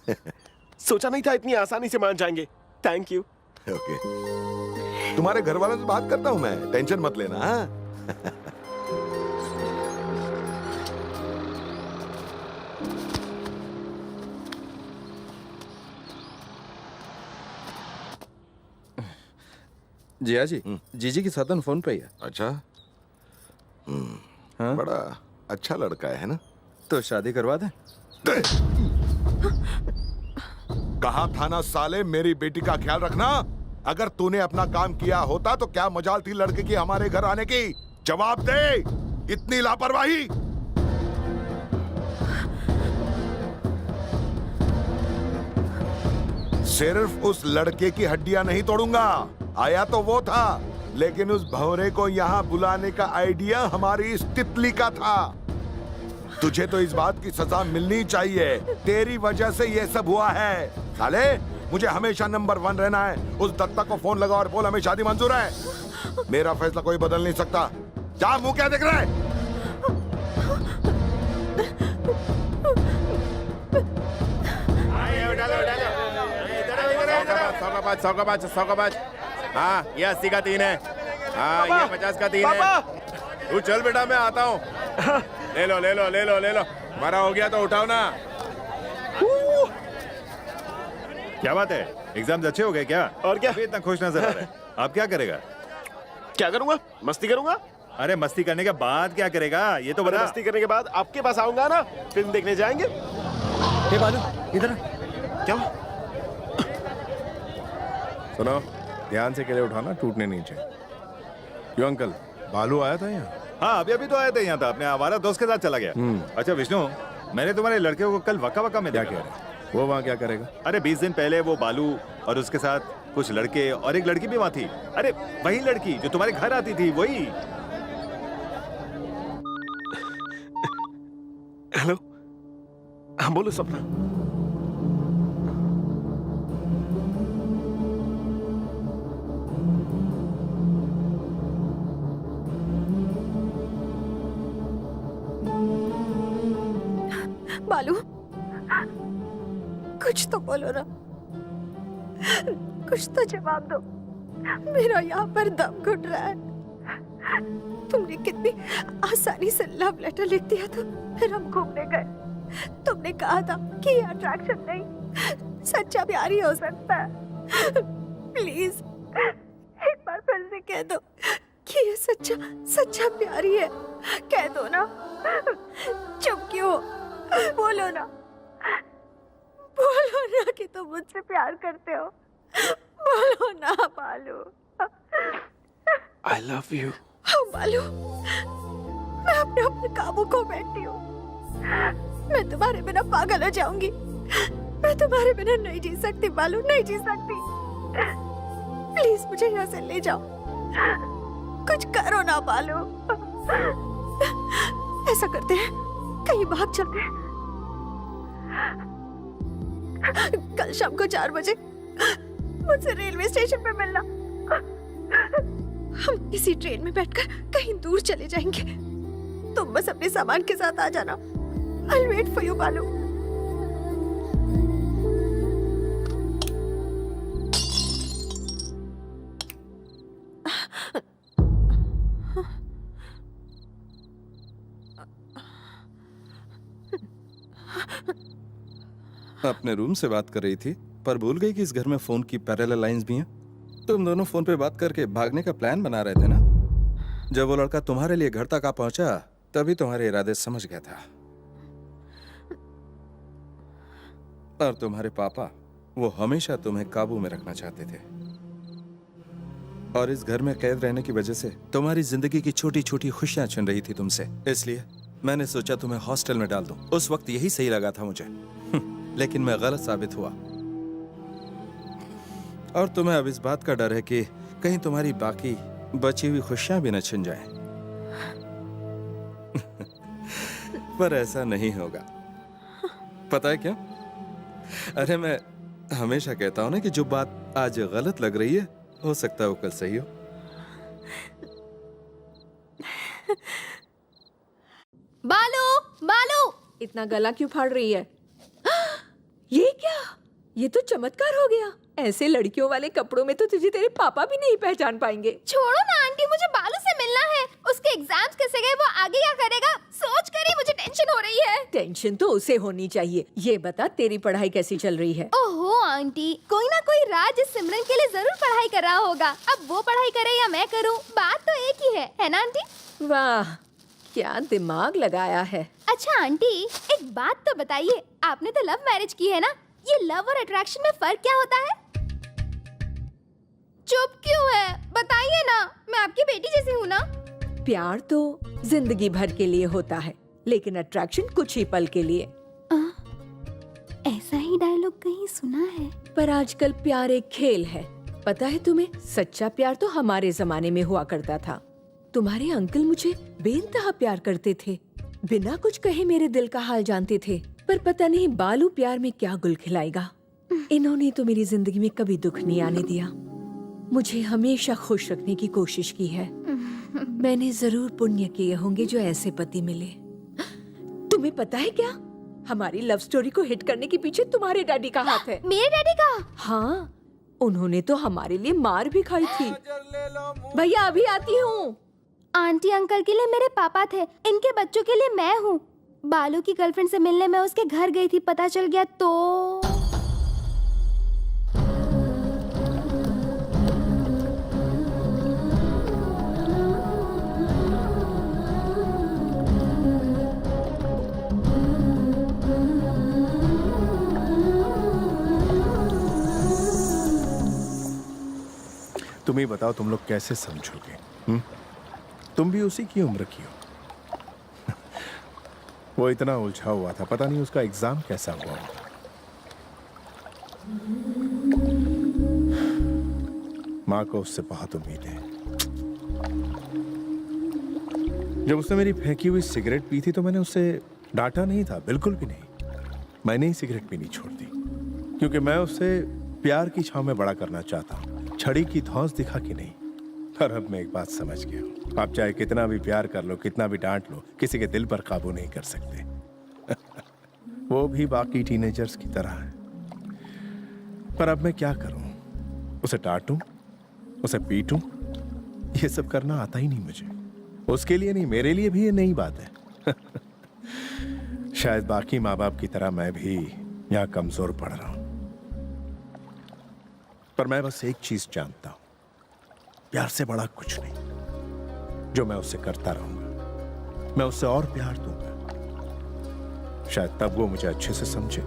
Speaker 5: सोचा नहीं था इतनी आसानी से मान जाएंगे। Thank you.
Speaker 14: ओके, तुम्हारे घर वालों से बात करता हूँ मैं, टेंशन मत लेना। हाँ?
Speaker 10: जिया जी, जीजी की साधन फोन पे ही है।
Speaker 14: अच्छा, हाँ? बड़ा अच्छा लड़का है ना?
Speaker 10: तो शादी करवा दे।
Speaker 14: कहा था ना साले, मेरी बेटी का ख्याल रखना। अगर तूने अपना काम किया होता तो क्या मजाल थी लड़के की हमारे घर आने की? जवाब दे, इतनी लापरवाही। सिर्फ उस लड़के की हड्डियां नहीं तोड़ूंगा, आया तो वो था, लेकिन उस भंवरे को यहाँ बुलाने का आइडिया हमारी इस तितली का था। तुझे तो इस बात की सजा मिलनी चाहिए, तेरी वजह से ये सब हुआ है। साले, मुझे हमेशा नंबर 1 रहना है। उस दत्ता को फोन लगा और बोल हमें शादी मंजूर है। मेरा फैसला कोई बदल नहीं सकता। जा, मुंह क्या देख रहा है?
Speaker 5: सौ हाँ, ये 80 का 3 है। हाँ, ये 50 का 3 है। तू चल बेटा, मैं आता हूँ। ले लो ले लो ले लो ले लो। हमारा हो गया तो उठाओ ना।
Speaker 3: क्या बात है, एग्जाम्स अच्छे हो गए क्या?
Speaker 5: और क्या?
Speaker 3: इतना खुश नजर आ रहा है। आप क्या करेगा?
Speaker 5: क्या करूंगा? मस्ती करूंगा।
Speaker 3: अरे मस्ती करने के बाद क्या करेगा, ये तो बता।
Speaker 5: मस्ती करने के बाद आपके पास आऊंगा ना, फिल्म देखने जाएंगे।
Speaker 15: हे बालू, इधर।
Speaker 5: क्या?
Speaker 3: सुनो, ध्यान से केले उठाना, टूटने नहीं चाहिए। क्यों अंकल, बालू आया था यहाँ?
Speaker 17: हाँ, अभी तो आया था यहाँ था, अपने आवारा दोस्त के साथ चला गया। अच्छा विष्णु, मैंने तुम्हारे लड़के को कल वक्का वक्का में देखा।
Speaker 3: वो वहाँ क्या करेगा?
Speaker 17: अरे 20 दिन पहले वो बालू और उसके साथ कुछ लड़के और एक लड़की भी वहाँ थी। अरे वही लड़की जो तुम्हारे घर आती थी, वही।
Speaker 5: हेलो, हाँ बोलो सपना।
Speaker 11: बालू, कुछ तो बोलो ना, कुछ तो जवाब दो। मेरा यहाँ पर दम घुट रहा है। तुमने कितनी आसानी से लव लेटर लिख दिया था, फिर हम घूमने गए। तुमने कहा था कि ये अट्रैक्शन नहीं, सच्चा प्यार ही हो सकता है। प्लीज एक बार फिर से कह दो कि ये सच्चा प्यार ही है। कह दो ना, चुप क्यों? बोलो ना। बोलो ना कि तुम मुझसे प्यार करते हो। बोलो ना बालू।
Speaker 12: I love you.
Speaker 11: बालू, मैं अपने काबू खो बैठी हूँ। मैं तुम्हारे बिना पागल हो जाऊंगी। मैं तुम्हारे बिना नहीं जी सकती बालू, नहीं जी सकती। प्लीज मुझे यहाँ से ले जाओ। कुछ करो ना बालू। ऐसा करते हैं, कहीं भाग चलते हैं। कल शाम को 4 बजे मुझसे रेलवे स्टेशन पे मिलना। हम इसी ट्रेन में बैठकर कहीं दूर चले जाएंगे। तुम बस अपने सामान के साथ आ जाना। I'll wait for you, बालू।
Speaker 10: अपने रूम से बात कर रही थी, पर भूल गई कि इस घर में फोन की पैरेलल लाइंस भी हैं। तुम दोनों फोन पे बात करके भागने का प्लान बना रहे थे ना? जब वो लड़का तुम्हारे लिए घर तक आ पहुंचा, तभी तुम्हारे इरादे समझ गया था। और तुम्हारे पापा, वो हमेशा तुम्हें काबू में रखना चाहते थे। और इस घर में कैद रहने की वजह से तुम्हारी जिंदगी की छोटी छोटी खुशियां छिन रही थी तुमसे। इसलिए मैंने सोचा तुम्हें हॉस्टल में डाल दूं। उस वक्त यही सही लगा था मुझे, लेकिन मैं गलत साबित हुआ। और तुम्हें अब इस बात का डर है कि कहीं तुम्हारी बाकी बची हुई खुशियां भी न छिन जाएं। पर ऐसा नहीं होगा। पता है क्यों? अरे मैं हमेशा कहता हूं ना कि जो बात आज गलत लग रही है, हो सकता है वो कल सही हो।
Speaker 1: बालू, बालू,
Speaker 2: इतना गला क्यों फाड़ रही है? ये क्या? ये तो चमत्कार हो गया। ऐसे लड़कियों वाले कपड़ों में तो तुझे तेरे पापा भी नहीं पहचान पाएंगे।
Speaker 1: छोड़ो ना आंटी, मुझे बालू से मिलना है। उसके एग्जाम्स कैसे गए, वो आगे क्या करेगा, सोच कर ही मुझे टेंशन हो रही है।
Speaker 2: टेंशन तो उसे होनी चाहिए। ये बता, तेरी पढ़ाई कैसी चल रही है?
Speaker 1: ओहो आंटी, कोई ना कोई राज इस सिमरन के लिए जरूर पढ़ाई कर रहा होगा। अब वो पढ़ाई करे या मैं करूँ, बात तो एक ही है ना आंटी?
Speaker 2: वाह, क्या दिमाग लगाया है।
Speaker 1: अच्छा आंटी, एक बात तो बताइए, आपने तो लव मैरिज की है ना? ये लव और अट्रैक्शन में फर्क क्या होता है? चुप क्यों है, बताइए ना, मैं आपकी बेटी जैसी हूँ ना।
Speaker 2: प्यार तो जिंदगी भर के लिए होता है, लेकिन अट्रैक्शन कुछ ही पल के लिए।
Speaker 1: ऐसा ही डायलॉग कहीं सुना है।
Speaker 2: पर आजकल प्यार एक खेल है। पता है तुम्हें, सच्चा प्यार तो हमारे जमाने में हुआ करता था। तुम्हारे अंकल मुझे बेइंतहा प्यार करते थे, बिना कुछ कहे मेरे दिल का हाल जानते थे। पर पता नहीं बालू प्यार में क्या गुल खिलाएगा। इन्होंने तो मेरी जिंदगी में कभी दुख नहीं आने दिया, मुझे हमेशा खुश रखने की कोशिश की है। मैंने जरूर पुण्य किए होंगे जो ऐसे पति मिले। तुम्हें पता है क्या, हमारी लव स्टोरी को हिट करने के पीछे तुम्हारे डैडी का हाथ है।
Speaker 1: मेरे डैडी का?
Speaker 2: हाँ, उन्होंने तो हमारे लिए मार भी खाई थी। भैया अभी आती हूँ।
Speaker 1: आंटी अंकल के लिए मेरे पापा थे, इनके बच्चों के लिए मैं हूँ। बालू की गर्लफ्रेंड से मिलने मैं उसके घर गई थी, पता चल गया तो।
Speaker 3: तुम ही बताओ, तुम लोग कैसे समझोगे? तुम भी उसी की उम्र की हो। वो इतना उलझा हुआ था, पता नहीं उसका एग्जाम कैसा हुआ। माँ को उससे बहुत उम्मीद है। जब उसने मेरी फेंकी हुई सिगरेट पी थी तो मैंने उससे डांटा नहीं था, बिल्कुल भी नहीं। मैंने ही सिगरेट पीनी छोड़ दी, क्योंकि मैं उससे प्यार की छांव में बड़ा करना चाहता हूँ, छड़ी की धौंस दिखा के नहीं। पर अब मैं एक बात समझ गया हूँ, आप चाहे कितना भी प्यार कर लो, कितना भी डांट लो, किसी के दिल पर काबू नहीं कर सकते। वो भी बाकी टीनेजर्स की तरह है। पर अब मैं क्या करूं? उसे डांटूं, उसे पीटूं, ये सब करना आता ही नहीं मुझे। उसके लिए नहीं, मेरे लिए भी ये नई बात है। शायद बाकी माँ बाप की तरह मैं भी यहाँ कमजोर पड़ रहा हूं। पर मैं बस एक चीज जानता हूं, प्यार से बड़ा कुछ नहीं। जो मैं उससे करता रहूंगा, मैं उससे और प्यार दूंगा। शायद तब वो मुझे अच्छे से समझे।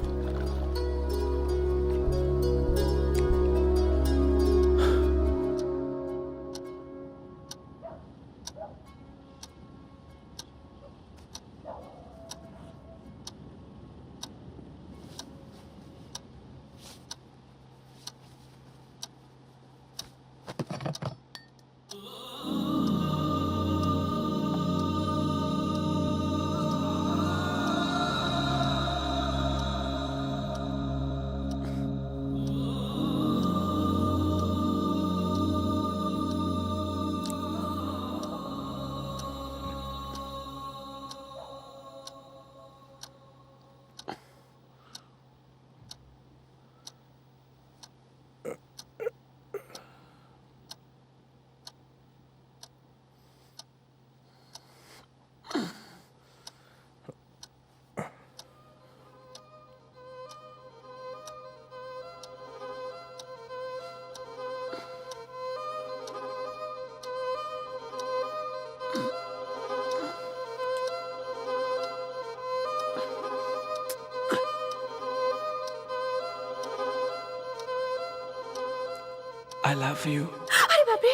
Speaker 16: I love you.
Speaker 11: अरे बाप रे,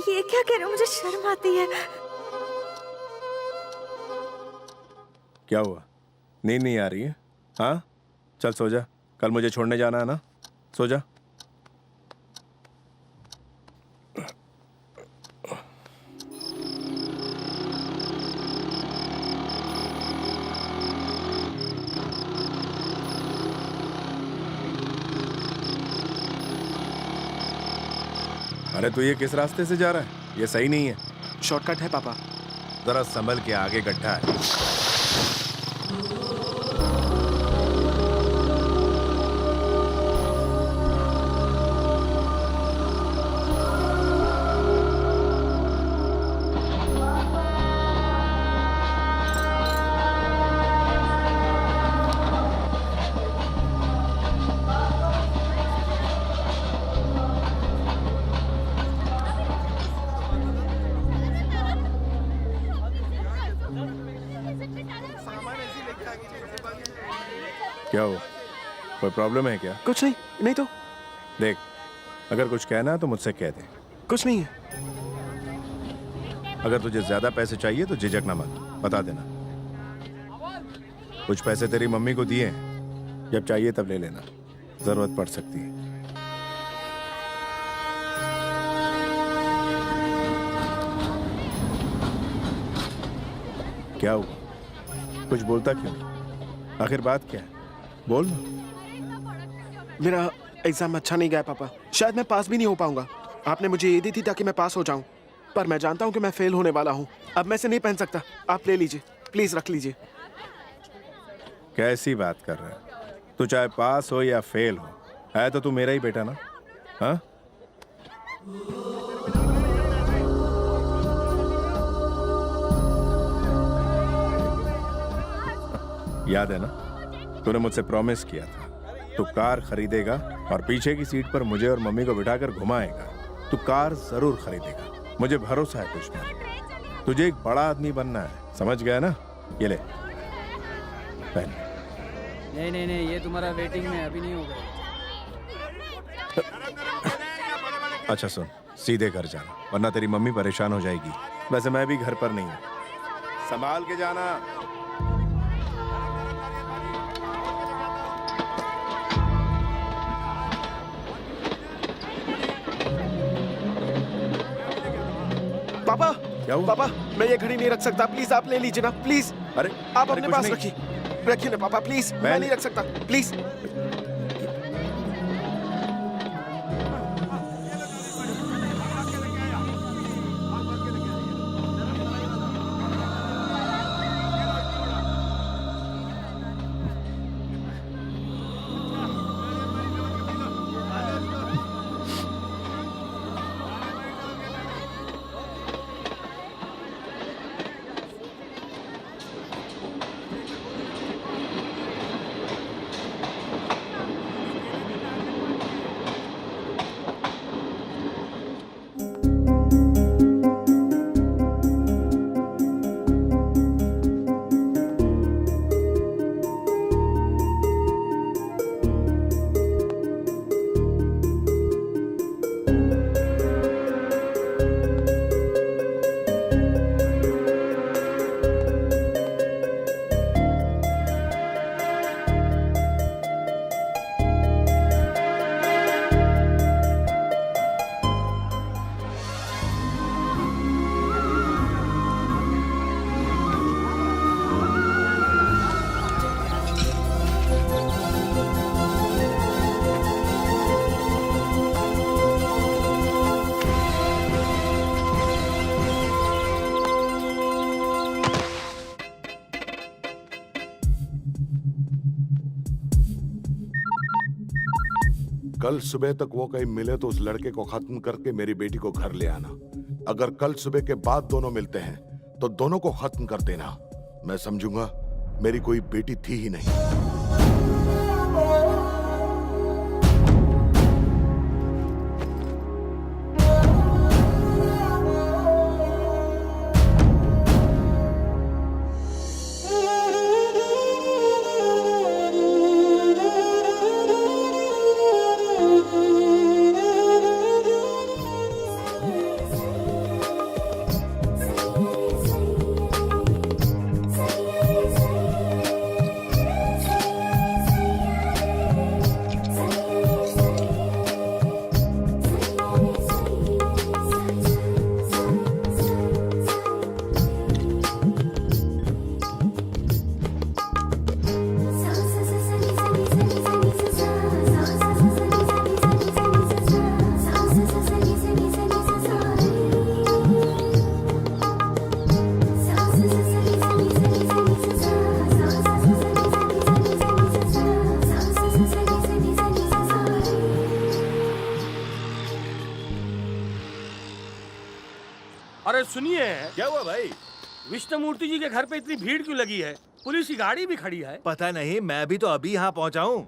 Speaker 11: ये क्या कह रहे हो? मुझे शर्म आती है।
Speaker 3: क्या हुआ? नींद नहीं आ रही है? हाँ, चल सो जा। कल मुझे छोड़ने जाना है ना, सो जा। अरे तू ये किस रास्ते से जा रहा है? ये सही नहीं है।
Speaker 5: शॉर्टकट है पापा।
Speaker 3: जरा संभल के, आगे गड्ढा है। क्या हुआ? कोई प्रॉब्लम है क्या?
Speaker 5: कुछ नहीं, नहीं तो।
Speaker 3: देख, अगर कुछ कहना है तो मुझसे कह दे।
Speaker 5: कुछ नहीं है।
Speaker 3: अगर तुझे ज्यादा पैसे चाहिए तो झिझकना मत, बता देना। कुछ पैसे तेरी मम्मी को दिए हैं, जब चाहिए तब ले लेना, जरूरत पड़ सकती है। क्या हुआ? कुछ बोलता क्यों? आखिर बात क्या है? बोल ना।
Speaker 5: मेरा एग्जाम अच्छा नहीं गया पापा, शायद मैं पास भी नहीं हो पाऊंगा। आपने मुझे ये दी थी ताकि मैं पास हो जाऊं, पर मैं जानता हूं कि मैं फेल होने वाला हूं। अब मैं इसे नहीं पहन सकता। आप ले लीजिए, प्लीज रख लीजिए।
Speaker 3: कैसी बात कर रहा है? तू चाहे पास हो या फेल हो, है तो तू मेरा ही बेटा ना। हाँ, याद है ना, तूने मुझसे प्रॉमिस किया था तू कार खरीदेगा और पीछे की सीट पर मुझे और मम्मी को बिठाकर घुमाएगा। तू कार जरूर खरीदेगा, मुझे भरोसा है तुझ पर। तुझे एक बड़ा आदमी बनना है, समझ गया ना? ये ले पहन।
Speaker 15: नहीं नहीं नहीं, ये तुम्हारा वेटिंग में अभी नहीं होगा।
Speaker 3: अच्छा सुन, सीधे घर जाना, वरना तेरी मम्मी परेशान हो जाएगी। वैसे मैं भी घर पर नहीं हूँ, संभाल के जाना।
Speaker 5: पापा,
Speaker 3: क्या हुआ?
Speaker 5: पापा, मैं ये घड़ी नहीं रख सकता, प्लीज आप ले लीजिए ना, प्लीज।
Speaker 3: अरे
Speaker 5: आप
Speaker 3: अरे
Speaker 5: अपने
Speaker 3: कुछ
Speaker 5: पास
Speaker 3: नहीं।
Speaker 5: रखिए ना पापा, प्लीज। मैं नहीं रख सकता, प्लीज।
Speaker 14: कल सुबह तक वो कहीं मिले तो उस लड़के को खत्म करके मेरी बेटी को घर ले आना। अगर कल सुबह के बाद दोनों मिलते हैं तो दोनों को खत्म कर देना। मैं समझूंगा मेरी कोई बेटी थी ही नहीं।
Speaker 5: अरे सुनिए,
Speaker 17: क्या हुआ भाई?
Speaker 5: विष्णुमूर्ति जी के घर पे इतनी भीड़ क्यों लगी है? पुलिस की गाड़ी भी खड़ी है।
Speaker 17: पता नहीं, मैं भी तो अभी यहाँ पहुँचा हूँ।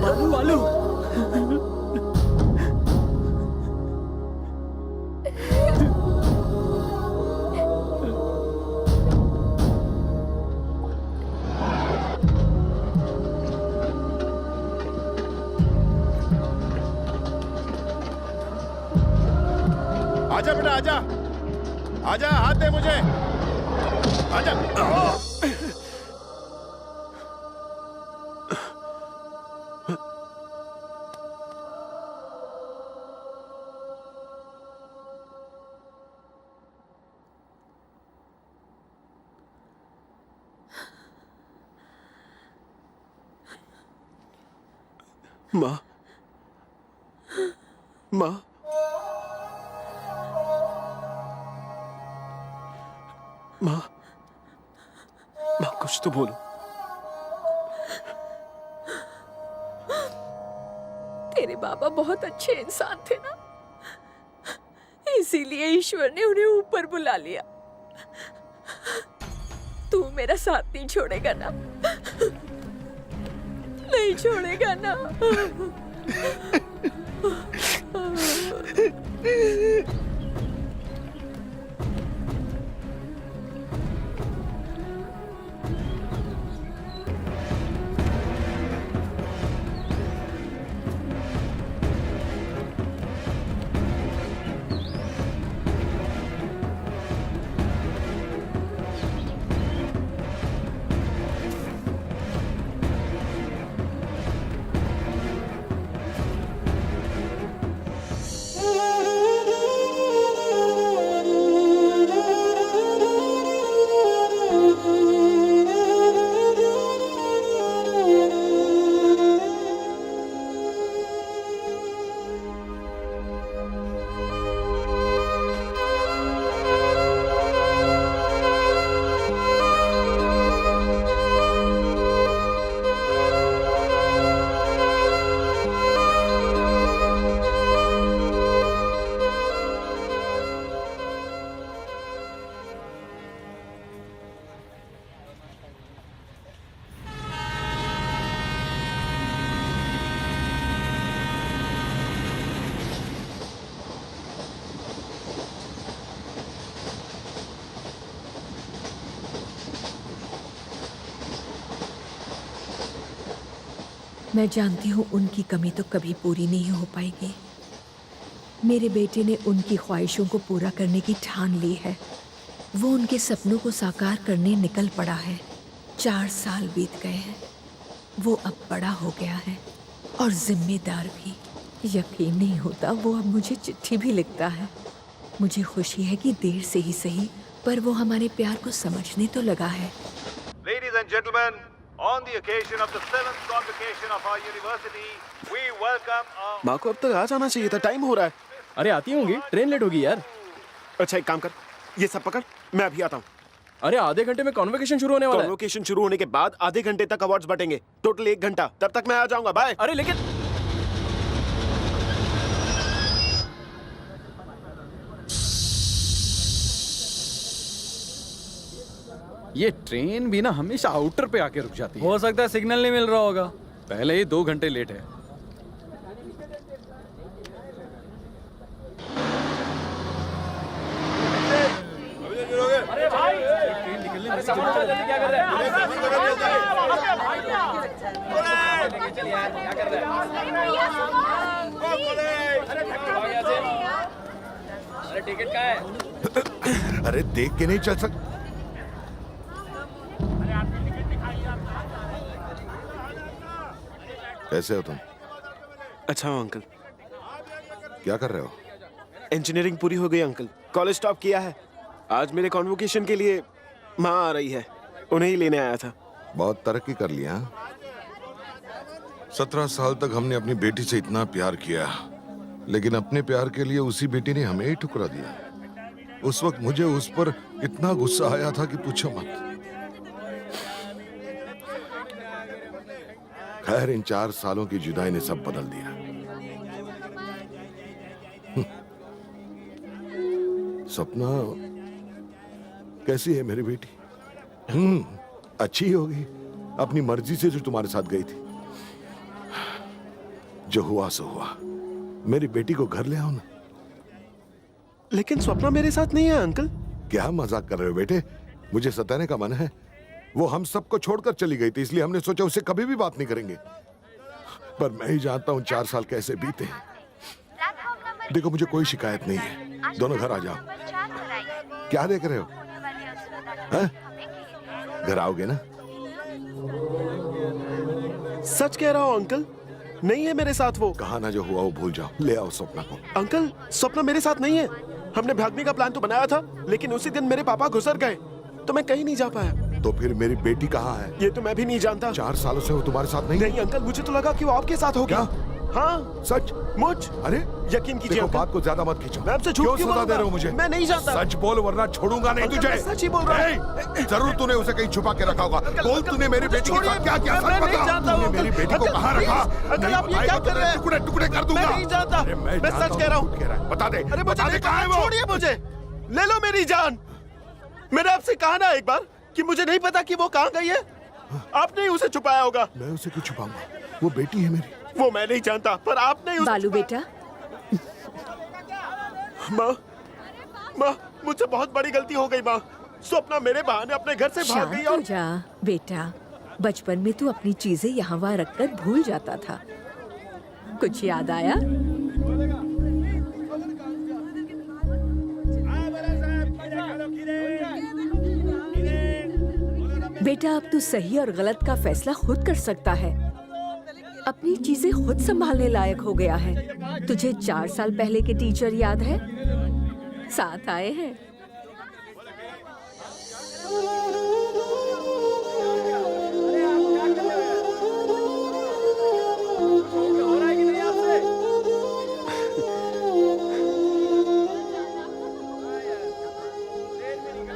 Speaker 5: बालू बालू
Speaker 3: आजा बेटा आजा, आजा, हाथ दे मुझे, आजा।
Speaker 5: माँ, माँ, माँ, माँ, कुछ तो बोलो।
Speaker 2: तेरे बाबा बहुत अच्छे इंसान थे ना, इसीलिए ईश्वर ने उन्हें ऊपर बुला लिया। तू मेरा साथ नहीं छोड़ेगा ना? नहीं छोड़ेगा ना? मैं जानती हूँ उनकी कमी तो कभी पूरी नहीं हो पाएगी। मेरे बेटे ने उनकी ख्वाहिशों को पूरा करने की ठान ली है। वो उनके सपनों को साकार करने निकल पड़ा है। 4 साल बीत गए हैं। वो अब बड़ा हो गया है और जिम्मेदार भी। यकीन नहीं होता वो अब मुझे चिट्ठी भी लिखता है। मुझे खुशी है कि देर से ही सही, पर वो हमारे प्यार को समझने तो लगा है।
Speaker 17: Ladies and gentlemen, on the occasion of the 7th convocation of our university, we welcome our...
Speaker 5: माँ को अब तक आ जाना चाहिए था, टाइम हो रहा है।
Speaker 16: अरे आती होंगी, ट्रेन लेट होगी यार।
Speaker 5: अच्छा एक काम कर, ये सब पकड़, मैं अभी आता हूँ।
Speaker 16: अरे आधे घंटे में कॉन्वोकेशन शुरू होने वाला है।
Speaker 5: कॉन्वोकेशन शुरू होने के बाद आधे घंटे तक अवार्ड्स बटेंगे, टोटल 1 घंटा। तब तक मैं आ जाऊंगा, बाय।
Speaker 16: अरे लेकिन ये ट्रेन भी ना हमेशा आउटर पे आके रुक जाती है।
Speaker 15: हो सकता है सिग्नल नहीं मिल रहा होगा।
Speaker 16: पहले ही 2 घंटे लेट है।
Speaker 15: अरे भाई ट्रेन निकलने में क्या कर रहे हैं? क्या कर रहे हैं? अरे टिकट कहाँ है?
Speaker 14: अरे देख के नहीं चल सक। कैसे हो तुम?
Speaker 5: अच्छा हूँ अंकल।
Speaker 14: क्या कर रहे हो?
Speaker 5: इंजीनियरिंग पूरी हो गई अंकल, कॉलेज टॉप किया है। आज मेरे कॉन्वोकेशन के लिए माँ आ रही है, उन्हें ही लेने आया था।
Speaker 14: बहुत तरक्की कर लिया। 17 साल तक हमने अपनी बेटी से इतना प्यार किया, लेकिन अपने प्यार के लिए उसी बेटी ने हमें ही ठुकरा दिया। उस वक्त मुझे उस पर इतना गुस्सा आया था कि पूछो मत। खैर इन 4 सालों की जुदाई ने सब बदल दिया। सपना कैसी है मेरी बेटी? अच्छी होगी, अपनी मर्जी से जो तुम्हारे साथ गई थी। जो हुआ सो हुआ। मेरी बेटी को घर ले आओ ना।
Speaker 5: लेकिन स्वप्ना मेरे साथ नहीं है अंकल।
Speaker 14: क्या मजाक कर रहे हो बेटे? मुझे सताने का मन है। वो हम सबको छोड़कर चली गई थी, इसलिए हमने सोचा उससे कभी भी बात नहीं करेंगे। पर मैं ही जानता हूँ 4 साल कैसे बीते हैं। देखो मुझे कोई शिकायत नहीं है, दोनों घर आ जाओ। क्या देख रहे हो? हैं? घर आओगे ना?
Speaker 5: सच कह रहा हूँ अंकल, नहीं है मेरे साथ वो।
Speaker 14: कहा ना जो हुआ वो भूल जाओ। ले आओ स्वप्ना को।
Speaker 5: अंकल स्वप्ना मेरे साथ नहीं है। हमने भागने का प्लान तो बनाया था, लेकिन उसी दिन मेरे पापा गुजर गए, तो मैं कहीं नहीं जा पाया।
Speaker 14: तो फिर मेरी बेटी कहाँ है?
Speaker 5: ये तो मैं भी नहीं जानता।
Speaker 14: 4 सालों से वो तुम्हारे साथ नहीं?
Speaker 5: नहीं अंकल, मुझे तो लगा कि वो आपके साथ होगा। हाँ
Speaker 14: सच?
Speaker 5: मुझ
Speaker 14: अरे
Speaker 5: यकीन कीजिए
Speaker 14: देखो,
Speaker 5: अंकल।
Speaker 14: बात को ज्यादा मत खींचो।
Speaker 5: मैं आपसे झूठ क्यों
Speaker 14: सजा दे रहे हो मुझे?
Speaker 5: मैं नहीं जानता।
Speaker 14: सच बोल वरना छोड़ूंगा नहीं
Speaker 5: अंकल,
Speaker 14: तुझे।
Speaker 5: मैं सच ही बोल रहा हूँ।
Speaker 14: जरूर तूने उसे कहीं छुपा के रखा होगा। बोल तूने मेरी बेटी के साथ क्या किया?
Speaker 5: मैं नहीं जानता।
Speaker 14: तूने मेरी बेटी को कहाँ रखा?
Speaker 5: अंकल आप ये क्या कर रहे हैं?
Speaker 14: टुकड़े टुकड़े कर दूंगा।
Speaker 5: मैं नहीं जानता। मैं सच कह रहा हूँ।
Speaker 14: बता दे।
Speaker 5: अरे
Speaker 14: बता दे कहाँ है वो?
Speaker 5: छोड़िए मुझे, ले लो मेरी जान। मैंने आपसे कहा ना एक बार कि मुझे नहीं पता कि वो कहाँ गई है। आपने ही उसे छुपाया होगा।
Speaker 14: मैं उसे क्यों छुपाऊंगा? वो बेटी है मेरी।
Speaker 5: वो मैं नहीं जानता, पर आपने उसे...
Speaker 2: बालू बेटा।
Speaker 5: माँ मुझसे बहुत बड़ी गलती हो गई माँ। स्वप्ना मेरे बहाने अपने घर से भाग गई।
Speaker 2: शांत हो जा बेटा। बचपन में तू अपनी चीजें यहाँ वहाँ रखकर भूल जाता था। कुछ याद आया? बेटा अब तू सही और गलत का फैसला खुद कर सकता है। अपनी चीजें खुद संभालने लायक हो गया है। तुझे 4 साल पहले के टीचर याद है? साथ आए हैं।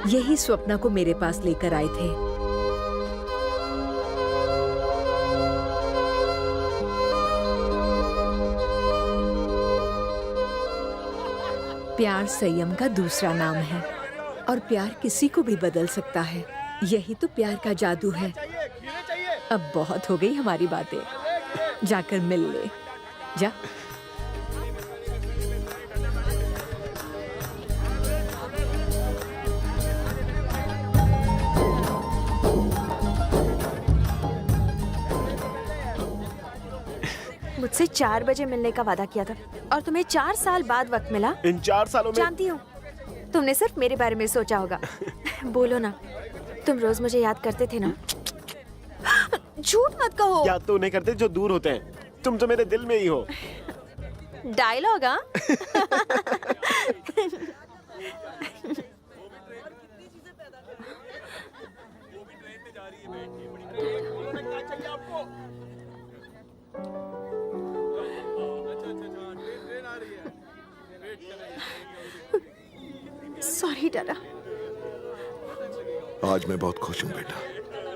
Speaker 2: यही स्वप्ना को मेरे पास लेकर आए थे। प्यार संयम का दूसरा नाम है और प्यार किसी को भी बदल सकता है। यही तो प्यार का जादू है। अब बहुत हो गई हमारी बातें, जाकर मिल ले जा।
Speaker 11: मुझसे 4 बजे मिलने का वादा किया था और तुम्हें 4 साल बाद वक्त मिला।
Speaker 5: इन 4 सालों में
Speaker 11: जानती हूँ तुमने सिर्फ मेरे बारे में सोचा होगा। बोलो ना, तुम रोज मुझे याद करते थे ना? झूठ मत कहो।
Speaker 5: याद तो उन्हें करते जो दूर होते हैं, तुम तो मेरे दिल में ही हो।
Speaker 11: डायलॉग हाँ? सॉरी डाला।
Speaker 14: आज मैं बहुत खुश हूँ बेटा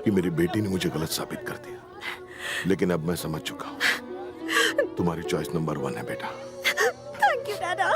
Speaker 14: कि मेरी बेटी ने मुझे गलत साबित कर दिया, लेकिन अब मैं समझ चुका हूँ तुम्हारी चॉइस नंबर 1 है बेटा।
Speaker 11: Thank you Dada.